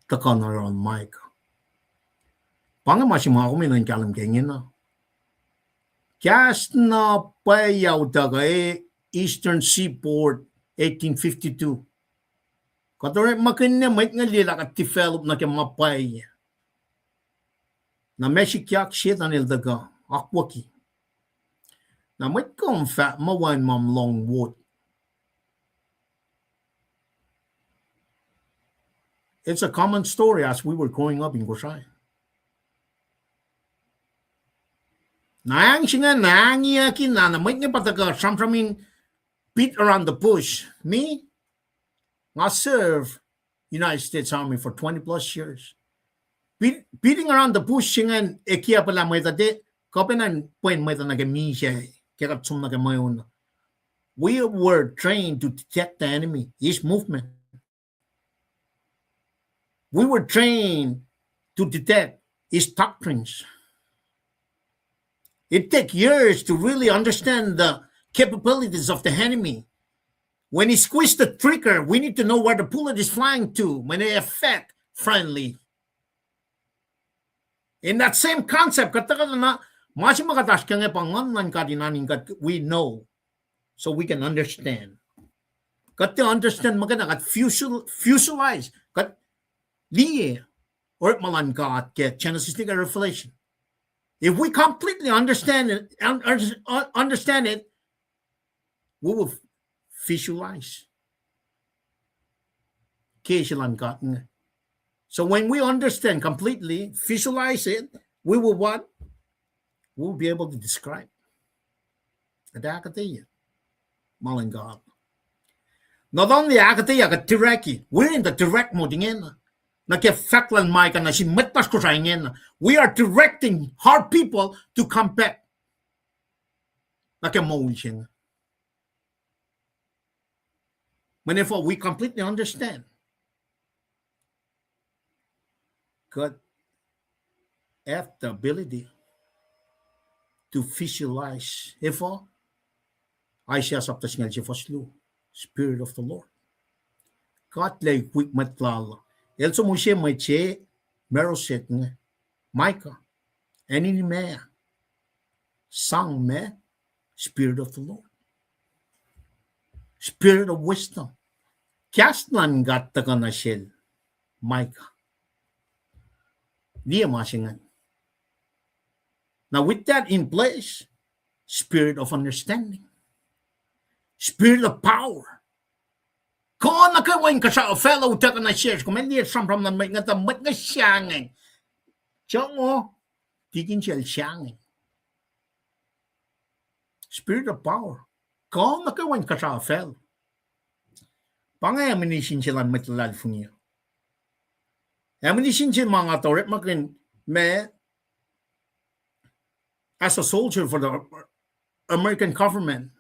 Takon na role Micah. Pangamasi mga kuminan kalam kengin na. Kast na payaw tagay Eastern Seaport 1852. Katore makin may nga lila ka develop na kaya mapay. Na mesikyak siya tanil daga akwaki. Na may kong fat mawan mam long wood. It's a common story as we were growing up in Gosai. Nang singa nang yakin na may nga pataga samsamin beat around the bush. Me? I served United States Army for 20 plus years. Beating around the bush singan ekia pala may tade kapenan point may tanagami siya kaya tsum nagamayon. We were trained to detect the enemy, his movement. We were trained to detect his doctrines. It takes years to really understand the capabilities of the enemy. When he squeezed the trigger, we need to know where the bullet is flying to when they affect friendly. In that same concept, we know so we can understand. Got to understand fusilize. Got liye or malangat get Genesis Revelation. If we completely understand it, we will visualize. So when we understand completely, visualize it, we will what? We'll be able to describe. Malangat. Not only direct, we're in the direct mode again. We are directing our people to come back. Whenever we completely understand, God have the ability to visualize. Therefore, I shall subtasngal si Foslu, Spirit of the Lord. God lay quick matlala. Also mo siya may che meroset nga Micah and in me sang me Spirit of the Lord, Spirit of wisdom. Kastlan gat ka na siya Micah. Diya masingan. Now with that in place, Spirit of understanding, Spirit of power. Kung nakawain ka sa fellow taka na shares, kung hindi from na may ngatamat nga siyangin. Diyan mo, tigin siya siyangin. Spirit of power. Kung nakawain ka sa fellow, pangayamanisin sila matalal po niya. Amanisin sila mga tauret, makin may as a soldier for the American government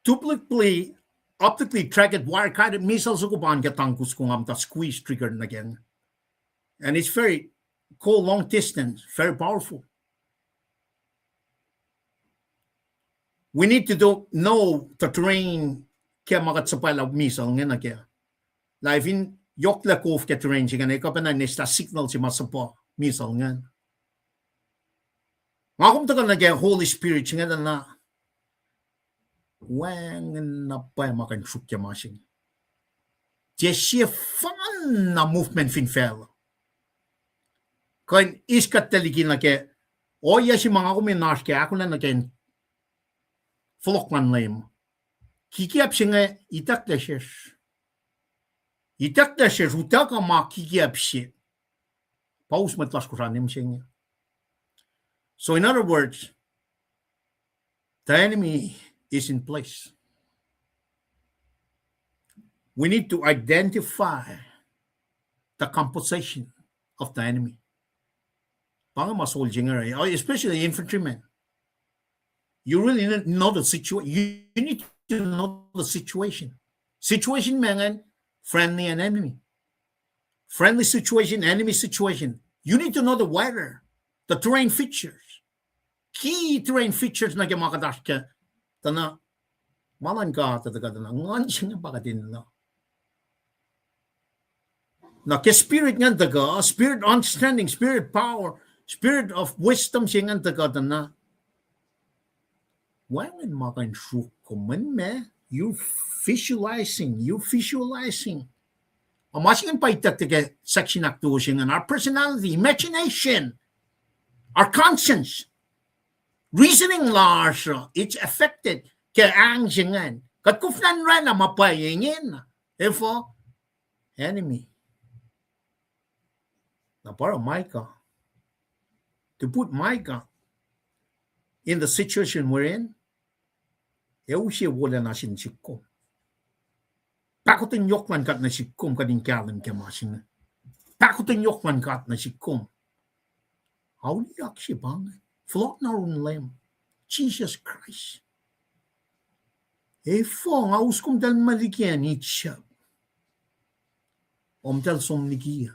to optically tracked wire-guided missiles ko ban ka tangkus kung am ta squeeze trigger again. And it's very cold, long distance, very powerful. We need to know the terrain kaya makatsapal of missile nga na kaya. Live in Yoklakov ka terrain siya nga ikaw pa na nista signal si masapa missile nga. Nga kung tagal na kaya Holy Spirit siya nga na wang na pa makan shukya masing. Jessie fan na movement fin fell. Kain iskat taligin na kaya o ya si mga kuminas kaya ako na kaya flokman layim. Kikiap siya nga itak na siya. Itak na siya rutak ang mga kikiap siya. Paus matlas ko ranim siya nga. So in other words, the enemy is in place. We need to identify the composition of the enemy. Pang mga soldier nga, especially infantrymen. You really know the situation. You need to know the situation. Situation man, friendly and enemy. Friendly situation, enemy situation. You need to know the weather, the terrain features. Key terrain features na makadash ka. Tana, malan ka, tana, ngan siya nga baka din na. Na ke spirit nga taga, spirit understanding, spirit power, spirit of wisdom siya nga taga, tana. When makan shuk kuman me, you visualizing. Amasing pa itak section actuation and our personality, imagination, our conscience. Reasoning laws, it's affected kaya ang singan. Katkufnan rin na mapayingin. Therefore, enemy. Na para Micah, to put Micah in the situation we're in, siya wala na sinsikom. Pakutin yokman kat na sikom kading kalam kaya masin. Pakutin yokman kat na sikom. How niyak siya bang? Float na rin lamb. Jesus Christ. Fong, aus kom dal maligyan itcha. Om dal som ligia.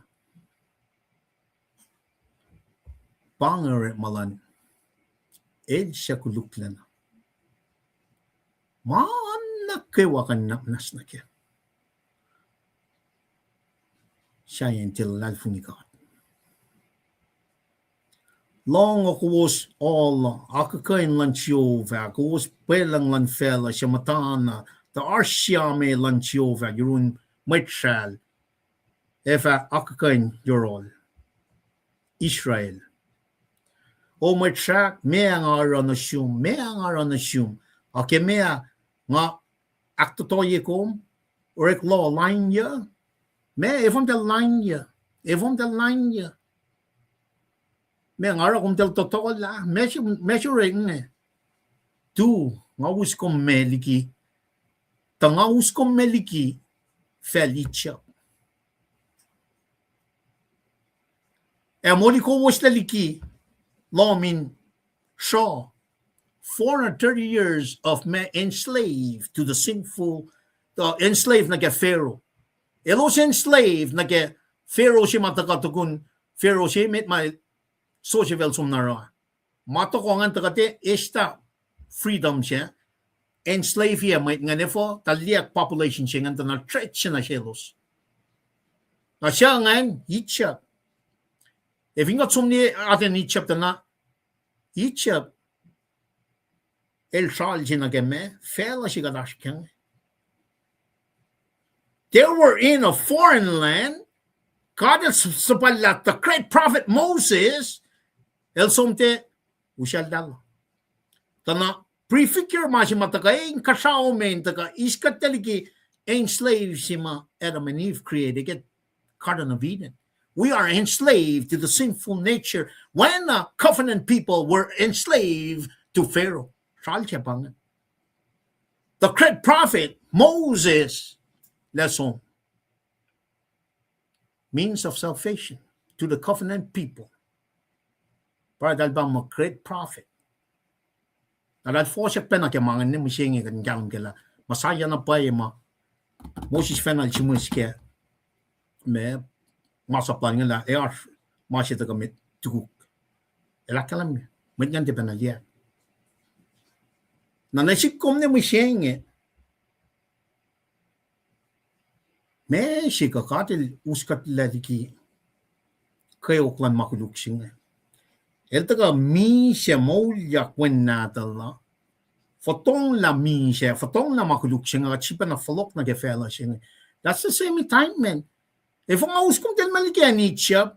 Bangaret malan. Siya kuluklan. Maanak kayo wakan naknas na kaya. Siya yung tilalfong ni God. Long ako was all akakain lan Jehova, ako was pelang lan fela siya matana, the arsyame lan Jehova, yun maitral, efa akakain yorol, Israel. O maitrak, mea nga aran na siyum, ake mea nga aktotoye kom, orek law line ya, mea evom del line ya, me ngara kum tel totoo la measuring ne tu ngaus kom meliki tangaus kom meliki felicia moli ko was laliki law mean shaw 430 years of enslaved to the sinful enslaved na ke pharaoh elos enslaved na ke pharaoh si matakatugun pharaoh si met my social som nara. Matokongan takate esta freedom siya. Enslave siya may nga nefo taliak population siya nga na threat siya na shelos. Na siya nga itchap. If ingat sumni atin itchap na itchap el shal siya na gemme fela siya gadash kang. They were in a foreign land. God is sapalat the great prophet Moses el somte usyal dal. Tana prefigure ma si matakain kasao men taka iskat taliki enslaved si ma Adam and Eve created get Garden of Eden. We are enslaved to the sinful nature when the covenant people were enslaved to Pharaoh. The great prophet Moses lesson means of salvation to the covenant people. para dal ba mo great prophet. Dal forse pena ke mga ni musingi kan jam ke la. Masaya na pa ma. Moses fenal chimuske. Me masa plan la masih ta kamit tukuk. Ela kalam. Menyan de pena dia. Na nasib kom ni musingi. Me si kakatil uskat ladiki. Kayo klan makuluk singa. Eltaga misha molya kwenna tala. Fotong la misha, fotong la makuluk singa, chipa na folok na gefela singa. That's the same time, man. If ang auskom tel malikian itchap,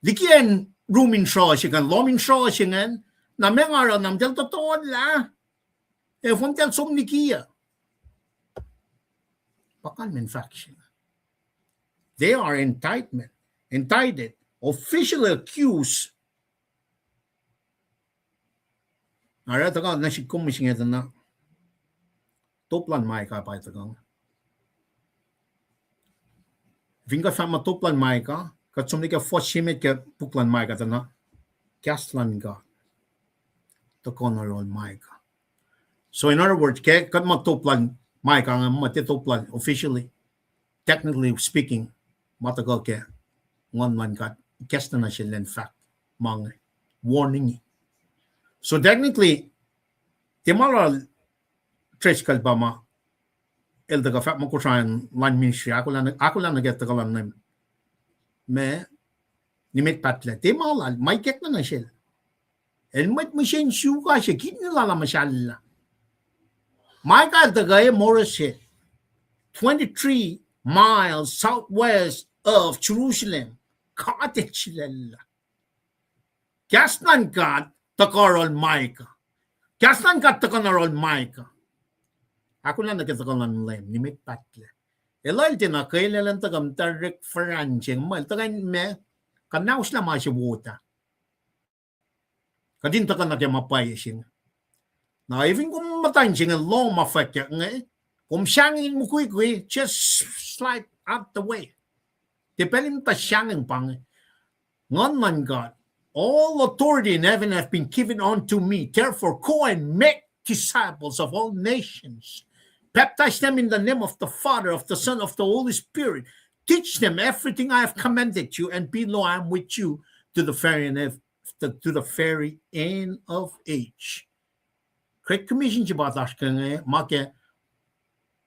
dikian rumin shaw singa, lomin shaw singa, na mengara nam tel totoo la. If ang tel som nikia. Pakal men faction. They are indicted, officially accused. Ara taga nasi komising ito na toplan Micah pa ito kang. Vinga fama toplan Micah, katsumni ka fosimit ka puklan Micah ito na kaslan ka to konorol Micah. So in other words, kat matoplan Micah nga matitoplan officially, technically speaking, matagal ke ngon man kat kastan na siya in fact mga warning. So technically, timala tres kalbama el daga fat mo ko trying line ministry ako lang naget tagalan na me nimit patla timala may kek na siya. El met machine shuka siya kit nila la mashallah. My God daga Morris 23 miles southwest of Jerusalem. Cottage lella. Kasnan God takarol Micah. Kasnan ka takarol Micah. Ako lang nagkatakalan lem, nimit patla. Elal tina kailan tagam tarik franching mal tagay me kanaus la masya wuta. Kadin takan na kaya mapayasin. Na even kung matayin siya long mafakya nga kung siyangin mo kuy just slide out the way. Depending ta siyangin pang ngon man God. All authority in heaven have been given unto me. Therefore, go and make disciples of all nations. Baptize them in the name of the Father, of the Son, of the Holy Spirit. Teach them everything I have commanded you, and behold, I am with you to the very end of age. Great Commission siya batas ka nga,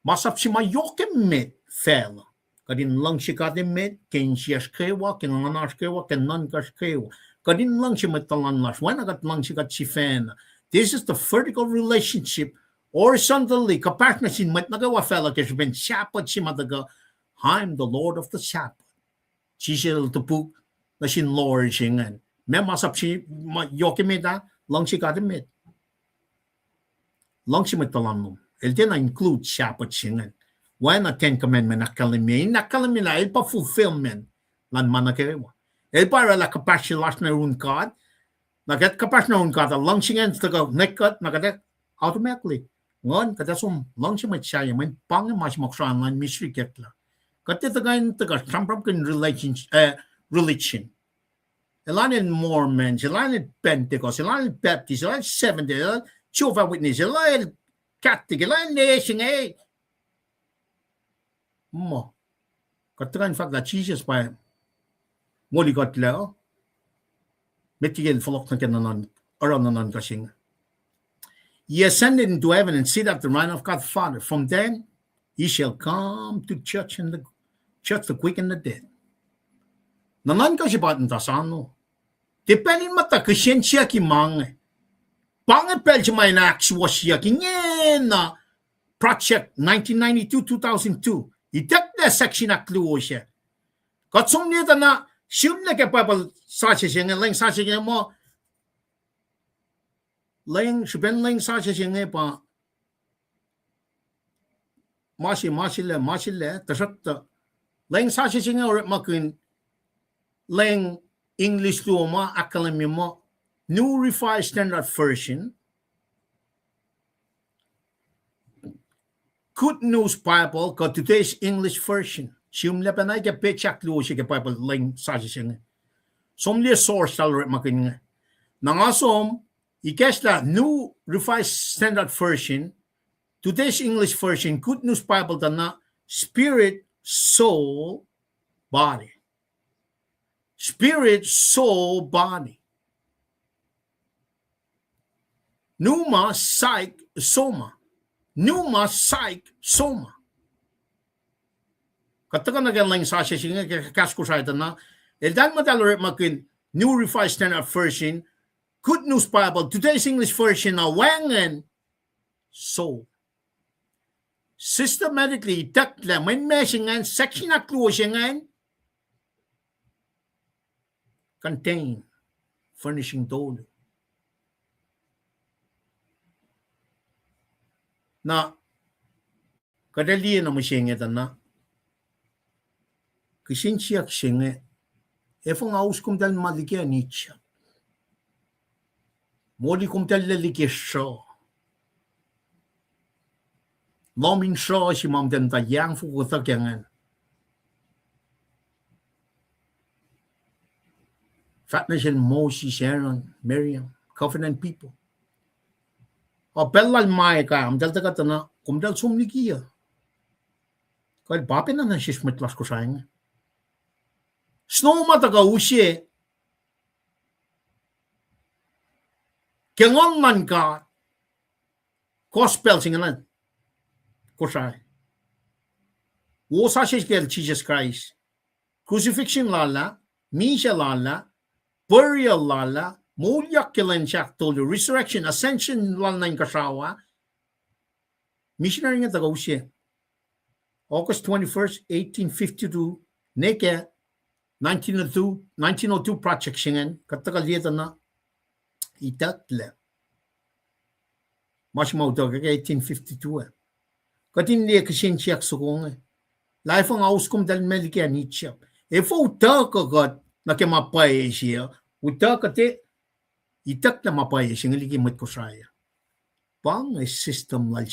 masap si mayoke met fell. Kadin lang siya kadin met, ken siya skrewa, ken nanas skrewa, ken nan ka skrewa. Kadin lang siya metalan las. Why nagat lang siya kat si fan? This is the vertical relationship. Horizontally, kapatnasin met nagawa fella kasi ben siyapat si mataga. I'm the Lord of the Sabbath. Siya tupuk na sin Lord siya. May masap si yoke meta, lang siya kadin met. Lang siya metalan mo. El din na include siyapat siya. Why na 10 commandment nakalimi? Nakalimi na, el pa fulfillment. Lan manakerewa. El para la kapasya last na run kad. Nagat kapasya na run kad. Lang siya nga taga nekat. Nagat automatically. Ngon, kata sum lang siya matsaya. May pangin mas maksaan lan misri ketla. Kata taga sampram kin religion. Elanin Mormons, elanin Pentecost, elanin Baptist, elanin Seventh-day, elanin Jehovah's Witness, elanin Catholic, elanin Nation, Mo. Kata in fact that Jesus by Moli got lao. Metigil falok na kananan, aram nanan kasing. Ye ascended into heaven and sit at the right of God the Father. From then, ye shall come to church the quick and the dead. Nanan kasi batin tasano. Depending mata Christian siya ki mange. Pangapel siya may na-actual siya ki na project 1992-2002. Itak na section na kluo siya. Katsong nito na siyum na kapapal sa siya nga lang sa siya mo lang siben lang sa siya nga pa masile tasat lang sa siya nga or makin lang English to mo academy mo New Revised Standard Version, Good News Bible ka today's English version. Siyum le panay ka pechak lo siya ka Bible lang sa siya nga. Somli source talre makin nga. Nangasom, ikesla New Revised Standard Version, today's English version, Good News Bible na spirit, soul, body. Spirit, soul, body. Pneuma, psych, soma. Pneuma, psych, soma. Katakan na lang sa siya singa kasko sa ito na dan madalore makin New Revised Standard Version, Good News Bible, today's English version na wangan soul. Systematically, takla may mesingan section na kluosingan contain furnishing todo. Na kadali na masinga na kisinsiyak singa efong aus kum dal malikya nicha. Modi kum dal lalikya siya. Lomin siya si mam den tayang fukutak yangan. Fatness and Moses, Aaron, Miriam, covenant people. O pelal Micah, am dal tagat na kum dal sumlikiya. Kaya bapin na sismet las ko sayang. Snow mataga usye. Kengon man ka gospel singalan. Kusay. Wosa shishkel Jesus Christ. Crucifixion lala, misha lala, burial lala, mulyak kilan siya tolo, resurrection, ascension lala na kasawa. Missionary nga taga usye. August 21st, 1852, neke 1902 project singan katakaliyata na itatla. Mas maudaw kaya 1852 katin liya kasin siyak sukong life ang auskom dal melikya nicha efo uta kagat nakimapay siya uta kate itak na mapay siya ngaliki mat ko saya pang system lal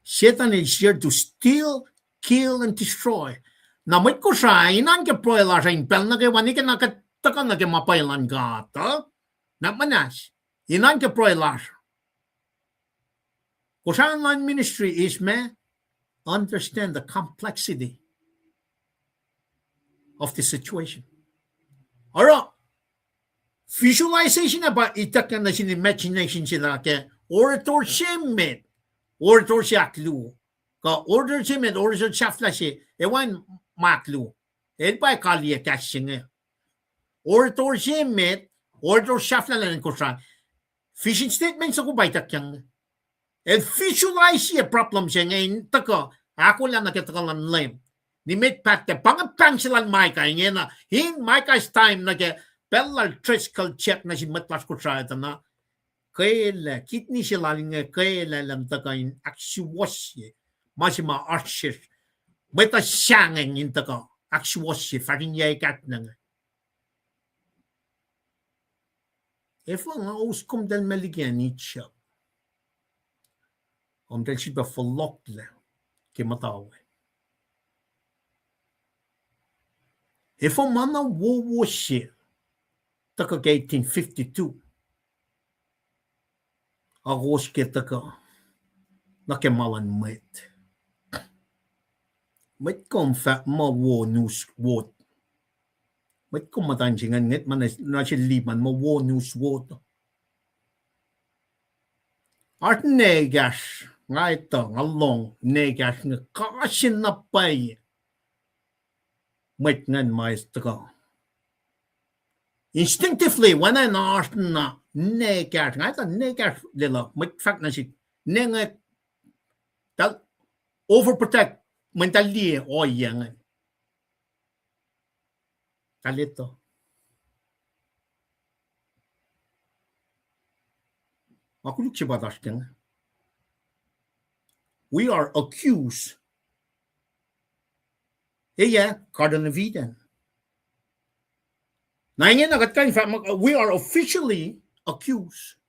Satan is here to steal, kill, and destroy. Namit ko siya, inan ka proyla sa impel na kaya wani ka nakatakan na kaya mapailan ka ata. Namanas, inan ka proyla siya. Kung sa online ministry is understand the complexity of the situation. Aro, visualization na ba itak na sin imagination sila kaya orator shemmet. Orator siya klu. Ka order siya med order siya flashe. Ewan maklu. Pa kaliya kasing. Orator siya med order siya flashe ko siya. Fishing statements ako ba itak yang. Visualize siya problem siya ngayon. Taka, ako lang nakitakalan lang. Ni med patte pangapang silang Micah ngayon na. Micah's time na kaya pellar tricycle check na si matlas ko siya ito na. Kaya kitni sila nga kaya lang takain aksuwasye masima arshir beta siyangin yung taka aksuwasye farin yay kat na nga efo nga uskom dal maligyan niya dal siya ba falokla kimatawe efo mana wawasye taka 1852 agos kita ka nakemalan met kom fa mawo news wot met kom matanjingan net man na si liman mawo news wot art negas nga ito ngalong negas nga kasin na pay met ngan mais taka instinctively when I asked na negas nga ito negas lila met fact na si nengat tal overprotect mentally o yang kalito makulit siya badashken we are accused cardinal Viden we are officially accused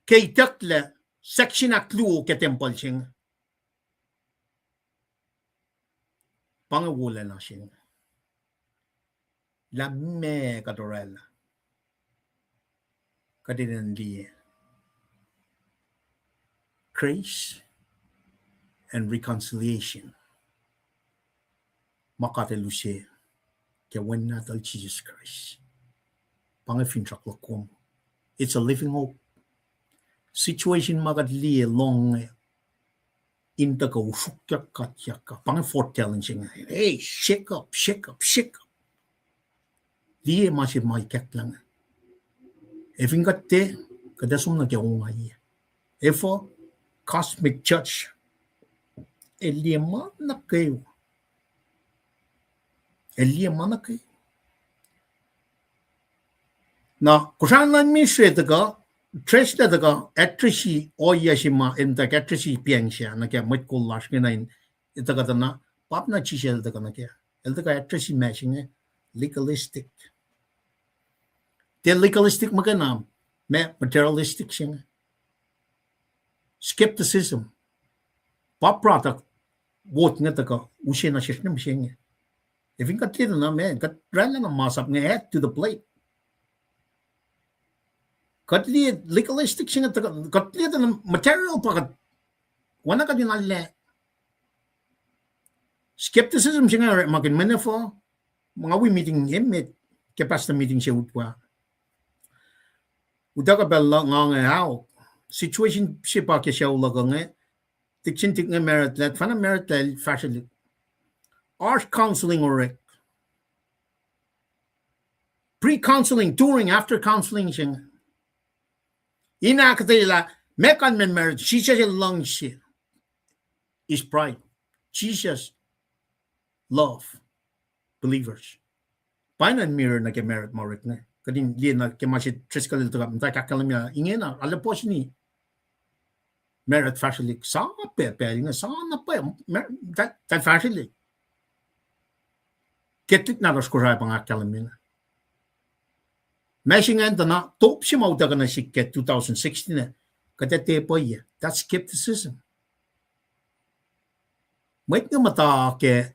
kay takla section na clue ke temple sing pangawala na sing la me kadorela kadinan di grace and reconciliation makateluse ke wenna dal Jesus Christ. Pangafin traklakom. It's a living hope. Situation magadli long inta ka usukyak katyaka. Pang foretelling siya nga. Hey, shake up, shake up, shake up. Liye masih may kek lang. Efing katte, kadasum na kya ungay. Efo, cosmic judge. Eliye mana kayo. Eliye mana kayo. Na, kusanan mi siya daga, tres na daga, etrisi oya si ma, inta etrisi piang siya, na kaya mat kulas kinain, ita kata na, pap na chisel daga na kaya. El daga etrisi matching legalistic. The legalistic magana, materialistic siya. Skepticism. Pop product, wot nga daga, usin na siya siya. If you got na man, kat rala na masap nga head to the plate. Katli legalistic siya katli na material pa wana ka din alle. Skepticism siya nga makin manifo mga we meeting emit kapasta meeting siya utwa. Udaga bella nga how situation siya pa kya siya ulaga nga tiksin tik nga merit let fana merit fashion art counseling or pre-counseling during after counseling siya nga. Inakatila, mekan men merit, Jesus long siya is pride. Jesus love believers. Painan mirror na merit mo rin na. Kadin liyan na kemasit triskal ito ka, mta kakalam niya, ingin na, alam po siya ni merit fashionik, sana pa, sana pa, that fashionik. Ketik na ras kuray pang akalam niya. Mashingan na top siya maudaga na siket 2016 na kadate po iya. That's skepticism. Wait nga mata ke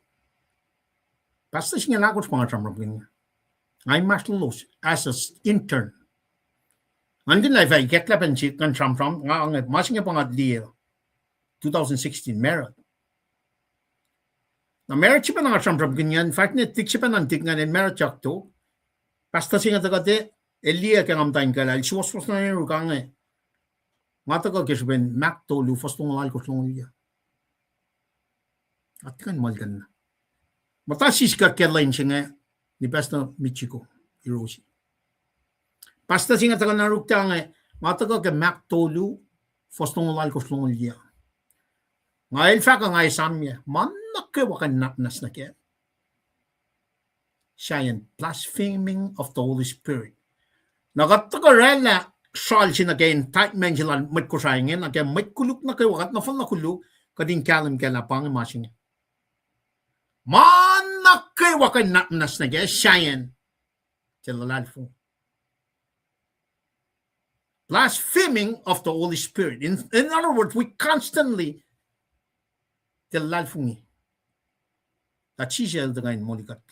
basta siya nga nakot mga tramrap niya. I'm master loss as an intern. Andin na if get lapan siya kan tramram nga ang masing nga pangat liya 2016 merit. Na merit siya pa nga tramram ganyan. In fact, netik siya pa nantik nga nin merit siya to. Basta siya nga tagate Elia kang amtain kala, siwas na yung kang mata ka kisben mak to lu fastong lal ko tlong niya. At kan malgan na. Mata sis ka kelain siya nga ni basta Michiko Hiroshi. Basta siya nga taga narukta nga mata ka mak to lu fastong lal ko tlong niya. Nga ilfa ka nga isam niya, manak ka wakan napnas na kaya. Siya yan, blaspheming of the Holy Spirit. Nakatagal na sal siya na kaya entitlement sila mat ko sayangin, na kaya mat kuluk na kayo, wakat na fal na kuluk, kading kalam kaya na pangimasin niya. Manak kayo wakan napnas na kaya, siya yan. Blaspheming of the Holy Spirit. In other words, we constantly tilalfungi. At siya dengan molikat.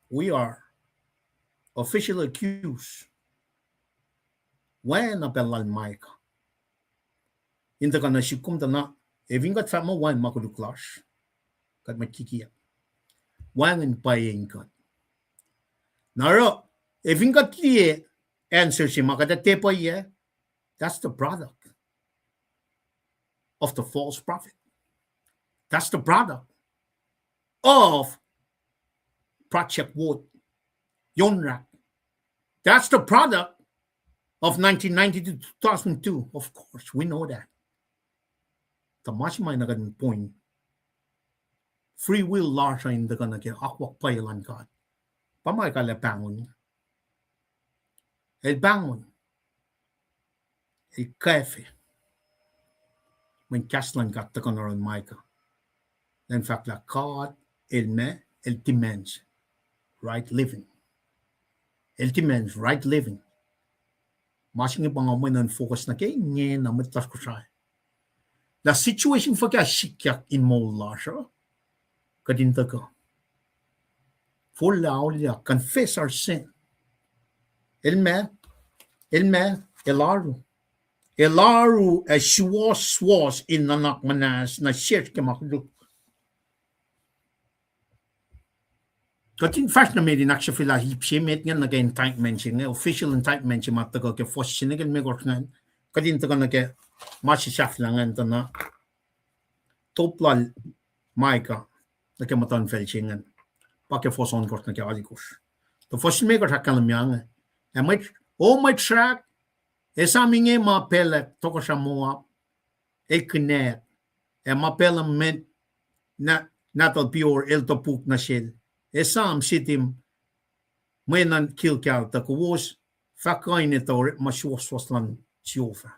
We are officially accused when appellal Micah. Inta ka na sikum ta na eving kat fama wan makuduklas kat makikiya. Wan paying kat. Naro eving kat liye answer si makadate pa ye. That's the product of the false prophet. That's the product of Project Wood, Yonrak. That's the product of 1990 to 2002. Of course, we know that. Tamashi may naging point. Free will larsa in the gonna get akwak payalan God. Pamay ka le bangon. El bangon. El kafe. When Kaslan got the gunner on Micah. In fact, la God, el demands right living. El demands right living. Masing ibang amoy na focus na kay nye na matlas ko siya. The situation for kaya sikyak in mo lasha. Kadinta ko. For laulya, confess our sin. Ilme, Elaru as swas in nanak manas na shirke makduk. Katin fast na med in aksha fila hipshe met ngan na indictment singe official indictment si matta ke fos sinegen me gortngan. Kadin ta na ke machi shaflangan ta na toplal Micah na ke matan felchingen. Pa ke fos on gortna ke adikus. The fos me gort hakkan myang. And my track esaminge ma pele toko sa moa eknet e ma pele ment natal pure el topuk na shell esam sitim menan kilkal ta kuos fakaine tor ma swaslan siofa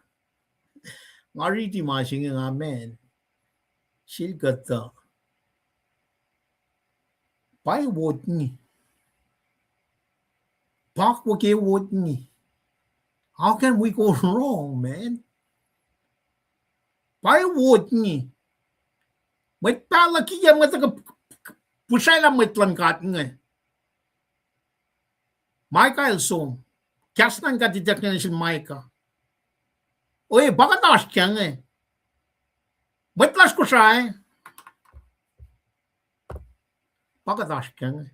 mariti ma singe nga men silgata pai wotni pak wo ke wotni. How can we go wrong, man? Why would me? May pala kiyam nga taga pusay lang may tlangkat nga. Micah elsong. Kas nang katidak na si Micah. Oye, baka taas kya nga. May tlas ko siya eh. Baka taas kya nga.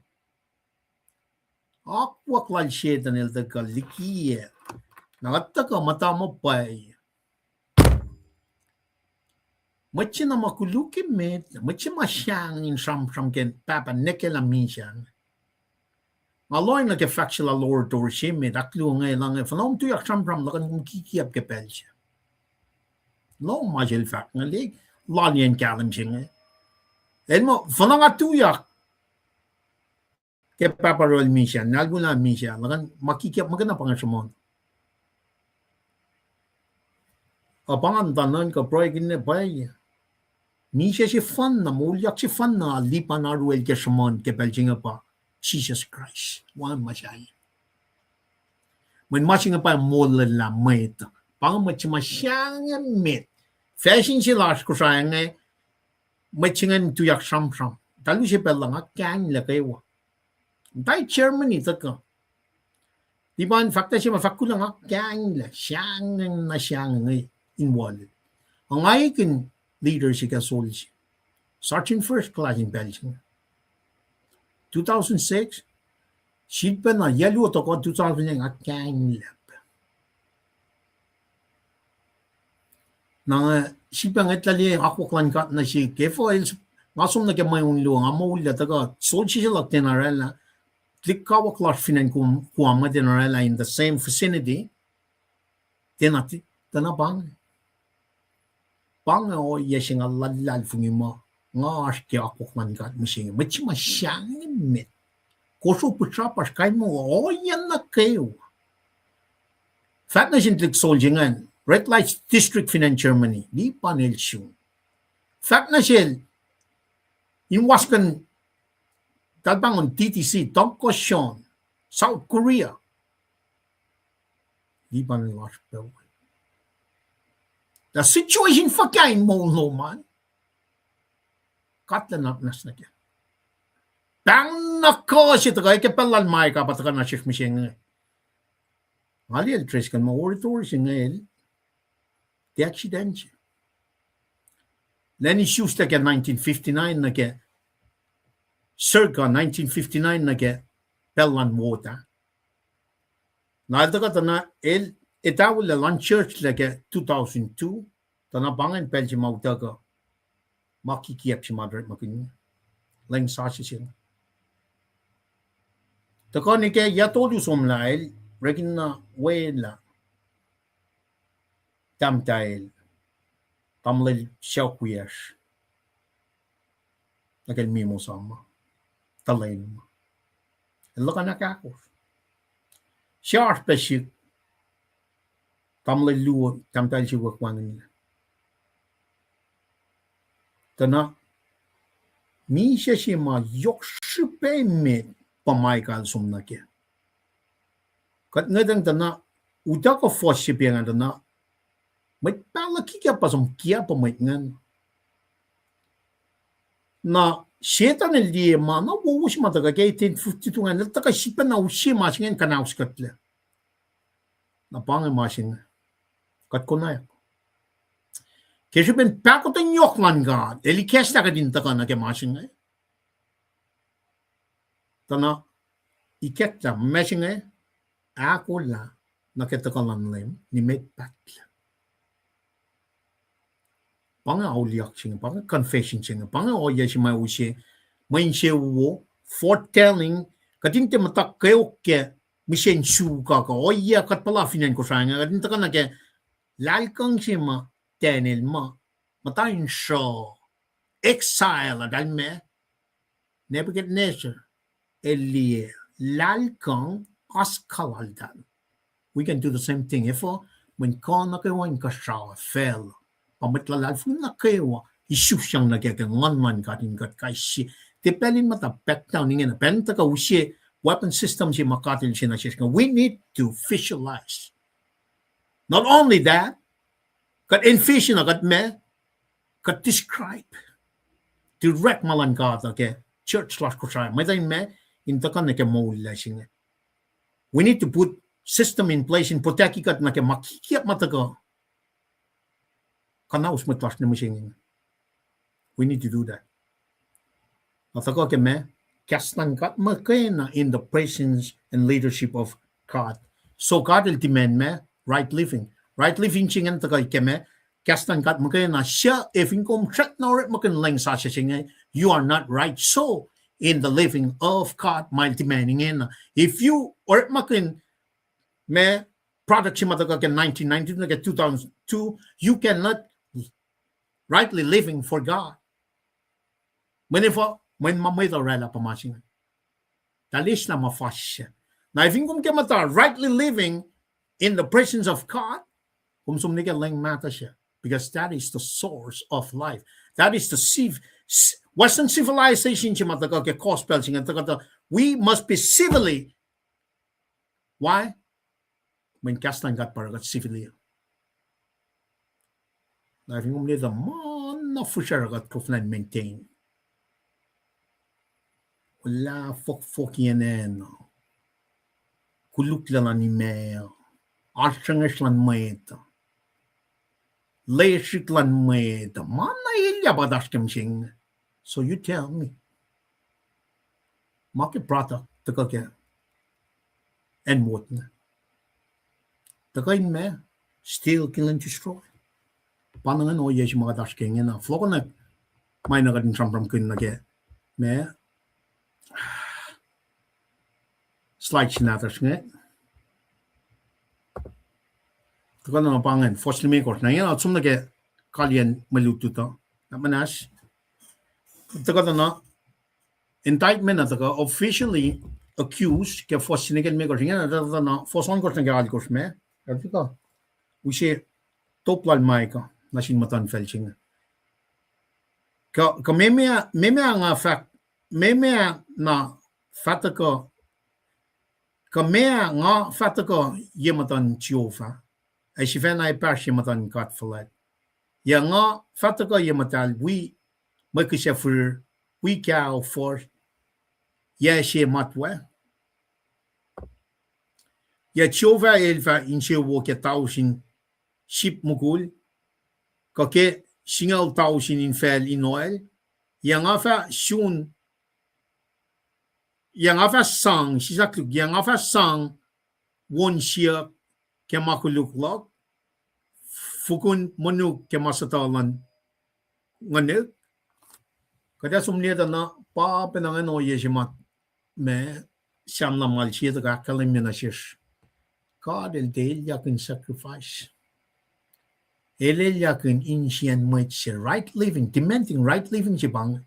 Aqua klalsyeta nil taga likiya. Nakataka mata mo pa'y. Machi na makuluki met, machi masyang in sam ken papa nekela minsan. Aloy na ke factual lord or shim met aklu ngay lang e fanom tu yak sam lakan kung kikiap ke pelcha. No majel fact nga lig lalien kalam singa. En mo fanang atu yak ke papa rol minsan, nalguna minsan, lakan makikiap magana pangasamon. Abangan tanan ka proyek ne bay. Nisha si fan na mulyak si fan na lipa na ruel ke samon ke belginga pa Jesus Christ. Wan masay. Man masinga pa mola la met. Pang masyang met. Fashion si las ko sayang eh. Machingan tuyak sam. Talu si pelang akang la kayo. Tay Germany taka. Di ba in fact si mafakulang akang la siyang na siyang eh. Involved. Ang aikin leader si Kasolji. Sergeant first class in Belgium. 2006, she'd been a yellow to go 2000 a gang lap. Na she'd been at lali ako klan kat na si kefo els ngasum na ke may unlo nga mo ulla taga solji sila tenarela trikawa class finan kuama tenarela in the same vicinity tenati tanabang bang o yesing a lalal fungima nga aske ako klan kat musing machi masyang met koso putrapas kay mo o yan na kayo fatness in tlik soljingan red light district finan Germany di panel siyo fatness in waskan talbangon TTC Dongkosyon South Korea di panel waskan. The situation for kain mo no man. Katlan up nas na kya. Bang nako siya tagay ke pelal mai ka pataka na shift machine. Ali el tres kan mo oritor singel. The accident. Lenny Schuster ke 1959 na ke circa 1959 na ke pellan water. Na daga na el etawul la lan church like 2002 tana bangan pelji mautaga makikiap si madret makin lang sashi sin takoni ke yatolu somlail rekin na wela tamtail tamlel shaukuyash nakel mimo sama talain loka nakakos sharp peshik tamle luo tamtal si wakwang nila. Tana mi siya si ma yok sipe met pamaykal sumna kya. Kat ngadang tana uta ko fos si piya nga tana may palaki kya pasong kya pamaytngan. Na siya tanil diya ma na wuwus mataga kaya 1852 nga niltaka siya na usi masingan kanaus katla. na pang machine kat ko na kesu ben pa ko ten yok lan ga eli kesta ka din ta na ke machine tana iketta machine a ko la na ke ta lan lem ni met pat pang au liak ching pang confession ching pang o ye shi mai u she mein she wo foretelling kadin te mata ke o ke mission shu ka o ye kat pala finan ko sang kadin ta na ke lal kang shi ma tenel ma mata in show exile dal me Nebuchadnezzar elie lal kang as kalaldan we can do the same thing if when kon na ke wan ka sha fell pamatla lal fu na ke wa isu siyang na ke ngon man ka din kat kai shi te pelin mata back down ngena pen ta ka ushe weapon system si makatil si na siya we need to visualize not only that kat envision kat me kat describe direct malan ka ta ke church slash ko sa may tayo me in ta kan na ke mo la singa we need to put system in place in protect kat na ke makikiap mata ko kana us matlas na machine we need to do that mata ko ke me kastan kat makena in the presence and leadership of God so God will demand me right living chingan ta ke me kastan kat makena siya if inkom chat na ret makan lang sa siya you are not right so in the living of God my demanding in if you or makan me product si mata ka 1990 na 2002 you cannot rightly living for God when mamay da rela pamasin talis na mafasya na if inkum ke mata rightly living in the presence of God kung sumni ka lang mata siya because that is the source of life that is the Western civilization si mata ka ke gospel singa we must be civilly why when kastan gat para gat civilly na if inkum nila man na fushara gat kufnan maintain wala fok yan kuluk lan ni me archangas lan maeta leishit lan maeta mana ilya badashkem sing so you tell me market product taka ke and what taka in me steal kill and destroy panangan o yes mga dashking na floko na may nagadin from kun na ke me slide sinatas nga taka na pangan first me course na yan at sum na ke kalyan maluto to manas taka na indictment na taka officially accused ke first sinigan me course yan na first one course na ke course me taka we say top line Micah na sin matan felching ka memea nga fact memea na fataka kamea nga fataka yematan chiofa ai si fen ai par yematan kat flat ya nga fataka yematal we makisha for we cow for ya she matwa ya chova elfa in she wo ke tausin ship mugul ka ke singal tausin in fel in oil ya nga fa shun yang afa sang sisakluk yang afa sang won shia ke makuluk lok fukun manuk ke masatalan ngane kada sumne da na pa penangan o yeshimat me sham na mal shia da kalim na shish God el del yakin sacrifice el yakin inshian might right living demanding right living jibang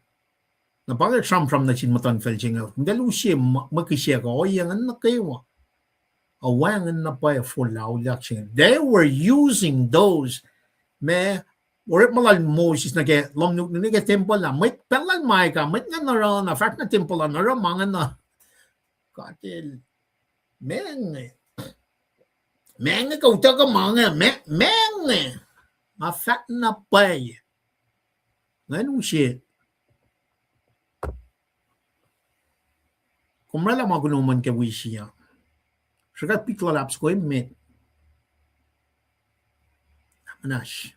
na bagay from na chin matan felching ngalu she makishe ko yang na kayo awang na pa for lao lakshin they were using those me or malal Moses na ke lomnuk ni ke temple la met pelal mai ka met nga na fact na temple na mangan na katil meng ka uta ka mga meng ma fact na pa ngalu she kumrala magunuman ke wishiya. Saka pikla laps ko met. Anash.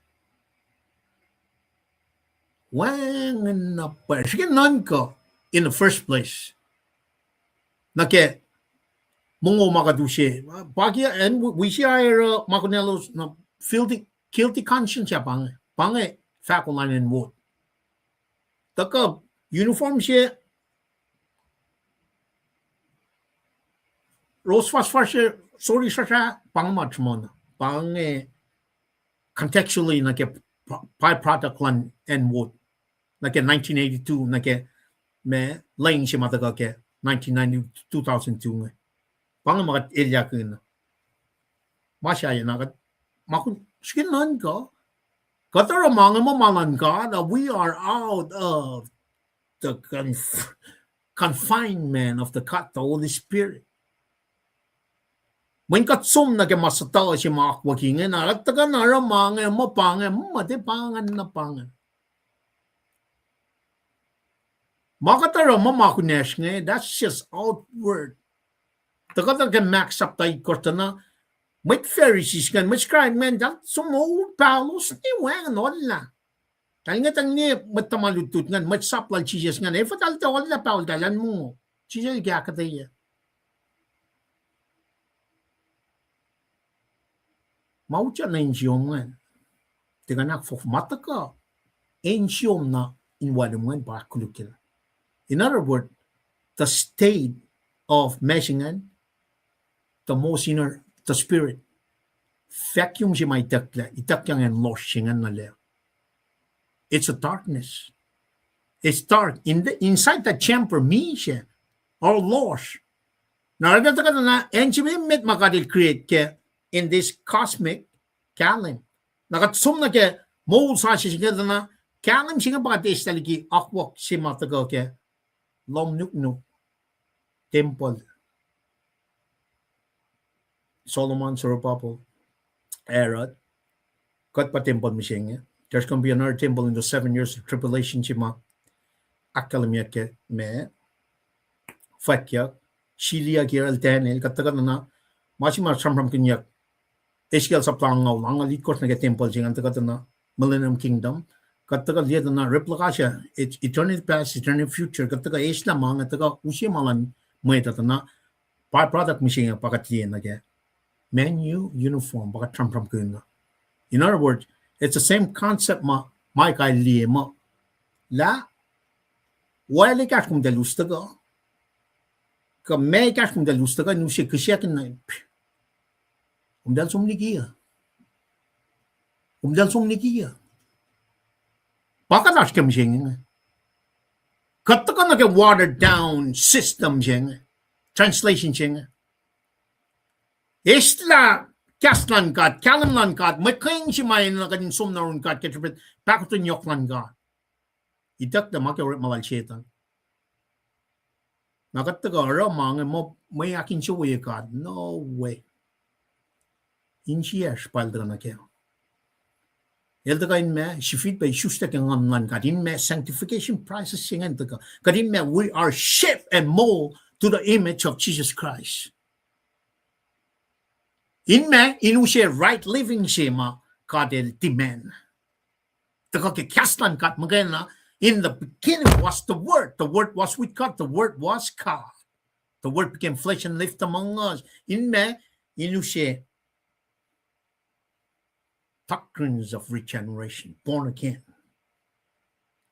Wang na pa. Sige non ko in the first place. Nake mungo makadushi. Pagi and we see our makunelos na guilty conscience ya pange. Pange fakulan and wood. Taka uniform siya Rose Fast sorry siya pang much mo na. Pange contextually nake byproduct lan and wood. Nake 1982 nake me laying siya mataga ke 1990 2002 nga. Pange makat ilya ko na. Masya yan nakat makun skinan ko. Katara mga mamalan ka that we are out of the confinement of the Holy Spirit. When katsum na ke masataw si mga kwakingin na taga na mga mapangan matipangan na pangan. Makatara mamakunesh nga that's just outward. Taga ke max up tayo kortana may Pharisees kan may scribe man that sumo Paulos ni wang wala. Kaya nga ni matamalutut ngan may saplal Jesus ngan fatal ta wala Paul dalan mo. Jesus kaya kataya. Maucha na insyom ngan. Tiga nak fof mataka. Insyom na inwadam ngan ba kulukil. In other words, the state of messingan, the most inner the spirit. Vacuum si may itaklang and lost singan na leo. It's a darkness. It's dark. Inside the chamber, me siya, or lost. Naragata ka na, and si met makadil create ke in this cosmic kalim. Nakatsum na ke, mo sa siya na, kalim siya ba katis taliki, akwak si matagal ke, lom nuk temple. Solomon Zerubbabel Herod got pa temple mishinga. There's going to be another temple in the 7 years of tribulation chima akalamya ke me fakya Shilia Giral Daniel katagan na masima samram kinyak Ezekiel sa plangaw lang alikos na ke temple jingan tagatan na Millennium Kingdom kataga liya na replica siya it's eternity past eternity future kataga Islam ang kataga usya malan may tatana byproduct mishinga pakatiyan na ke menu uniform baka tram kuna. In other words, it's the same concept my kay lima. La wala ka kung dalustaga. Ka may ka kung dalustaga no siya kasyakin na. Umdal sumnigiya. Baka nas kam siya. Kataka na ke watered down system siya. Translation siya. Isla kaslan kat, kalamlan kat, may kayang si mayan na kanin sumnarun kat, katrapit, pakutun yoklan kat. Idak na makiurit malal syetan. Nakataga, mga may akin siya way kat. No way. Insiya, spalda na kaya. Eldaga in me, shifit by shustak ang amlan kat, in me sanctification process singan taga. Kat in me, we are shaped and mold to the image of Jesus Christ. In me, inusya right living siya kadel timen. Taka kikaslan kat magana, in the beginning was the Word was with God, the Word was God. The Word became flesh and lived among us. In me, inusya doctrines of regeneration, born again.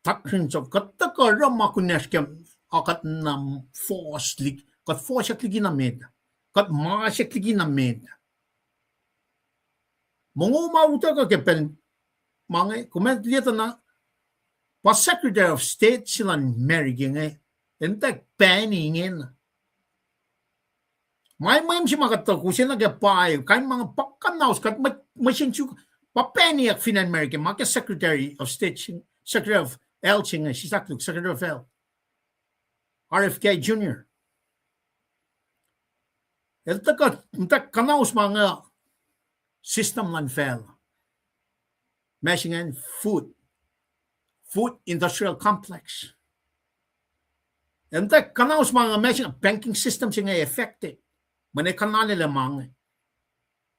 Doctrines of kataka ramakuneskem akat nam force kat force at liginamed, kat masyak liginamed. Mga umauta ka kepen mga kument lihat na pa Secretary of State silang Mary gingay entek paningin may si makataw ko sila nagapay kain mga pakanaus kat masin chu pa paniak finan American mga Secretary of State Secretary of L chingay si Sakluk Secretary of L RFK Jr. entek kanaus mga system lan fell. Michigan food industrial complex. And that kanaus mga Michigan banking system siya affected. Mane kanal nila mga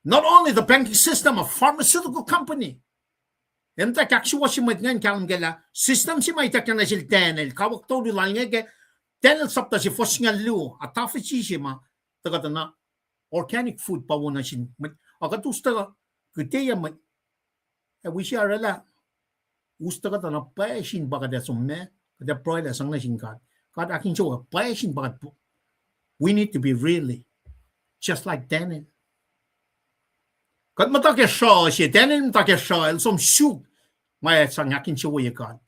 Not only the banking system, a pharmaceutical company. Enta kaksuwa si mat ngan kalam gala system si may takyan na sil tenel kawak to di lang nga tenel sapta si fos nga lu atafi si ma taga na organic food pa wona sin akatusta kuteya mat wishi arala usta ka na passion baka da summe kada proida sang na sin kad akin so passion baka we need to be really just like tenel kad mata ke sho si tenel mata ke sho el som shewed may sang akin siya way God.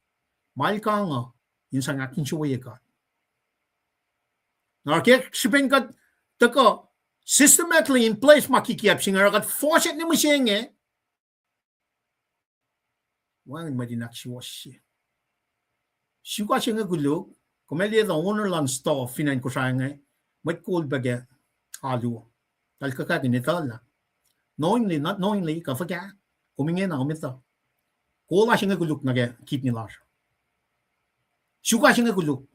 Mahal ka nga, yun sang akin siya way God. Nakakaya, sipin ka, tako, systematically in place makikiyap siya nga, kat force it ni mo siya nga, wang madinak siya siya. Siya ka siya nga gulog, kumali the owner lang store, finan ko siya nga, may cold bagay, halo. Dahil kakaginito na. Knowingly, not knowingly, kafagya, kumingin na kumito. Kola siya nga gulok na kit nila siya. Suka siya nga gulok.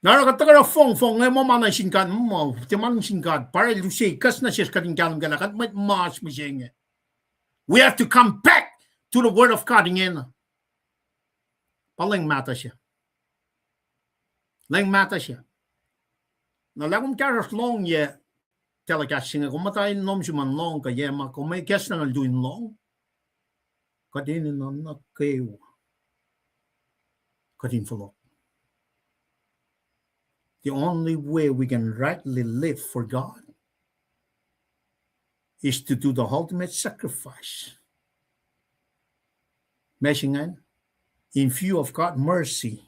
Narakataga na fong nga mamana singkat mo, timan singkat, para lusay, kas na siya kating kalang galakat, may mas mo siya nga. We have to come back to the word of God nga. Palang mata siya. Lang mata siya. Nalagong karas long ye, telekas singa kung matayin nom si man long kaya ma kung may kes na nalduin long kadin na nakayo kadin follow. The only way we can rightly live for God is to do the ultimate sacrifice. Messingan, in view of God's mercy,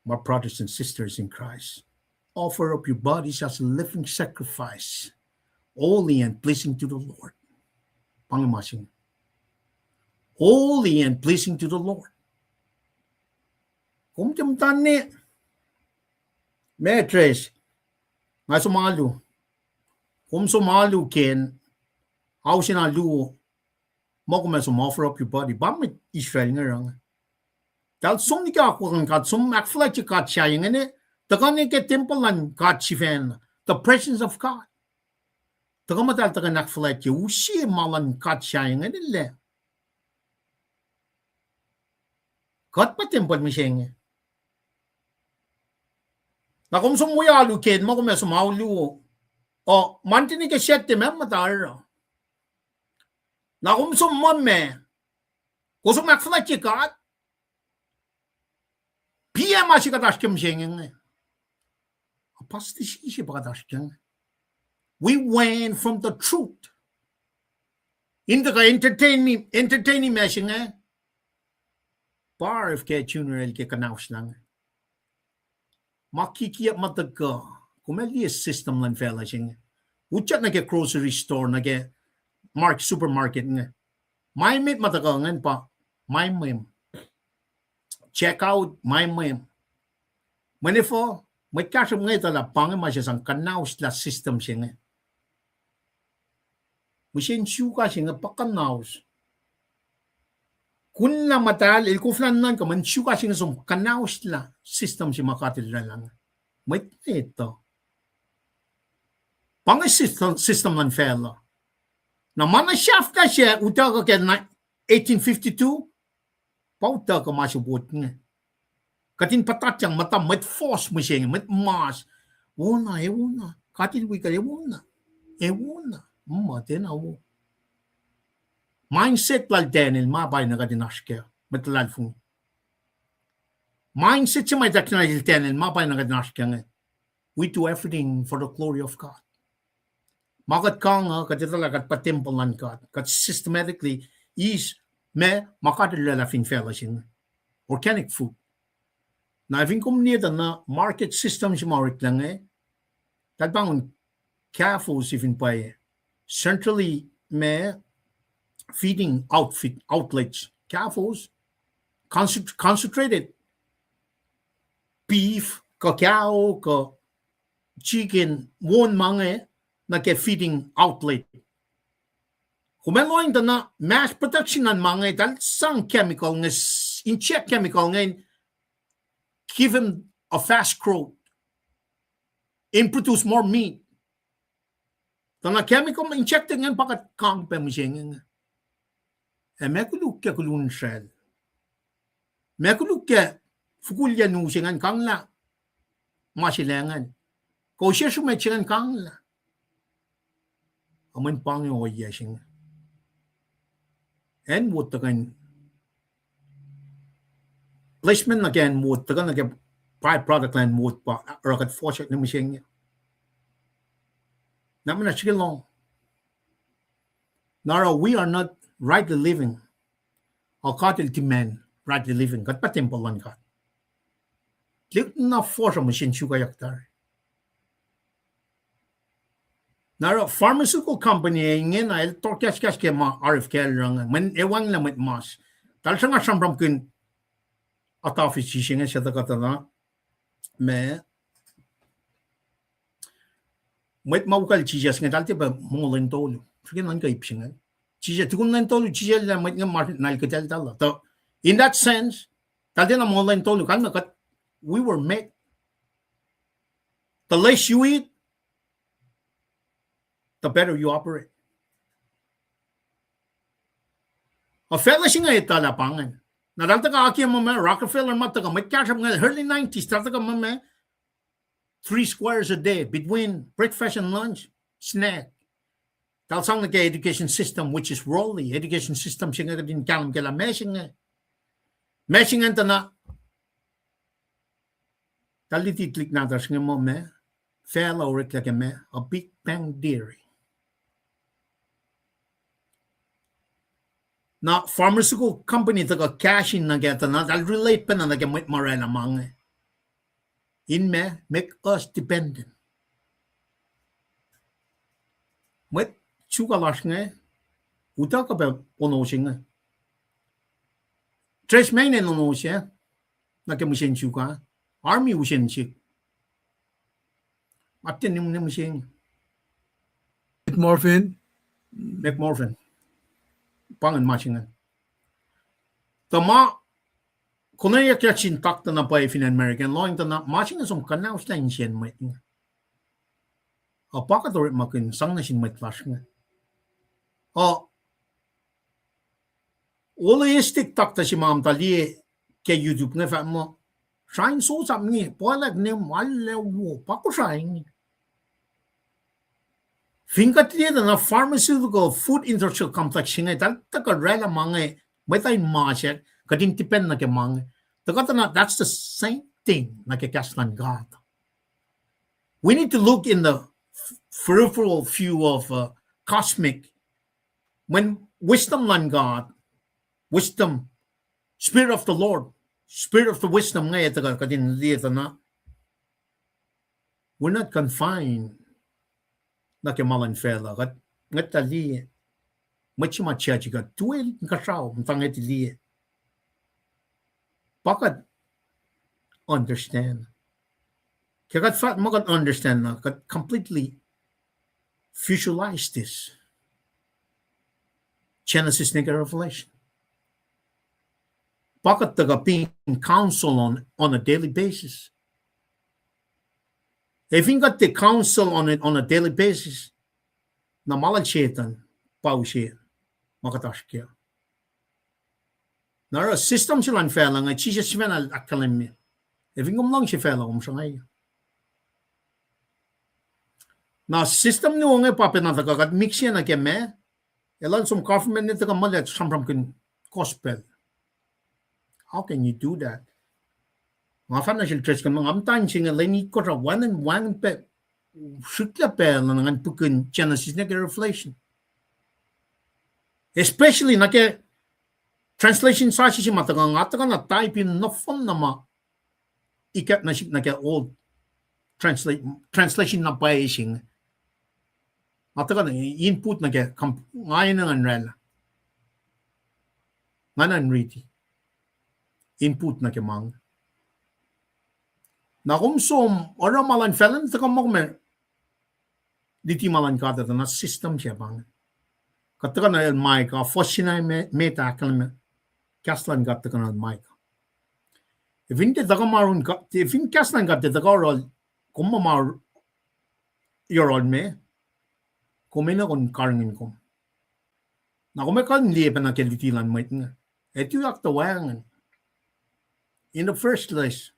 my brothers and sisters in Christ, offer up your bodies as a living sacrifice, holy and pleasing to the Lord. Pangamasing. Holy and pleasing to the Lord. Kung timtan ni, metres, nga sumalo. Kung sumalo ken, aw sinalu, mo kung offer up your body. Ba may Israel nga rang. Dahil sum ni ka ako kang kat, sum akfla si kat siya yung nga Takan ni ke temple lan God chifen, the presence of God. Takan matal takan nakflat ye ushi malan God siya nga nila. God pa temple mi siya nga. Na kung sumuya alu ken mo kung sumaulu o mantini ke siyete men matar. Na kung sumumme kung sumakflat ye God piya masih katash kem siya nga. We went from the truth into the entertaining meshing bar if ke tuner el ke kanaus lang makikiyap mataga kumeli system lan fela sing uchat na ke grocery store na ke supermarket nga my mit mataga ngan pa my mem check out my mem manifo may kasam nga ito la pangin masya sang kanaus la system siya nga. Masin suka siya nga pakanaus. Kung na matal, ilkuflan nan ka man suka siya nga sang kanaus la system siya makatil na lang. May ito. Pangin system ng fella. Na mana shaft ka siya, uta ka kaya 1852, pauta ka masyubot nga. Katin patat yang mata met force mo siya met mas wona katin wi ka wona mate na wo mindset lal denel mabay na kadinaske met lal fu mindset siya may dakna il denel mabay na kadinaske nga we do everything for the glory of God makat kang kaditala kat patempolan God kat systematically is me makadala fin fellowship organic food. Na having kumnida na market system si Marik lang tagbangon careful even by centrally may feeding outlets careful concentrated beef cacao chicken one mga na ke feeding outlet kumeloin na mass production ng mga dahil sang chemical nga in-check chemical nga give him a fast growth. in produce more meat. Tana chemical injecting and pakat kang pemusing. E mekuluk ke kulun shell. Mekuluk ke fukulya nusingan kang la masilangan. Kau siya sumetsingan kang la. Aman pang yung oyasing. And what takan placement again wood takan again byproduct land wood pa rocket fortune na machine. Naman na sige long. Nara, we are not rightly living. Or cattle demand rightly living. Kat patimple lang ka. Lik na force machine suga yaktar. Nara, pharmaceutical company ngin ay torkas kas ke ma RFK lang. Man ewang na mit mas. Tal sa nga sambram kun at office siya siya kata na me met maukal chijas nga dalte ba mongolin tolo. Sige nan ka ipsingan. Chija tukun nan tolo chija la met nga market nal ka tala. So in that sense, dalte na mongolin tolo kan kat we were made. The less you eat, the better you operate. A fella singa itala pangan. Nadalta ka aki mama Rockefeller mata ka met cash nga early 90s tarta ka mama 3 squares a day between breakfast and lunch, snack. Talsang na education system which is rolly education system singa din kalam kala meshing nga. Meshing anta na talititlik na tas nga mama fellow rekla me a Big Bang Theory. Na pharmaceutical company taga cash in na geta na dal relate pa na nagamit marela mga in me make us dependent. Met chukalas nga uta ka ba ono singa. Tres main no no siya nagamusin chuka army usin siya. Atin ni musin Morphine. make morphine. Pangan machingan. Tama kuna ya kya chintak ta na pa in American law ta na machingan som kanaw sta insien mai. Apaka to makin sang na sin mai clash nga. Holistic tak ta si mam tali ke YouTube nga fa mo. Shine so sam ni polag ne mal wo pa ko shine. Finkat dia na pharmaceutical food industrial complex singa tal taka rela mange may tay market kading depend na ke mange taka na that's the same thing na ke kaslan God. We need to look in the peripheral view of cosmic when wisdom lan God, wisdom, spirit of the Lord, spirit of the wisdom nga taka kading dia na we're not confined na ke malan fela kat ngatali machima chachi ka tuel kasao mtanget li pakat understand kagat fat magat understand na kat completely visualize this Genesis nega Revelation pakat taga being counsel on a daily basis. If you got the counsel on it on a daily basis, na malachietan, pausiya, makatashkya. Nara system silang fela nga chisya siya na akalim. If you lang siya fela siya ngayon. Na system niyo nga papinata kagat mix yan na keme, elan som government nito ka malit samram kin gospel. How can you do that? Mga financial trades kan mga amtan singa leni ko ra one pe shutla pe nangan pukun Genesis na Revelation. Especially na ke translation sa si matagang atagan na type in no phone na ma ikat na na ke old translation na pa ising. Atagan input na ke ngayon ng rela. Nganan riti. Input na ke mang na kumsom ora malan felan ta kamok diti malan kata na system siya bang kata na Micah fosina meta kalme kaslan kata na Micah if inte ta kamarun ka if in kaslan kata ta karol kumamar your own me, kumina kon karngin kom. Na kumekan liye pa na kelitilan mo nga. Ito yung aktawangan. In the first place,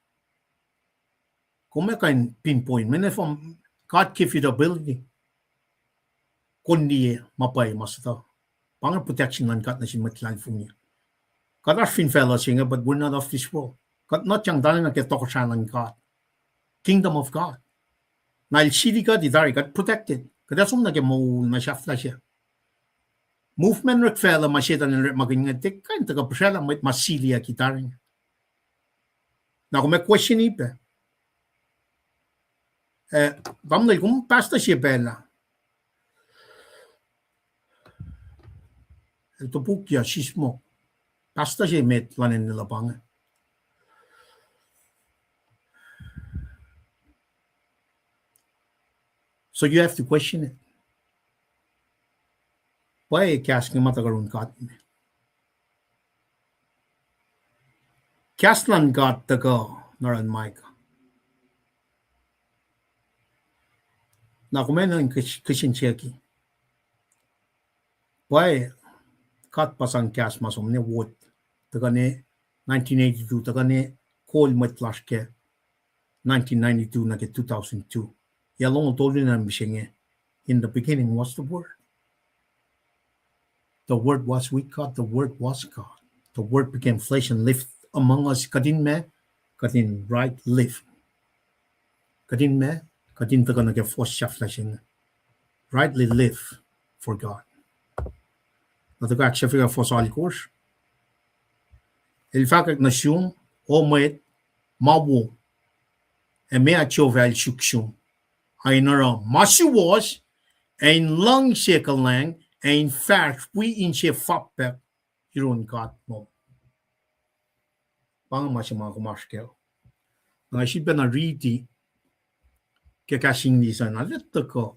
kumekan pinpoint, mene from God give you the ability. Kundi mapay masata. Pangan protection lan kat na sin matlan funya. Kat are fin fellows nga, but we're not of this world. Kat not yang dali na ketok lan God. Kingdom of God. Na il sidi ka di dari kat protected. Kada sum na ke mo na shafla siya. Movement rek fella masyeta ng magingatik kain taga persela may masilia kitaring. Na kung may question ipe. Vamnay kung pasta siya bella. Ito pukya sismo. Pasta siya met lanin nila pang. So you have to question it. Why kas nga matagarun kat me? Kaslan kat taga naran Micah. Na kumena ng kishin cheki. Why kat pasang kas masom ne wood. Taga ne 1982 taga ne coal matlash ke 1992 na ke 2002. Yalong tolin na mishinge. In the beginning was the word. The word was with God. The word was God. The word became flesh and lived among us. Kadin me, kadin right live. Kadin me, kadin taga nage force siya fleshing. Rightly live for God. Nataga siya figa force alikos. Il fakak na siyong omet mawo. E me atyo vel shukshung. Ay nara masiwas ein lang sekalang ein fast we in siya fappe yun kat mo. Pang masima kumaskel. Nga siya na riti kakasing nisa na lito ko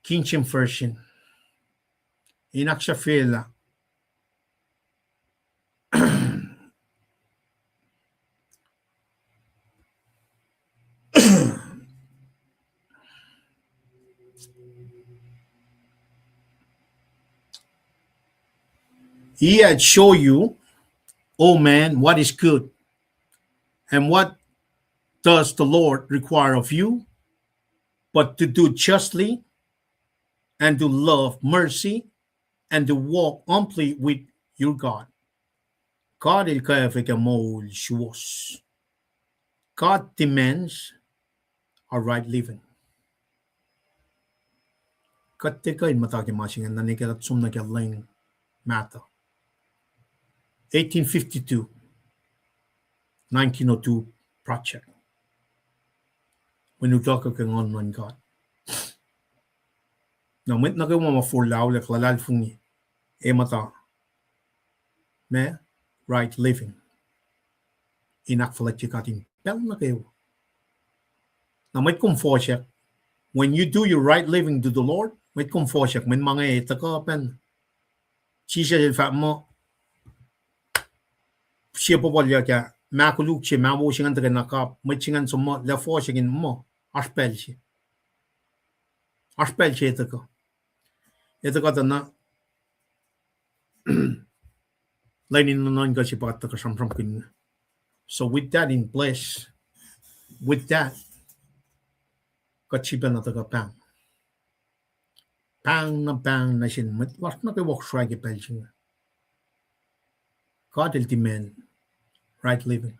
Kingdom version. Inak siya fela. He had show you, oh man, what is good, and what does the Lord require of you, but to do justly, and to love mercy, and to walk humbly with your God. God il kaya fika mo shuos. God demands a right living. Katika in mataki masingan na nikalat sum nakalang mata. 1852, 1902 project. When you talk about on God. Now, when nagawa mo mafurlaw la klalal fungi, mata, me, right living. Inakfalat chikatin, pel na kayo. Now, may comfort siya. When you do your right living to the Lord, may comfort siya. May mga itakapan. Siya ilfa mo, siya po pala kaya, makuluk siya, mawo siya nga taga nakap, may siya nga sumo, lafo siya mo, aspel siya. Aspel siya ito ko. Ito ka na, lainin na nun ka siya pakata ka samsam kin. So with that in place, with that, kachiba na taga pang. Pang na siya, mas na kayo walk strike ipel siya. God will demand right living.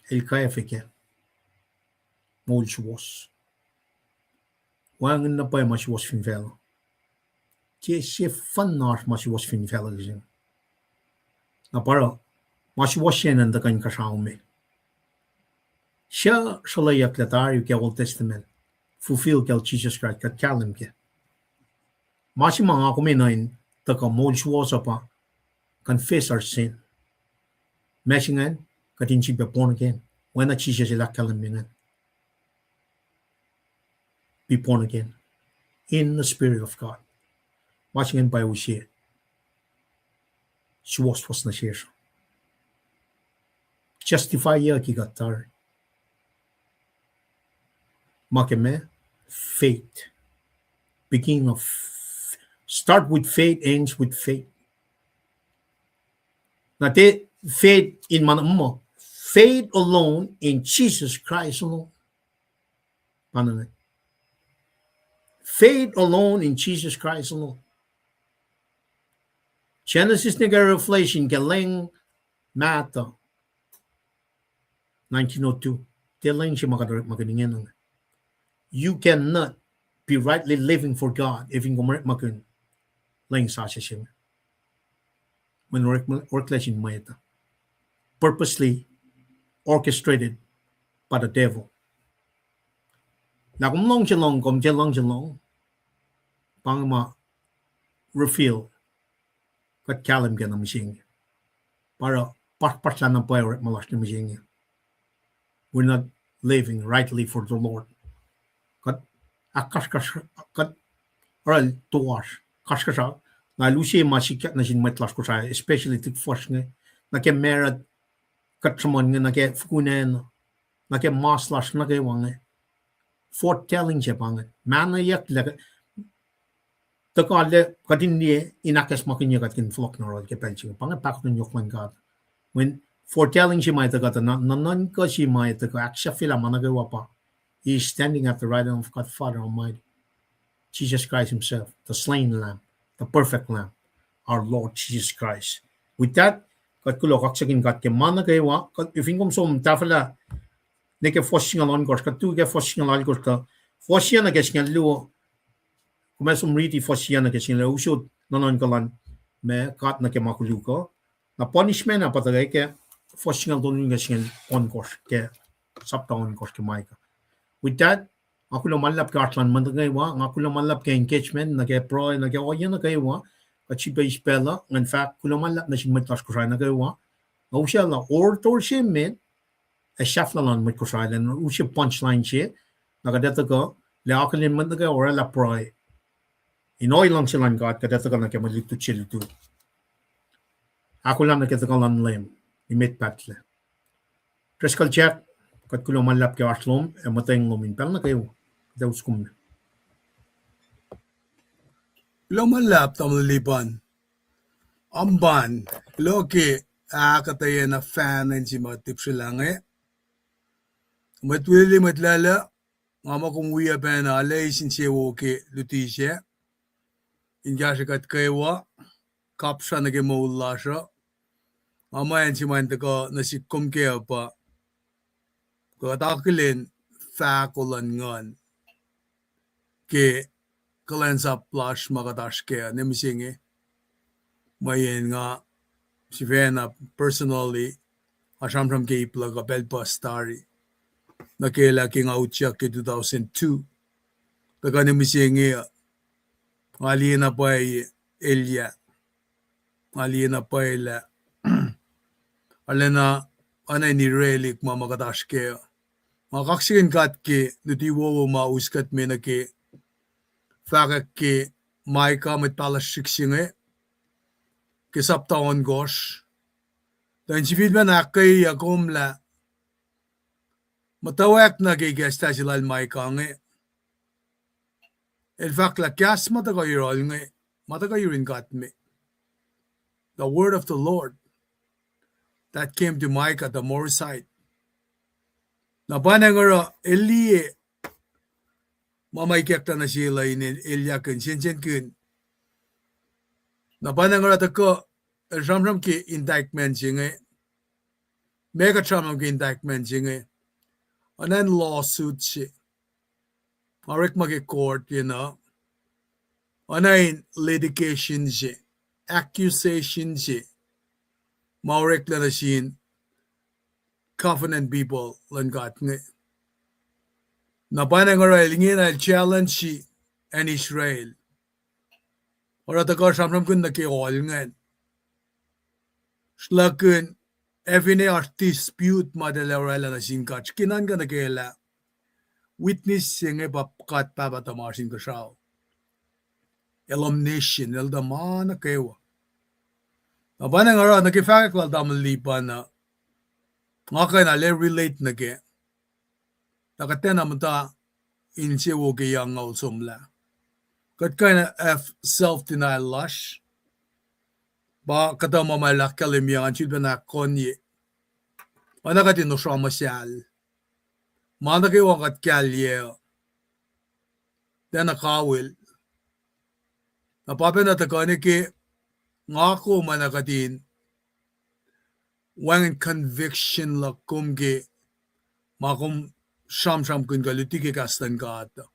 Il kaya fike. Mol shuos. Wangin na pa mas was fin fel. Che se fan nar mas was fin fel gizin. Na para mas was yen and the kan kasaume. Siya shalaya klatar yu ke Old Testament. Fulfill kel Jesus Christ kat kalim ke. Masi mga kuminain taka mol shuos apa. Confess our sin. Meshingan, katin siya born again. When that Jesus is kalim be born again in the Spirit of God. Watching by Ushia. She was na siya. Justify ya ki gatar. makeme faith. Beginning of start with faith, ends with faith. Nate faith in manamo. Faith alone in Jesus Christ alone. Paano na? Faith alone in Jesus Christ alone. Genesis nega Revelation galing mata 1902. Tilang siya makaningin. You cannot be rightly living for God if you makun lang sa siya. When workless in mayata. Purposely orchestrated by the devil. Na kung long jalong, pang ma reveal kat kalam ka ng machine. Para parpasan ng power at malas ng machine. We're not living rightly for the Lord. Kat kat oral tuwas kaskasa na lusi masikat na sin matlas ko sa especially to force nga na ke merat kat samon nga na ke fukunen na ke maslas na ke wang foretelling siya pang man na yak la takale kadin ni inakas makinya kat kin flock na rod ke pension pang pak no yok man God when foretelling siya may tagat na non ko siya may tagat aksya fila managawa pa. He is standing at the right hand of God Father Almighty. Jesus Christ himself, the slain lamb, the perfect lamb, our Lord Jesus Christ. With that, kat kulo kaksakin kat ke mana kaywa, kat ifingom som tafala ne ke foshing alon kors kat tu ke foshing alon kors ka foshia na ke singa luo kumesum riti foshia na ke singa usod nanon kalan me kat na ke makulu ko na punishment na patagay ke foshing alon ke singa on kors ke sapta on kors ke maika. With that, ako lang malap ka atlan man tagaywa, ako lang malap ka engagement, nag-pro, nag-oya na kaywa, at si ba ispela, in fact, kulang malap na si matlas ko sa nagaywa, o siya la, or to siya men, a shaf na lang mat ko sa ilan, o siya punchline siya, nakadeta ko, la ako lang man tagay, or la pro, inoy lang sila nga, at kadeta ko na kaya malito siya lito. Ako lang nakita ko lang lim, imit patle. Trescal Jack, kat kulo malap ke aslom e mateng lomin pel na kayo daus kum Lo malap tamalipan. Amban, lo ke akatayan na fan ng si matip sila nga. Matwili matlala, mama kung wiya pa na alay sin siya ke lutisya. Inga siya kat kaywa, kapsa na ke maula siya. Mama yan si manta ka nasikom kaya pa. Katakilin, fakulan ngon. Ke kalen sa plush makatash kaya nemisingi. Mayen nga si Vena personally asamsam ke ipla ka belpa stari. Nakela ki nga utya ke 2002. Taka nemisingi alina pa Elia. Alina pa ila. Alena anay ni relik mamakatash kaya. Makaksikin kat ke nutiwo mauskat me na ke fakak ke Micah met palas siksinge ke saptaon gosh dan si vidman akay yakom la matawak na ke gesta silal Micah nge in fact la kas matagayirol nge matagayirin kat me the word of the Lord that came to Micah the Morsite na panangara Elie mamaikyak na sila in Eliakin sinsin na panangara ko ramram ki indictment singe mega tramam ki indictment singe anan lawsuit si marek magi court anan litigation si accusation si marek na sin covenant people lan gat nge na panangara ilingin al challenge si and Israel ora ta ko samram kun na ke ol ngen slakun evine ar dispute madalawala na sin kat kinan ga na kela witness singe pakat pa ba tamasin ko sao elimination el da mana kewa na panangara na ke fakak wal damalipan na ngaka na le relate na ke nakatena mata in siya wo kayang sumla. Kat kind of self-denial lush. Ba kata mamalak kalimyangan chilba na konye. Ana kati no siya masyal. Mana kayo ang kat kalye. Dan nakawil. Napapin na takani ki ngako manakatin wang conviction la kumge makum sham kun galuti ke kastan kata.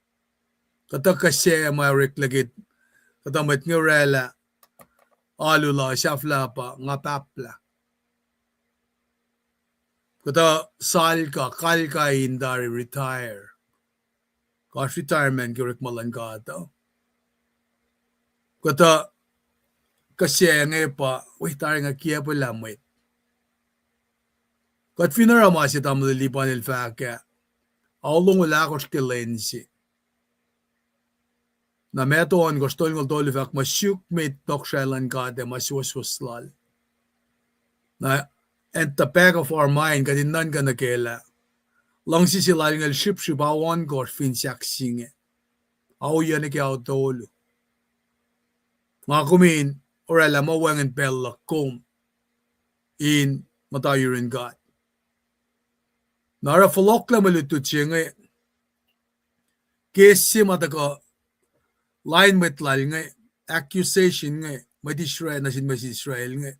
Kata kasi marik lagit. Kata mat ngurela. Alula, shafla pa, nga papla. Kata sal ka indari retire. Kas retirement kirik malan kata. Kata kasi nga pa, tari nga kia pa lamit. Kat finarama si tamlilipan ilfaka, aulong wala ko skilensi. Na metoon ko stol ngol tolifak masyuk mit tokshalan kate masyuswaslal. Na at the back of our mind kadinan ka nakela. Lang sisilal ngal ship awan ko finsak singe. Aw yan ki autolo. Nga kumin orala mawangan pella kom in matayurin God. Nara folokla malutut singe. Kesi mataka line met lal nga accusation nga madisrael na sin Israel nga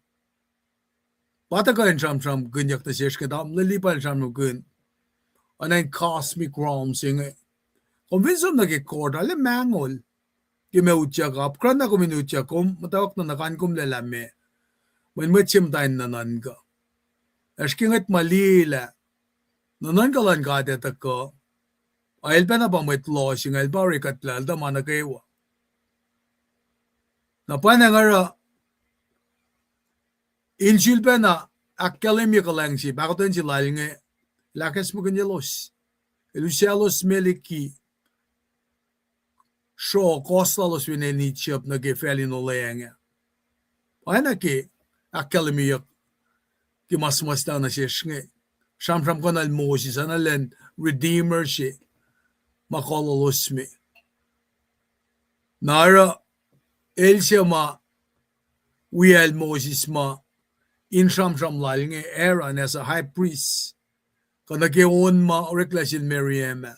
pata ka sham gunyak ta sesh ka dam lilipan sham gun anay cosmic realms nga convince na ke court ale mangol ke me utya ka apkran na kuminutya kom matawak na nakan kum lalame when matchim tain nanan ka askingat malila nanan ka lan ka ta ko ayel pa na ba met law singal ba rikatlal da manakaewa na panangara injilpa na akademia kalangsi bakotan si lalinge lakas mo ganyalos elusialos meliki show kostalos winenichip na gefeli no leanga ana ki akademia ki mas na siya sham kanal Moses analen redeemer si makololos mi nara Elsia ma wiel Moses ma in sham lalinge Aaron as a high priest. Kana geon ma oreklasil Miriam.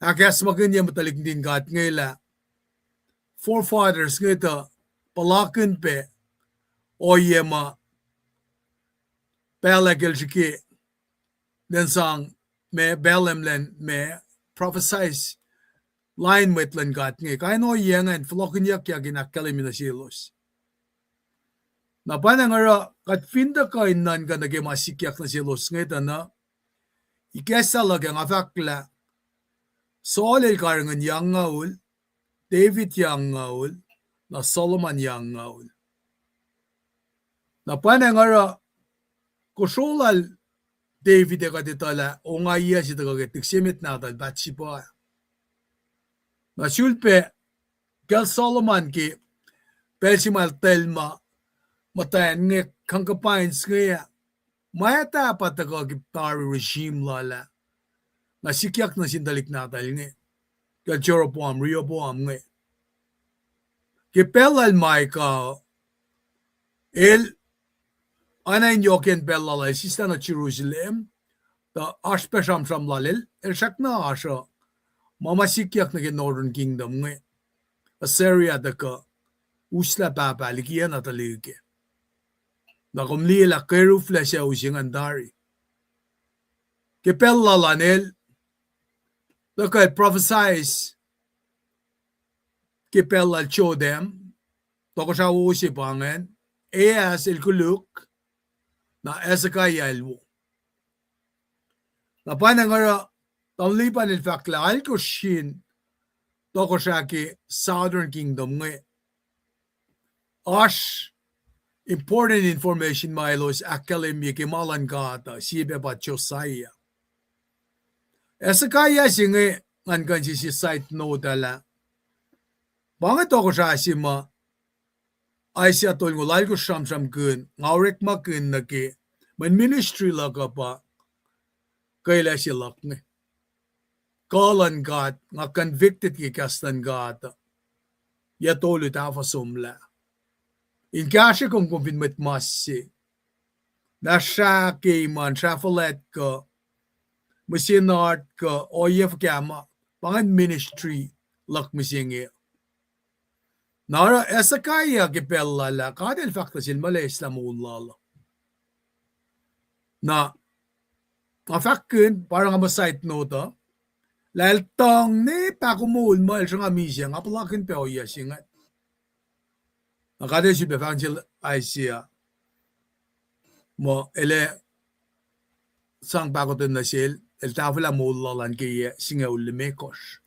Akas maganya matalik din gat ngela. Forefathers ngeta palakin pe o yema pelagel shiki then sang me belem len me prophesize line with len gat nge kaino yengan flokin yak ginakalim na silos na panangara kat finda ka inan ka nage masikyak na silos ngeta na ikesa lagang afakla Saul el karangan yang ngaul David yang ngaul na Solomon yang ngaul na panangara kusolal David ka ditala o nga iya si tagagetik simit natal Bathsheba na sulpe kel Solomon ki pelsimal telma matayan nge kangkapain skaya mayata pataka giptari regime lala na sikyak na sindalik natal nge kel Jeroboam Rehoboam nge ki pelal Micah el anayin yoken pellalay sista na Jerusalem ta ashpesham lalil el shakna asha Mama sikyak na Northern Kingdom nga. Assyria da ka. Usla papalikia na talige. Na kumlila kerufla siya using andari. Kipella lanel. Da ka prophesize. Kipella chodem. Da ko siya usipangan. Eas el kuluk. Na esakaya elwo. Na panangara Tamlipan in fact laal ko shin toko siya ki Southern Kingdom nga. Ash important information mailos akademia ki malan kata sibe pa Josiah. Esa kaya si nga ngan si site note ala. Banga toko siya si ma ay siya tol ngulal ko sham kun ngawrek makun na ki man ministry la ka pa kaila si lak nga. kalan gat nga convicted ki kastan gat ya tolu ta fa somla in kashe kung kumpin met massi na sha ke man travelet ko masinart ko oyef kama pangan ministry lak misingi nara esakaya ki pellala kadel fakta silmale islamullah na mafakin parang nga site note Lal tong ni pa kumul mo el nga misya nga palakin pe oya singa. Nakade si befangil ay siya mo ele sang bagotin na sil el tafla mo lalan kaya singa ulimekos.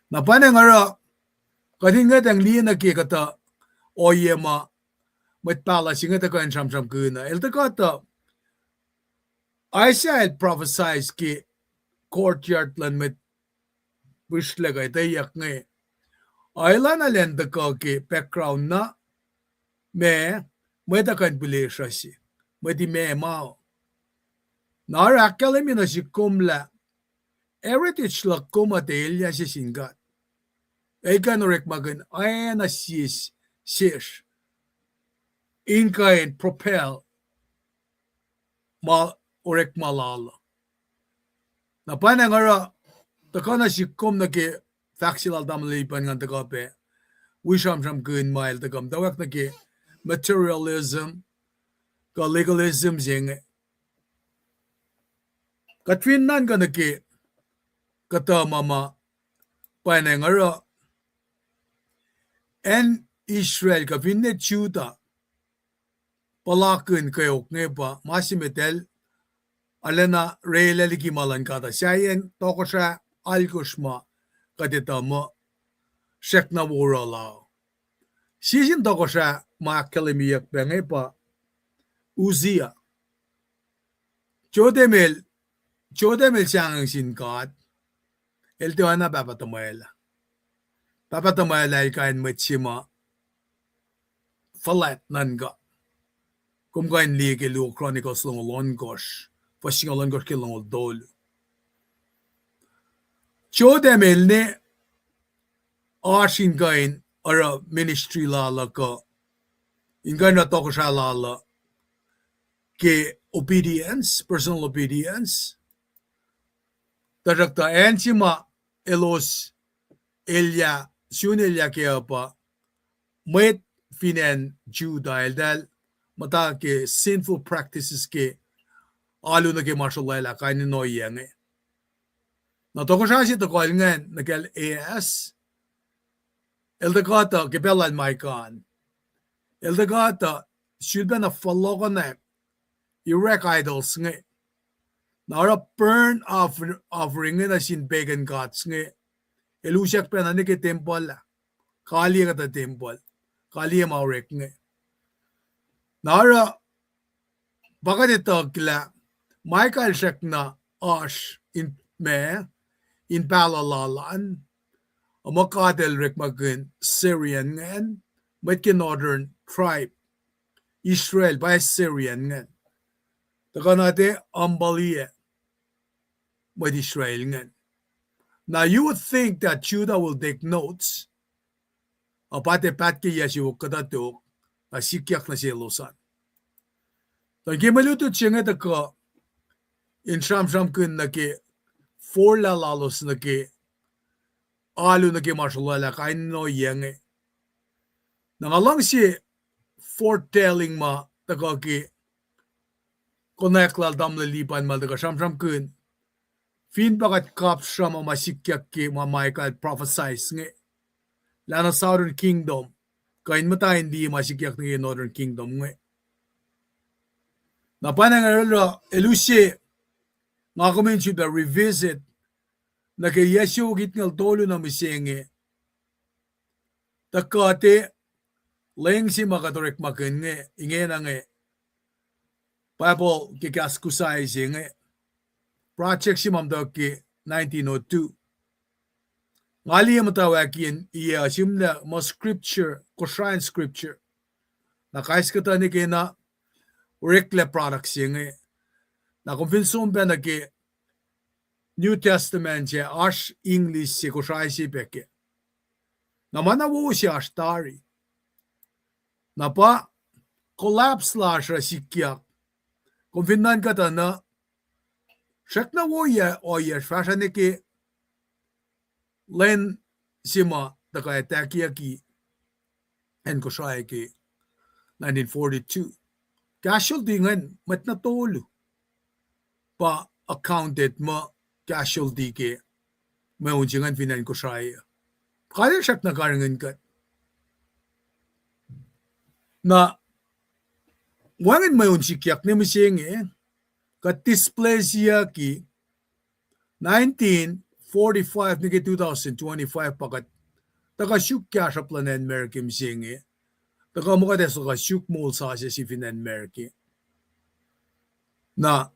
Na panengara kadinga tang liya na kikata oya ma mat pala singa ta kan sam kuna el ta kata ay siya el prophesize ki courtyard lan met wishlagay tayak ngay Aylan alenda ka ki background na me da kan bile shasi me di me mao nara kalemi na si kumla heritage la kuma delia si singat ay kan rek magan ay na sis inkain propel ma orek malala na panangara takana si kum na ki factual damlipan ngan takape wisham sham kun mail takam tawak na ki materialism ka legalism zing katwin nan ka na ki kata mama panangara en Israel ka finne chuta palakun kayok ngepa masimetel alena reeleliki malan kata sayen toko sa alkusma katita mo shek na wura lao sisin toko sa makalimiyak pengepa uzia chodemel siyang sinkat el tiwana papatamayla ikain matsima falat nanga kumkain liike luo chronicles long longosh fasing longosh kilong dol chodemel ne ashin kain ara ministry lala ka ingan na toko sa lala ke obedience personal obedience tarakta ensima elos Elia Sunelia kaya pa may finan Jew dahil mata ke sinful practices ke alo na ke martial law kain no yang na to ko siya si to ko ngan nagel AS el de gata ke belan my kan el de gata should be na follow na erect idols nga na ra burn offering na sin pagan gods nga elusyak pa na ni ke temple kali ka ta temple kali maurek nga nara baka dito kila Michael shek na ash in palalalan amakadel rek magin Syrian ngan but ke northern tribe Israel by Syrian ngan takanate humbly with Israel ngan. Now you would think that Judah will take notes about the patke Yeshu kadatok na sikyak na silusan. Nagkimaluto siya nga ka in sham kun na ki for lalalos na ki alo na ki marshallala kain no yang nangalang si foretelling ma taka ki connect lal damla lipan mal taka sham kun fin bagat kap sham o masikyak ki ma Michael prophesize nga lana Southern Kingdom kain mata hindi masikyak na Northern Kingdom nga na panangalo elusi nga kumin should revisit na kay Yeshu gitngal tolo na misenge takate leng si makatorek makin nga inge na nga Bible kikaskusay si nga project si mamdaw ki 1902 ngali matawakin iya simla mo scripture ko shrine scripture na kais kata ni kina rekle products si nga na convince ba na ki New Testament je ash English si kushai si peke. Na mana wo si ash tari. Na pa collapse la siya sikyak. Kung finan ka ta na shak na wo ya o ya fashion ki len sima da kaya takia ki en kushai ki 1942. Casualty ngan mat na tolo. Pa accounted mo casualty ke may unjingan finan kushai. Kaya shak na karangan ka. Na wangin may unsikyak ni mising ka-display siya ki 1945 ni 2025 pakat taga-syuk kya sa planen Merki mising taga-muka deso ka-syuk mul sa siya si finan Merki. Na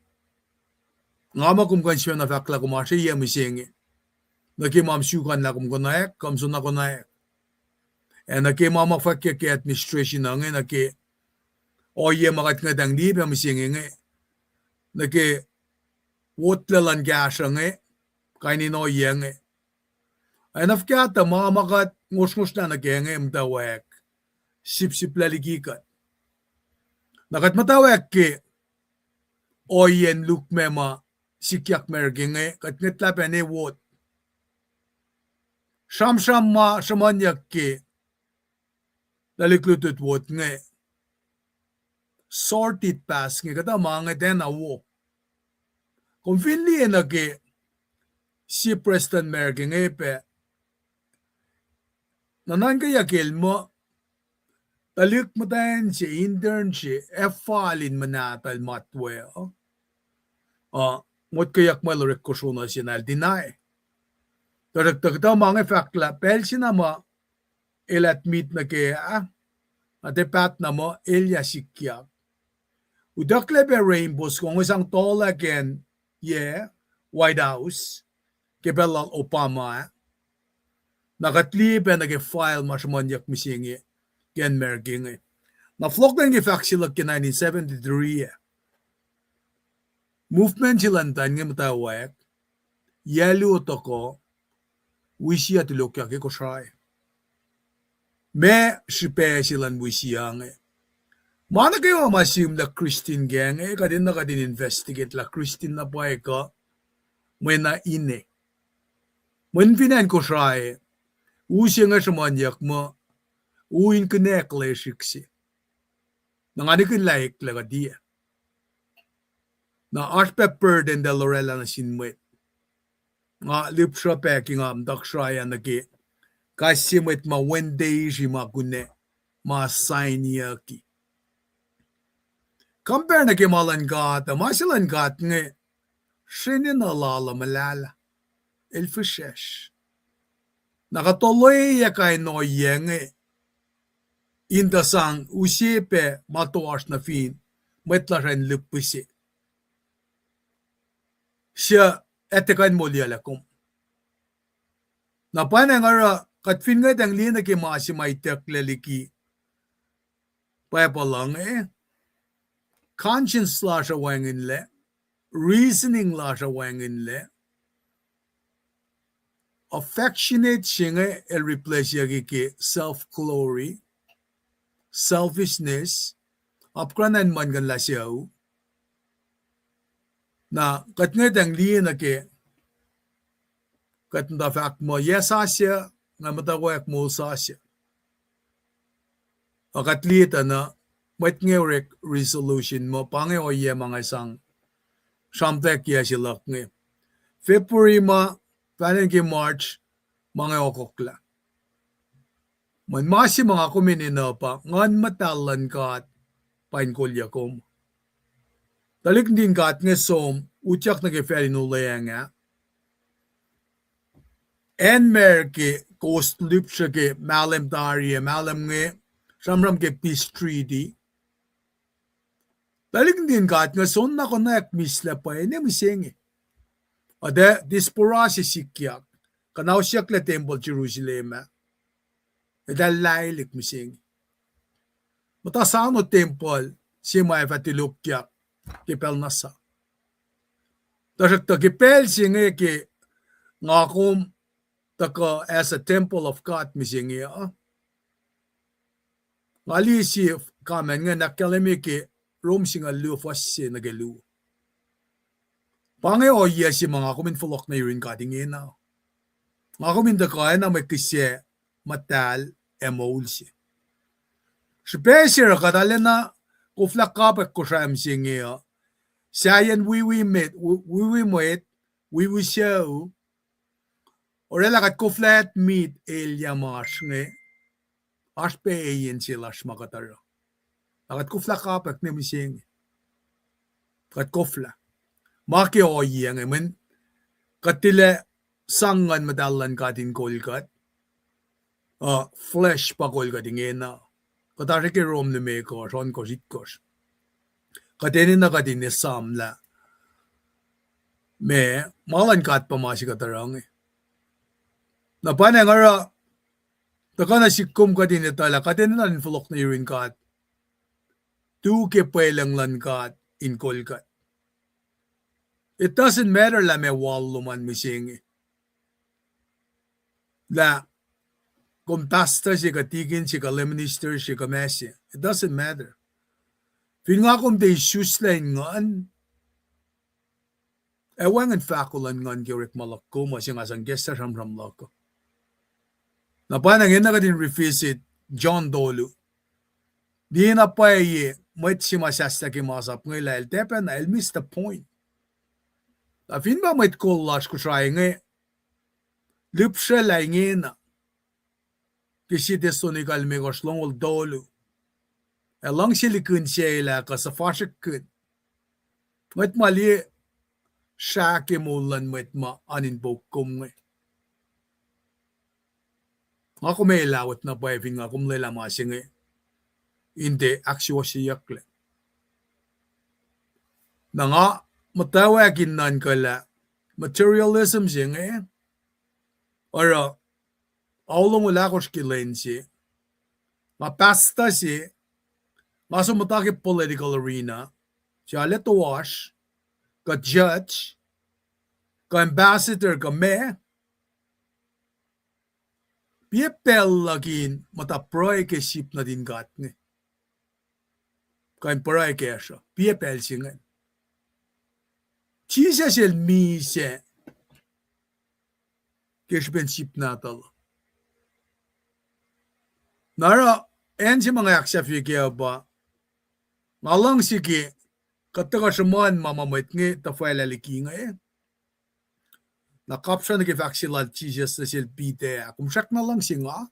nga makumkansyon na fakla kumasya iya mising nakimam syukan na kumkunayak, kamsun na kunayak. Nakimam fakya ki administration na nga o iya makat nga dang di pa mising naki wotlalan gasha kainin o iya ay nafkyata mga makat ngus-ngus na mtawak sip-sip laligikat nakat matawak ki o iyan lukmema sikyak mergi kat ngitlapen wot sham-sham ma shamanyak ki laliklutut wot sorted pass kata mga den awo. Kung finli si Preston Merki pe nanan kaya kilmo talik mo tayo si intern si falin manatal matwe mot kayak malurek ko suna sinal dinay. Taragtagta mga fakla pel sinama ilat meet na kaya atepat na mo ilya sikyak. Udaklebe rainbows kung isang tola ken White House kebelal Obama nakatlibe nag-file masmanyak misingi ken merking na flok ng effect sila ken 1973 movement silan tan ng matawak yellow toko wisya tilokya ke koshay me shipe silan wisya mana kayo masim na Christian gang kadin na kadin investigate la Christian na pa ka may na ine mun finan ko siya usiya nga samanyak mo uin connect le shiksi nanganikin like laga dia na Archpepper den de Lorella na sinwit nga lipsha packing dakshraya na ki kasimit ma Wednesday si ma kune ma sign niya ki compare na kimalan gata masilan gat shinin alala malala elfishesh nakatuloy kay no indasang usipe matuas na fin metlaran lupisi siya etekan mo lialakom na panangara katfin nga dang lina ki masimay tekleliki papalang conscience la siya wangin le reasoning la siya wangin le affectionate siya el replace yagi ki self-glory selfishness apkranan man gan la siya na katngedang liyan ke katnda fact mo yesasya nga matawak mo sasya akatlita na matngerek resolution mo pange o ye mga isang samtek ya silak February ma panen ki March mga okokla man masi mga kuminina pa ngan matalan ka pain kolyakom talik din kat som utyak na geferi nulaya nga en merke coast lipsha ke malam darya malam samram ke peace treaty talik din kat son na konak misla pa misenge ade dispora si sikyak kanaw siyak le temple Jerusalem edalay lik misenge matasano temple si may fatilukyak kipel nasa Tasak takipel singe ki ngakum taka as a temple of God misingi ngali si kamen nga nakalemi ki rom singa lu fasi nagelu. Pange o si mga kumin fulok na yurin katingin na. Mga kumin dakaya na may kisye matal emol si. Spesir kadali na kuflak kapag ko siya msingi sayan we show orela kat kuflat meet elya mas nge aspe eyen sila smakataro. Kat kuflak kapag na msingi. Kat kufla. Maki o yang men katile sangan madalan katin kolkat flesh pa kolkat ingena katari ke rom ne me ko ron ko sitkos kateni na katin ne samla me malan kat pa masi katarang na panangara takana sikum katin ne tala kateni na fulok na irin kat tu ke pelang lan kat in kolkat. It doesn't matter la me walluman misingi. La kung pastor siya katigin, siya ka-minister, siya ka-messi. It doesn't matter. Fin nga kung de Jesus lang ngan, ewan ang fakulan ngan kirik malako, masya nga sang gesta ramram lako. Napanang yun na ka din revisit John Dolu. Di na pa may si masasta ki masap ngay la eltepen na, I'll miss the point. Fin ba may kulas ko siya ngay, lupsya lang yun na, kisi testonikal me goslong ol dolu. Elang silikun siya ila kasafasyak kun. Mat mali siya kimulan mat maanin bokum ngay. Ako may lawat na pwedeng nga kung lalamasing ngay. Hindi aksyo siyak le. Na nga matawagin nan kala materialism siya ngay. Ora Aulong wala ko skilen si. Mapasta si. Masumutaki political arena. Siya leto wash. Ka judge. Ka ambassador ka me. Piepel lagin mataproy ke ship na din gat ni. Ka improy ke siya. Piepel singan. Chisa siya mi siya. Kishpen ship na talo. Nara, si mga yaksafi kaya ba, ngalang sige, kataga siyaman mamamait nga, tafay laliki nga Nakapsya na kivaksilal Jesus na silpite, kumsyak na lang siya nga.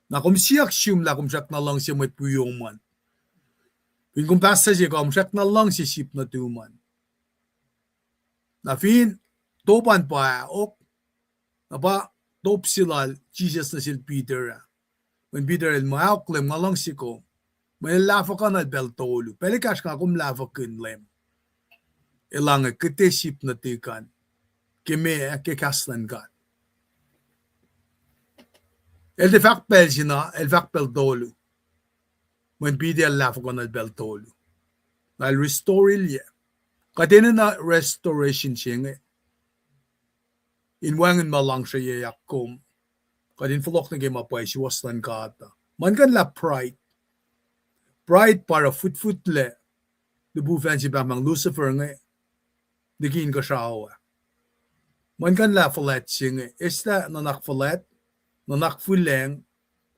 Na kumsiyak siyum la kumsyak na lang siya may puyong man. Pin kumpasa siya, kumsyak na lang siya sip na tuman. Na fin, topan pa, na ba, top silal Jesus na silpite When Peter el maauklem ngalang siko, may lafa ka na beltolu. Pelikas ka kung lafa kunlem. Ilang kitesip na tikan. Kime kikaslan ka. El defak pel sina, el fak beltolu. When Peter el lafa ka na beltolu. Dahil restore ilya. Katinin na restoration siya Inwangan malang siya yakum. Kadin fulok na game apay si waslan kata. Man kan la pride. Pride para foot le. Dubu fancy ba mang Lucifer nga. Dikin ka siya Man kan la falet siya Esta nanak falet. Nanak fuleng.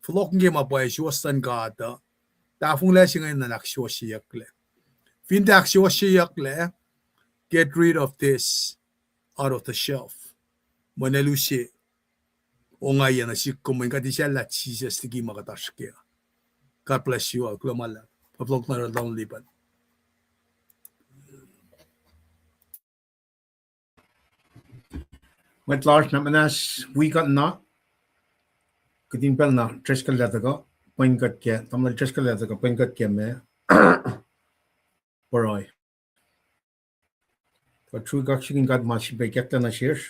Fulok na game apay si waslan kata. Tafong la siya nanak siya siyak le. Fintak siya siyak le. Get rid of this out of the shelf. Manalusi. O nga yan na si kumain ka di siya la Jesus tigi makataske. God bless you all. Kulamala. Paplok na rin lipan. Met Lars na manas wikat na. Kutimpel na treskal data ko. Poinkat kya. Tamal treskal data ko. Poinkat kya me. Poroy. True kakshigin kat mashi pe kyakta na shir.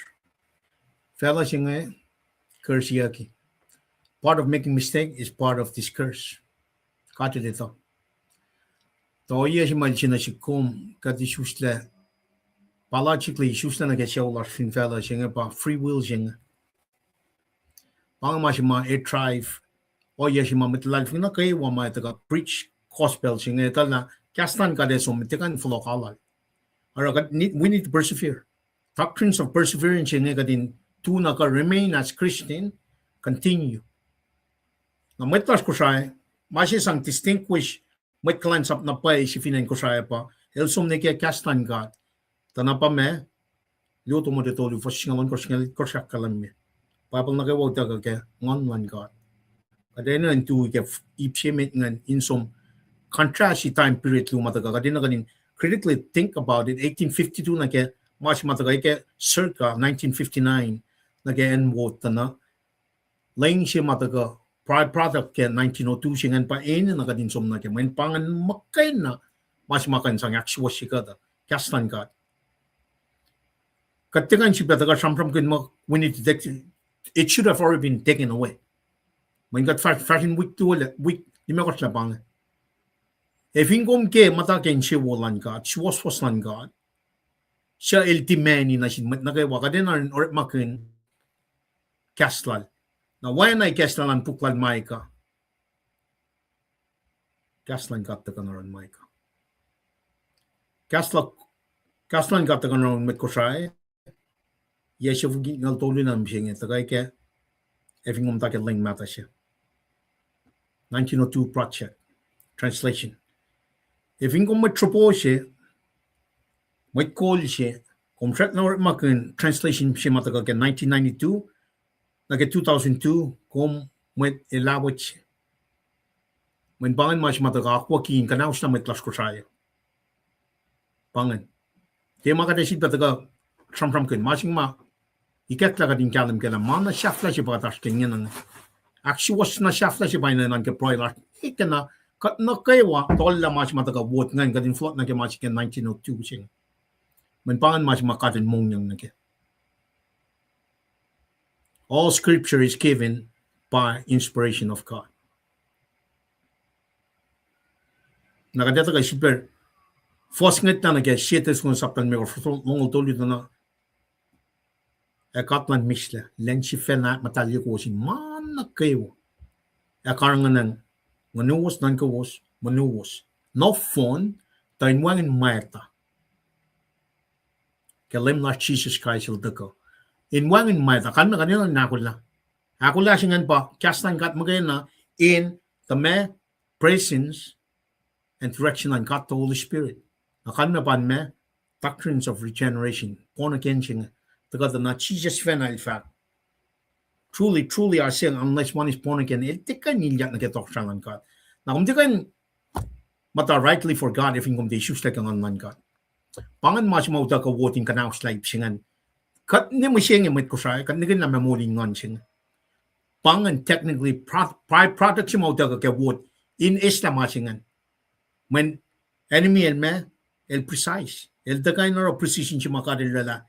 Fela singa curse yaki. Part of making mistake is part of this curse. Kati dito. To iya si malchina si kum kati shusle biologically shustan na ke show fin fella singa pa free will singa pang ma shima a drive o yeshima mitlal fina kay wa ma ta preach gospel singa tal na kastan ka de so mitikan flock ala we need to persevere. Doctrines of perseverance in din tu naka remain as Christian, continue. Na metlas ko siya, masih sang distinguish met klans up na pa si finan ko siya pa. Elsum ne kaya kastan God. Tanapa me, luto mo dito lu fos ngalon ko siya kalam me. Papal na kayo ta ka ngon man God. Kadena tu ke ipsemet ngan insum contrast time period lu mata ka kadena kanin critically think about it 1852 na ke mas matagal ke circa 1959 na ke en vote na lain siya matagal product ke 1902 siya ngan pa na kadin som na ke main pangan makay na mas makan sang actual siya kada kastan ka katigan siya matagal samram kun mo we need to take it should have already been taken away main kat fashion week di mo ko siya bang if ingom ke mataken siya walan God, siya waslan God, siya ultimate na siya nagaywa ka din na or makin kastlal. Na why na kastlal ang puklal Micah? Kastlan ka ta kanaron Micah. Kastlan ka ta kanaron met ko siya. Yes, siya fugi ngal tolo na siya tagay ke if ingom ta ke ling mata siya. 1902 project translation. If ingom matropo siya, may call siya, kung siya na makin translation siya matagal ka 1992, nag 2002, kung may ilawat siya. May bangan mas matagal ako kin kanaus na may klas ko siya. Bangan. Kaya makadasid matagal sam kin, masing ikat lang din kalam kala, mana syafla siya pagkatas kanya actually was na syafla siya ba na nangkaproy ikana, kat na kaywa tol la mas mataga vote ngan kadin float na ke mas ke 1902 sing men pangan mas makatin mong yang nake all scripture is given by inspiration of God nakadata ka super force ngat na ke shetes kun saptan me ko mongol tolu na katlan misla len si fena matalyo ko sin man na kayo karangan manuwas nan kawas manuwas no phone tayo wangin mayata kalim na Jesus Christ dako in wangin mayata kan kanila nakula akula singan pa kastan kat magayon na in the presence and direction and God the Holy Spirit akan na pan me doctrines of regeneration born again singa taga na Jesus fena in fact truly are saying unless one is born again it kan nilyak na ketok siya ng God na kung di kan mata rightly for God if ingom di issues like ang man God pangan mas mauta ka voting ka na slide singan kat ni mo siya ngamit ko siya kat nigin na memory ngon singa pangan technically product siya mauta ka vote in isla masingan when enemy el me el precise el takay na precision siya makadilala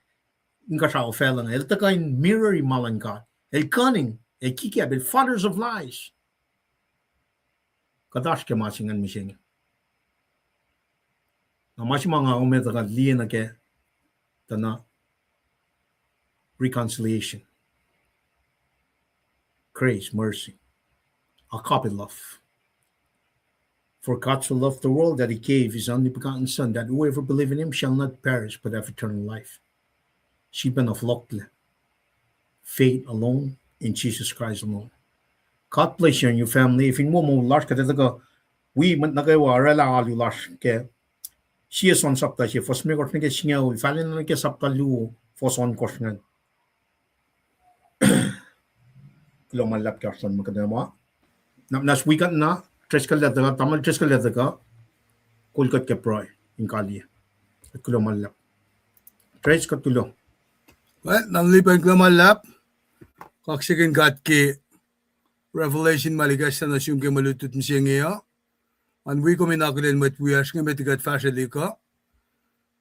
inka siya ofelang el takay mirror malan God el cunning, el kikiab, el fathers of lies. Kadash ke masingan mising. Na masih mga umeta ka liyan na ke tana reconciliation, grace, mercy, agape love. For God so loved the world that he gave his only begotten Son, that whoever believe in him shall not perish but have eternal life. Sipan of lokle. Faith alone in Jesus Christ alone. God bless you and your family. If you want more large, we might not go rela alu large. She is on sapta. She first me got me get singa. We fall in ke sapta lu first on question. Kilo malap kersan makadama. Nas weekend na tres kal daga tamal tres kal daga. Kulkat ke proy in kali. Kilo malap. Tres katulo. Well, nanlipan ko malap. Kaksikin kat ki Revelation maligas na nasyong ke malutut msiya ngayon. Anwi ko minakilin mat wiyas nga matigat fasili ko.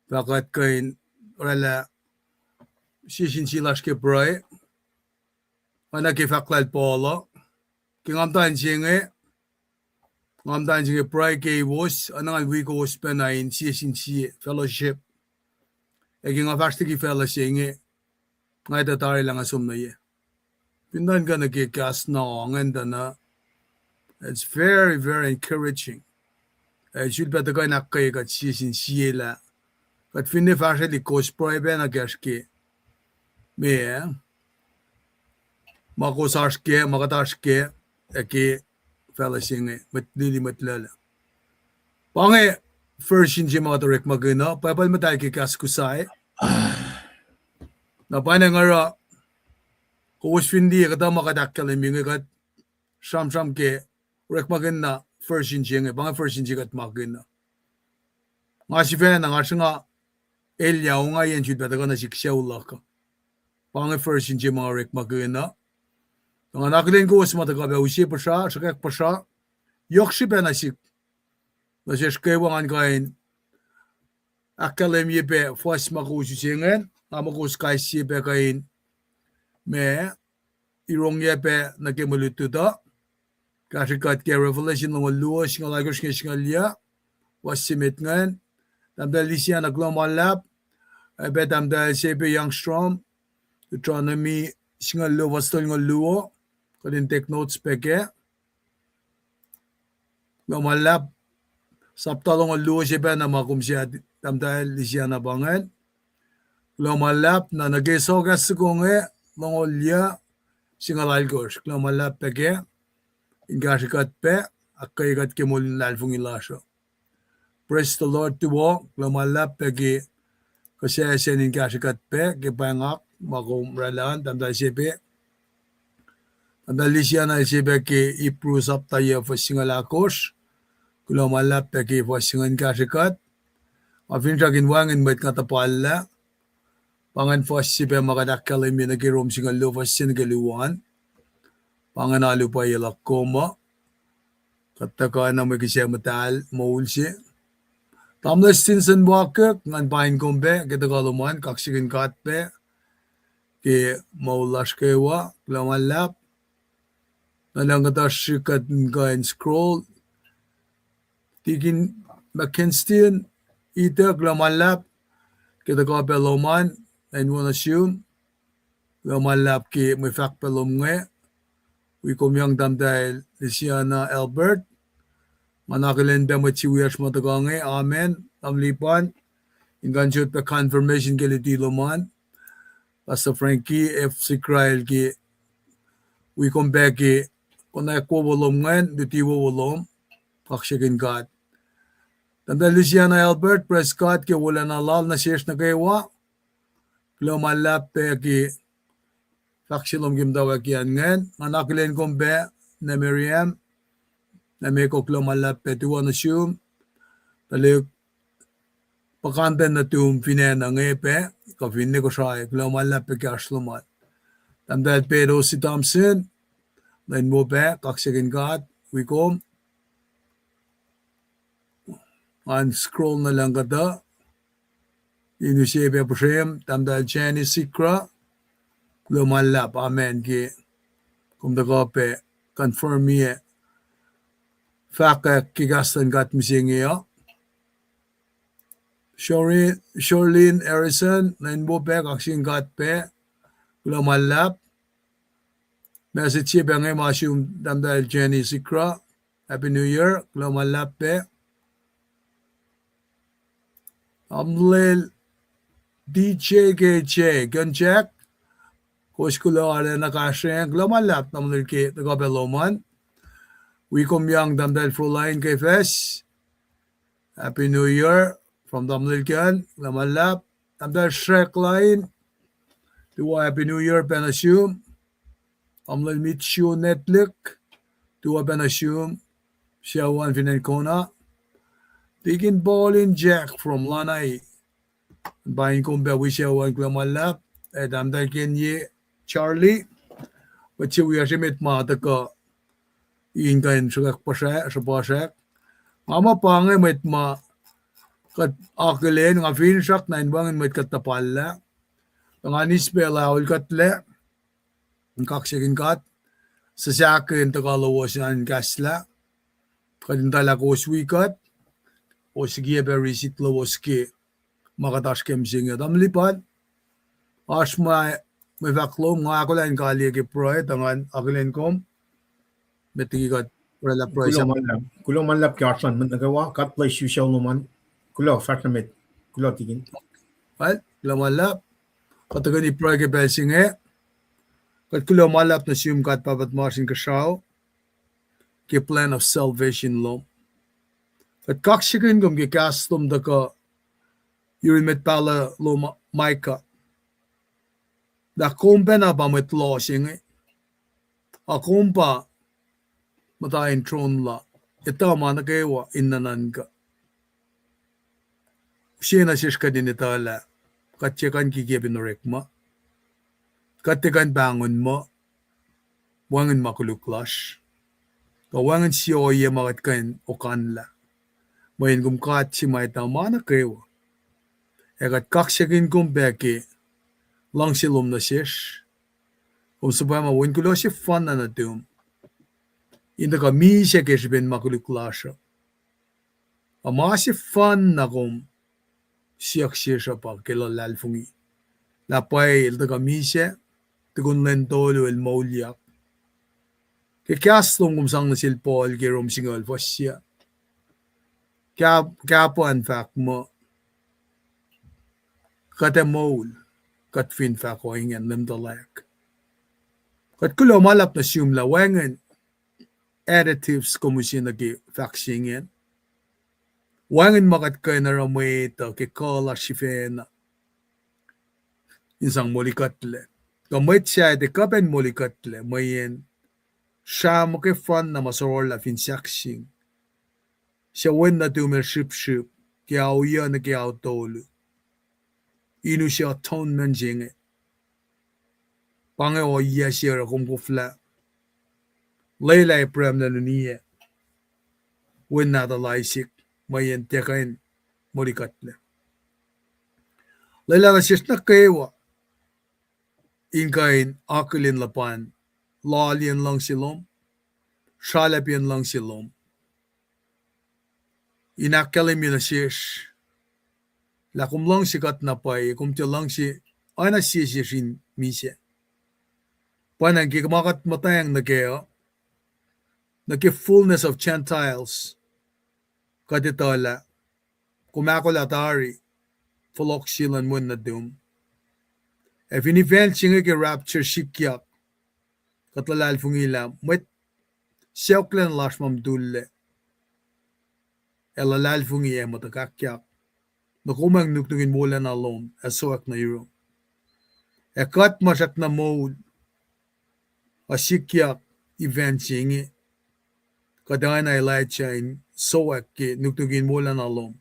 Pakat kain rala sisin silas ke proy. Mana ke faklal polo. Kingamtaan siya nga. Ngamtaan siya proy ke was. Anang alwi ko was penayin sisin siya fellowship. Egi nga fast ki fella singe ngai ta tari lang asum na ye. Pindan ka nakikas na nganda na. It's very, very encouraging. Should better go na kay kat sisin siela. Kat finne fast li coach pro ebe na gaske. Me makosarske makatarske eki fella singe matlili matlala. Pange first in mga tarek magana papal matay ki kaskusay. Na pa nga kuwas findi kata makadakkel mingi kat sam ke rek magana first in nga banga first in kat magana. Nga si fena nga nga elya nga yan chud bata na siksya ulaka. Pange first in mga rek magana. Nga nakilin ko was matagabe usi pa siya, sakak pa siya. Yokshi pa na sik. Na siya shkewangan kain akademi pe fwas makusu singen, amakus kaisi pe kain me irong ye pe nakemulutu da. Kasi kat ke revelation ng luwa singa lagos ng singa liya was simit ngan. Tamda lisya na global lab, be tamda sepe youngstrom, autonomy singa luwa stol ng luwa, kadin take notes pe ke. Global lab saptalong ang luwa siya na makumsiya tamda lisya na bangan. Glomalap na nagesogas konge longolya singalalgos. Glomalap peke ingasikat pe akayikat kimulin lalfung ilasyo. Praise the Lord to all. Glomalap peke kasi sen ingasikat pe kipangak makumralan tamda sipe. Tamda lisya na sipe ke iprusap tayo fa singalakos. Glomalap peke fa singangasikat. Afinsa ginwangin met katapala. Pangan fos sipe makadakkel imi nagirom singal lufas singaluan. Pangan alu pa yelak koma. Kataka na magkisya matal maulsi. Tamlas tinsan wakak ngan pain kombe kita kaluman kaksikin katpe ke maulas kewa klamalap. Nalang kata sikat ngain scroll. Tikin McKinstein ita klamalap kita kapeloman. And one assume Lamalap ki may fak pelom nge. We kumyang damdahil Lisiana Albert. Manakilen ba machiwiyas matagange. Amen. Tamlipan. Ingansyot pa confirmation ke litilo man. Pastor Frankie F. Sikrael ki we kumbe ki kung ko wolom ngen. Dutiwo wolom. Kaksyakin God. Damdahil Lisiana Albert. Press God ki wala na lal na shares na kaywa. Lumalap pe ki faksilom gimdawa kian ngen anakilen kombe na Miriam na may ko lumalap pe tuwa na siyum talik pakanten na tuwum finena ngepe ka finne ko siya lumalap pe ki aslumat tamdahil pero si Thompson na mo pe kaksagin God wikom unscroll na lang kada Inusebe Pushem, Tamdal Jenny Sikra, Lumalap, Amen, ki kumdagope, confirm ye, Faka Kigastan got Misingia, Shorlin Harrison, Nainbope, Akshin got pe, Lumalap, Message Bangay Mashum, Tamdal Jenny Sikra, Happy New Year, Lumalap pe, Amlil, DJ KJ, Gunjack, Koshkulo ala nakashen, Glomalap, naman ki tagabeloman. We come young damdal Fruline KFS. Happy New Year from Damlilkan, Glomalap, damdal Shrek Line. Tuwa Happy New Year, Penasum. Amlil Michu Netlik. Tuwa Penasum. Siyawan Finankona. Tigin Ballin Jack from Lanai. Bayin kong ba wisya wan klamalap et amdal kenye Charlie wachi wiya simit mata ka ingan sugak pasak mama pange met ma kat akelen nga finsak na inbangin met katapala nga nispela ul katle kaksigin kat sasakin takalawas an gasla kadintala ko swikat o sige ba risit lawas ki Makataş kemsing adam lipat. Ash may vaklom nga ako lang kali ki proy tangan agilen kom. Betigat rela proy sa kulo man lap kyarsan man nagawa kat play social naman kulo fatnamit kulo tigin Right? Lamala. Katagan ni proy ke belsing Kat kulo malap na siyum kat papat marsin kasyaw. Ki plan of salvation lom. Kat kaksikin kom ki kastom da ka yurin met pala lo Micah. Da kumpe na ba met losing Akumpa matayin tron la. Ito mana kewa inanan ka. Siya na siya din itala. Katyakan kikibin orek mo. Katikan bangon mo. Wangan makuluklas. Kawangan siya o iya makatkan o kanla. Mayin kumkat si maita mana kewa. Ekat kaksyakin kumpeki. Lang silom na siya. Sabay mawin ko siya fan na natum. Inda ka misya kesbin makuluklasya. Ama siya fan na kum siyak siya pa kilalalfungi. Lapay ilda ka misya. Tigun lentolo el maulyak. Kikas long kum sang na silpol kirom singal fasya. Kaya po in fact mo. Kata maul. Kat fin fact ko hingen limdalak. Kat kulo malap na siyum lawangan. Additives kumusin nagi vaccine. Wangan makat kayo na ramay ito kikala sifena. Insang molikatle. Gamit siya iti kapen molikatle. Mayin siya makifan na masorola finsaksing. Siya wen na tumir ship. Kaya uya na kaya tolo. Inu siya atonement jinge. Pange o iya siya rakong kufla. Laylay prem na nuniya. Wen na talaysik. Mayan tekain molikatle. Layla na siya na kaewa. Inkain akilin lapan. Lalian lang silom. Shalapian lang silom. Inakalim yun na siya. Lakum lang sikat na pay. Kumti lang siya. Ay na siya sin misya. Panang kikamakat matayang na kaya. Naki-fullness of Gentiles. Katitala. Kumakulatari. Fulok silan mo na dum. If in event siya nga rapture sikyak. Katalal fungila. Met siyoklan lash mamdulle. Elalal fungiya matakakyak. Nakumang nuktungin mula na lom. Asuak na yuro. Ekat masak na mode. Asikyak event siya nga. Kadang na Elijah in soak ki nuktugin mula na lom.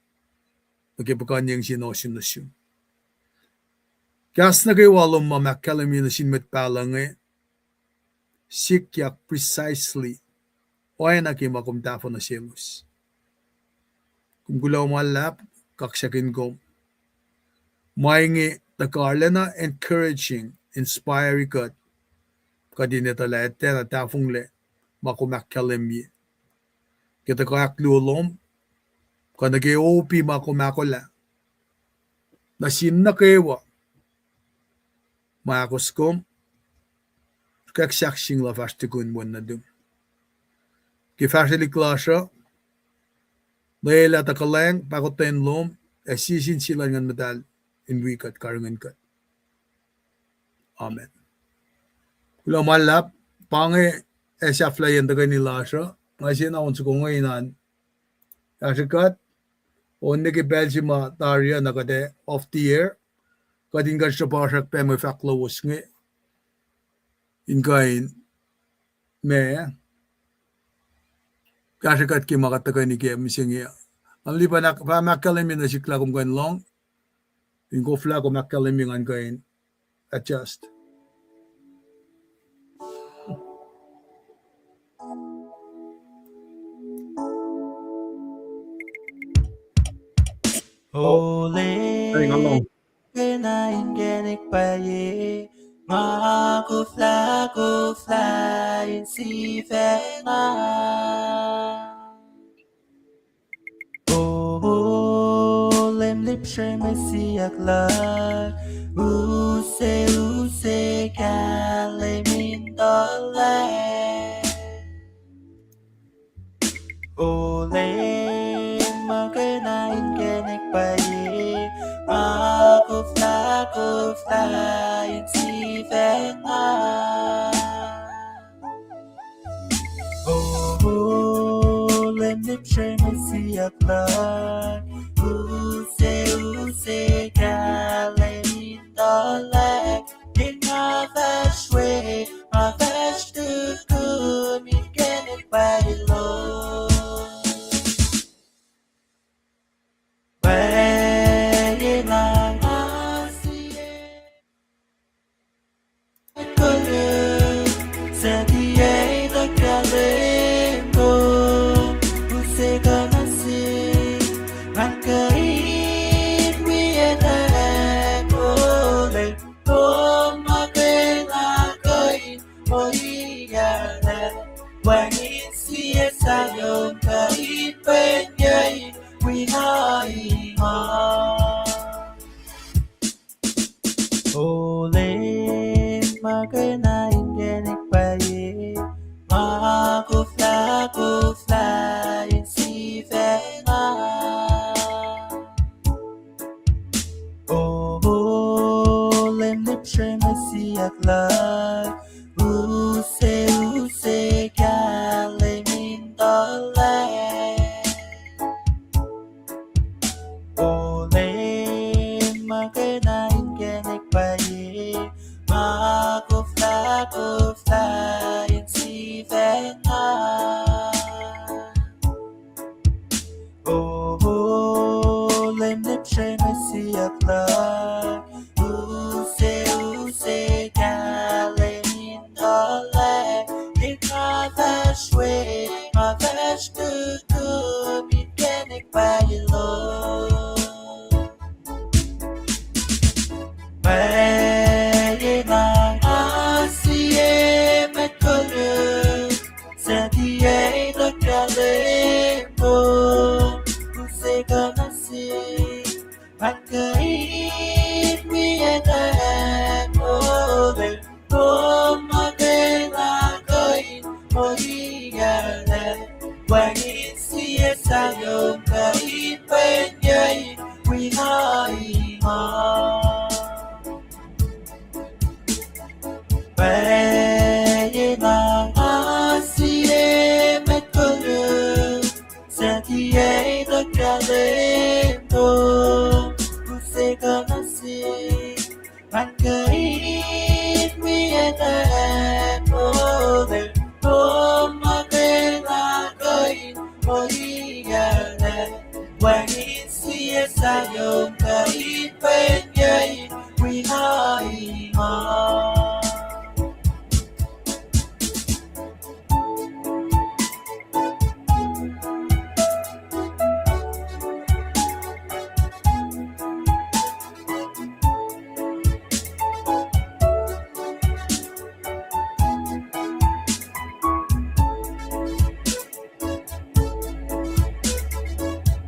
Nagkipakanyang sinosin na siya. Kas na kayo walong mamakalam yun na sinmet palang sikyak precisely o ay nakimakumtafo na siyamos. Kung gulaw malap, kaksakin ko. Mayngi takarla na encouraging, inspiring kat kadinitala ete na tafungle makumakalam yun. Kita kayak lulom, kung nag-i-OP makumakula, na sinakewa, makakos kom, kaksaksing la fastikun mo na dum. Kifasili klasya, layla takalang, pakoten lom, sisin sila ng medal, inwikat karangan kat. Amen. Kula malap, pange, siya flayan tagay nila siya, ngayon ako sa kong ngayon, kasikat, o nagibelsima tarya nakade off the air, kadingan siya pasak pa may faklawos nga, inkain, me, kasikat ki makatagay ni kaya misingya. Ang lipa na, pa makalimin na sikla kung kain long, yung kufla kung makalimin ang kain, adjust. Ay ngomong Genik paye nga kufla in si fena lim chơi mới siết lời use cả lấy mình đó lại Ole maganain kenek bayi Aku fly si venga Ole nip chơi mới siết lời use cả lấy mình đó lại In my best way, my best to good, me get it by the Lord. Vậy là có được sẽ đi ấy tất cả lên cô sẽ có nó gì bạn cứ ít quý em cô lên cô mà cái là coi mỗi giờ này quan ít xia xa dồn cả ít bên nhây quý nói mà Ole maganain kenek bayi Aku fly si venga Ole nip chơi mới siết lời use cả lấy mình đó lại Ole maganain kenek bayi Aku fly si venga Ole nip chơi mới siết lời use cả lấy mình đó lại In my best way, my best to good, me kenek by the Lord. Vậy là em có được sẽ đi ấy tất cả lên cô sẽ có nó gì bạn cứ ít quý em cô về cô mà cái là coi mỗi giờ này quan ít xia xa dồn cả ít bên nhây quý nói mà Vậy là em có được sẽ đi ấy tất cả lên cô sẽ có nó gì bạn cứ ít quý em cô về cô mà cái là coi mỗi giờ này quan ít xia xa dồn cả ít bên nhây quý nói mà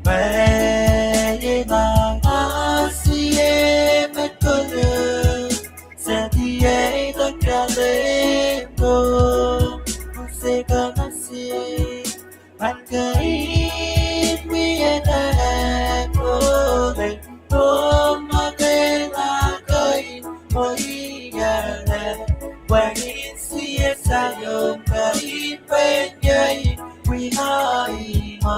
Vậy là em có được sẽ đi ấy tất cả lên cô sẽ có nó gì bạn cứ ít quý em cô về cô mà cái là coi mỗi giờ này quan ít xia xa dồn cả ít bên nhây quý nói mà